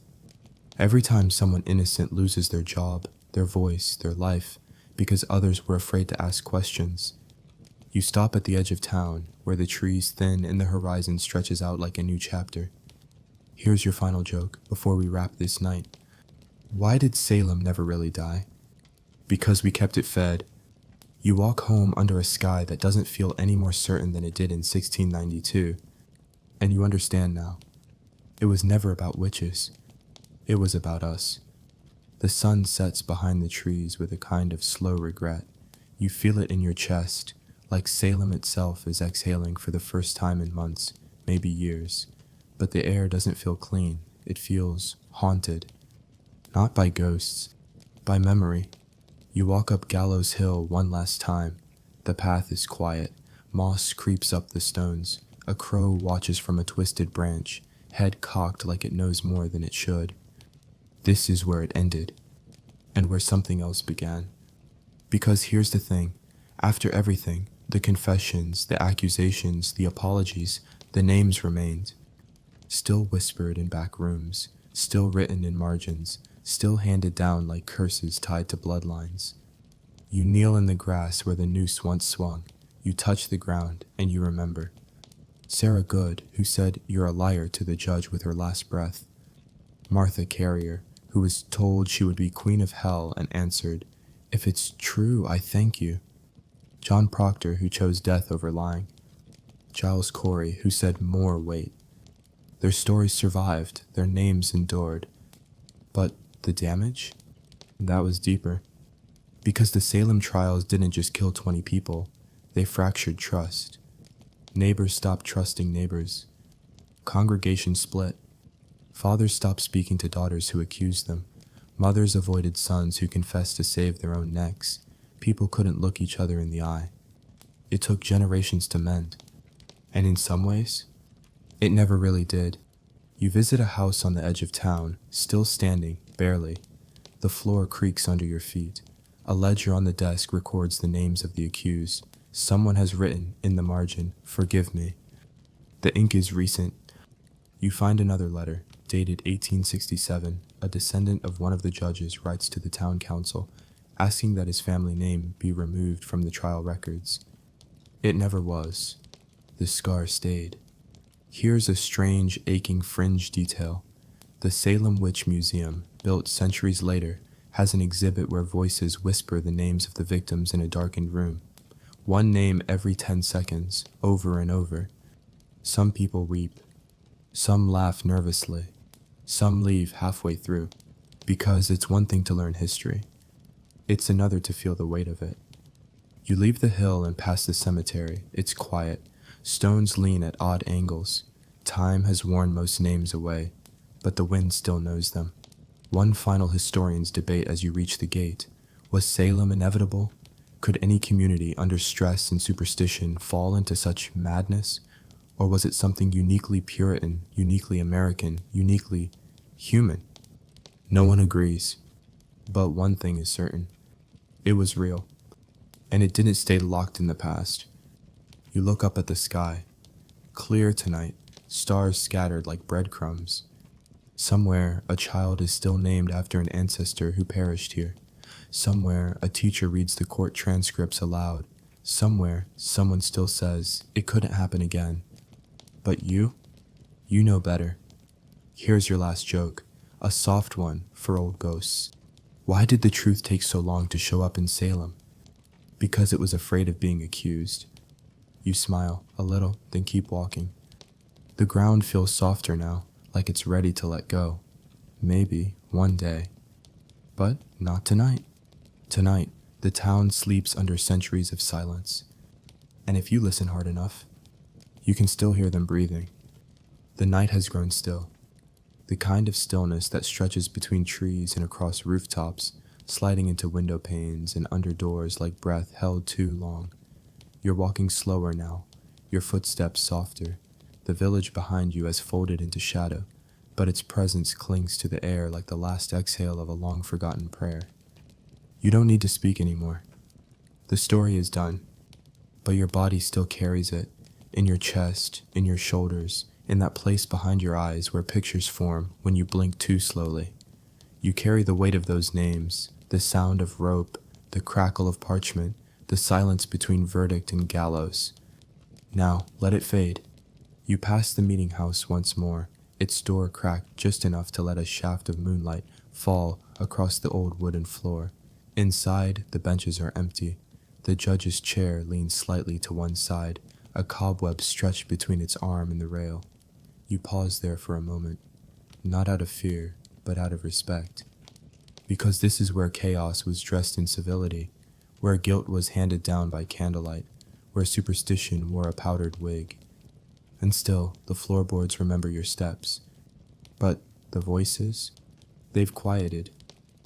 Every time someone innocent loses their job, their voice, their life, because others were afraid to ask questions. You stop at the edge of town, where the trees thin and the horizon stretches out like a new chapter. Here's your final joke, before we wrap this night. Why did Salem never really die? because we kept it fed. You walk home under a sky that doesn't feel any more certain than it did in 1692, and you understand now. It was never about witches. It was about us. The sun sets behind the trees with a kind of slow regret. You feel it in your chest, like Salem itself is exhaling for the first time in months, maybe years. But the air doesn't feel clean. It feels haunted. Not by ghosts, by memory. You walk up Gallows Hill one last time. The path is quiet. Moss creeps up the stones. A crow watches from a twisted branch, head cocked like it knows more than it should. This is where it ended, and where something else began. Because here's the thing, after everything, the confessions, the accusations, the apologies, the names remained. Still whispered in back rooms, still written in margins, still handed down like curses tied to bloodlines. You kneel in the grass where the noose once swung. You touch the ground, and you remember. Sarah Good, who said you're a liar to the judge with her last breath. Martha Carrier, who was told she would be queen of hell and answered, "If it's true, I thank you." John Proctor, who chose death over lying. Giles Corey, who said more wait. Their stories survived, their names endured. But the damage? That was deeper. Because the Salem trials didn't just kill 20 people, they fractured trust. Neighbors stopped trusting neighbors. Congregations split. Fathers stopped speaking to daughters who accused them. Mothers avoided sons who confessed to save their own necks. People couldn't look each other in the eye. It took generations to mend. And in some ways, it never really did. You visit a house on the edge of town, still standing, barely. The floor creaks under your feet. A ledger on the desk records the names of the accused. Someone has written, in the margin, "Forgive me." The ink is recent. You find another letter, dated 1867. A descendant of one of the judges writes to the town council, asking that his family name be removed from the trial records. It never was. The scar stayed. Here's a strange, aching fringe detail. The Salem Witch Museum, built centuries later, has an exhibit where voices whisper the names of the victims in a darkened room. One name every 10 seconds, over and over. Some people weep. Some laugh nervously. Some leave halfway through. Because it's one thing to learn history. It's another to feel the weight of it. You leave the hill and pass the cemetery. It's quiet. Stones lean at odd angles. Time has worn most names away, but the wind still knows them. One final historian's debate as you reach the gate. Was Salem inevitable? Could any community under stress and superstition fall into such madness? Or was it something uniquely Puritan, uniquely American, uniquely human? No one agrees. But one thing is certain. It was real. And it didn't stay locked in the past. You look up at the sky. Clear tonight, stars scattered like breadcrumbs. Somewhere, a child is still named after an ancestor who perished here. Somewhere, a teacher reads the court transcripts aloud. Somewhere, someone still says, "It couldn't happen again." But you know better. Here's your last joke, a soft one for old ghosts. Why did the truth take so long to show up in Salem? Because it was afraid of being accused. You smile a little, then keep walking. The ground feels softer now, like it's ready to let go. Maybe one day. But not tonight. Tonight, the town sleeps under centuries of silence. And if you listen hard enough, you can still hear them breathing. The night has grown still. The kind of stillness that stretches between trees and across rooftops, sliding into window panes and under doors like breath held too long. You're walking slower now, your footsteps softer. The village behind you has folded into shadow, but its presence clings to the air like the last exhale of a long-forgotten prayer. You don't need to speak anymore. The story is done, but your body still carries it, in your chest, in your shoulders, in that place behind your eyes where pictures form when you blink too slowly. You carry the weight of those names, the sound of rope, the crackle of parchment, the silence between verdict and gallows. Now, let it fade. You pass the meeting house once more, its door cracked just enough to let a shaft of moonlight fall across the old wooden floor. Inside, the benches are empty. The judge's chair leans slightly to one side, a cobweb stretched between its arm and the rail. You pause there for a moment, not out of fear, but out of respect. Because this is where chaos was dressed in civility, where guilt was handed down by candlelight, where superstition wore a powdered wig. And still, the floorboards remember your steps. But the voices? They've quieted.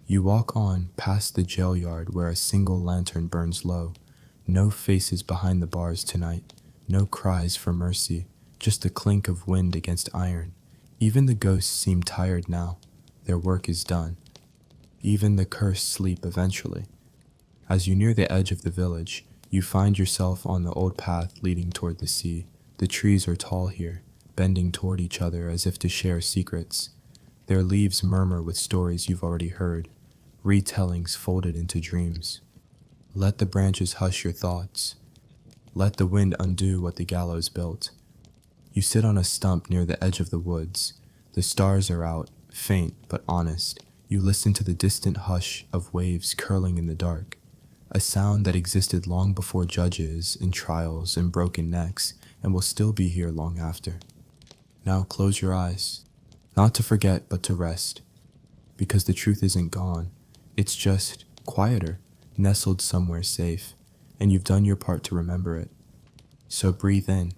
You walk on past the jail yard where a single lantern burns low. No faces behind the bars tonight, no cries for mercy, just the clink of wind against iron. Even the ghosts seem tired now. Their work is done. Even the cursed sleep eventually. As you near the edge of the village, you find yourself on the old path leading toward the sea. The trees are tall here, bending toward each other as if to share secrets. Their leaves murmur with stories you've already heard, retellings folded into dreams. Let the branches hush your thoughts. Let the wind undo what the gallows built. You sit on a stump near the edge of the woods. The stars are out, faint but honest. You listen to the distant hush of waves curling in the dark, a sound that existed long before judges and trials and broken necks, and will still be here long after. Now close your eyes, not to forget but to rest, because the truth isn't gone. It's just quieter, nestled somewhere safe, and you've done your part to remember it. So breathe in.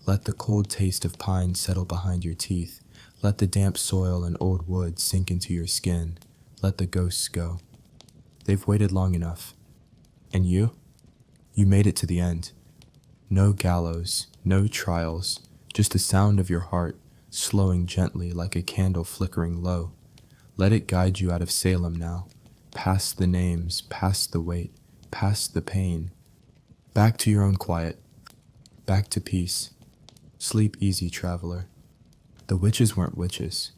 Let the cold taste of pine settle behind your teeth. Let the damp soil and old wood sink into your skin. Let the ghosts go. They've waited long enough. And you? You made it to the end. No gallows, no trials, just the sound of your heart, slowing gently like a candle flickering low. Let it guide you out of Salem now, past the names, past the weight, past the pain. Back to your own quiet, back to peace. Sleep easy, traveler. The witches weren't witches,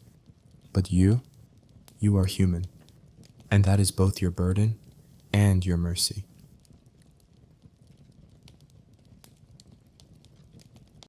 but you are human, and that is both your burden and your mercy.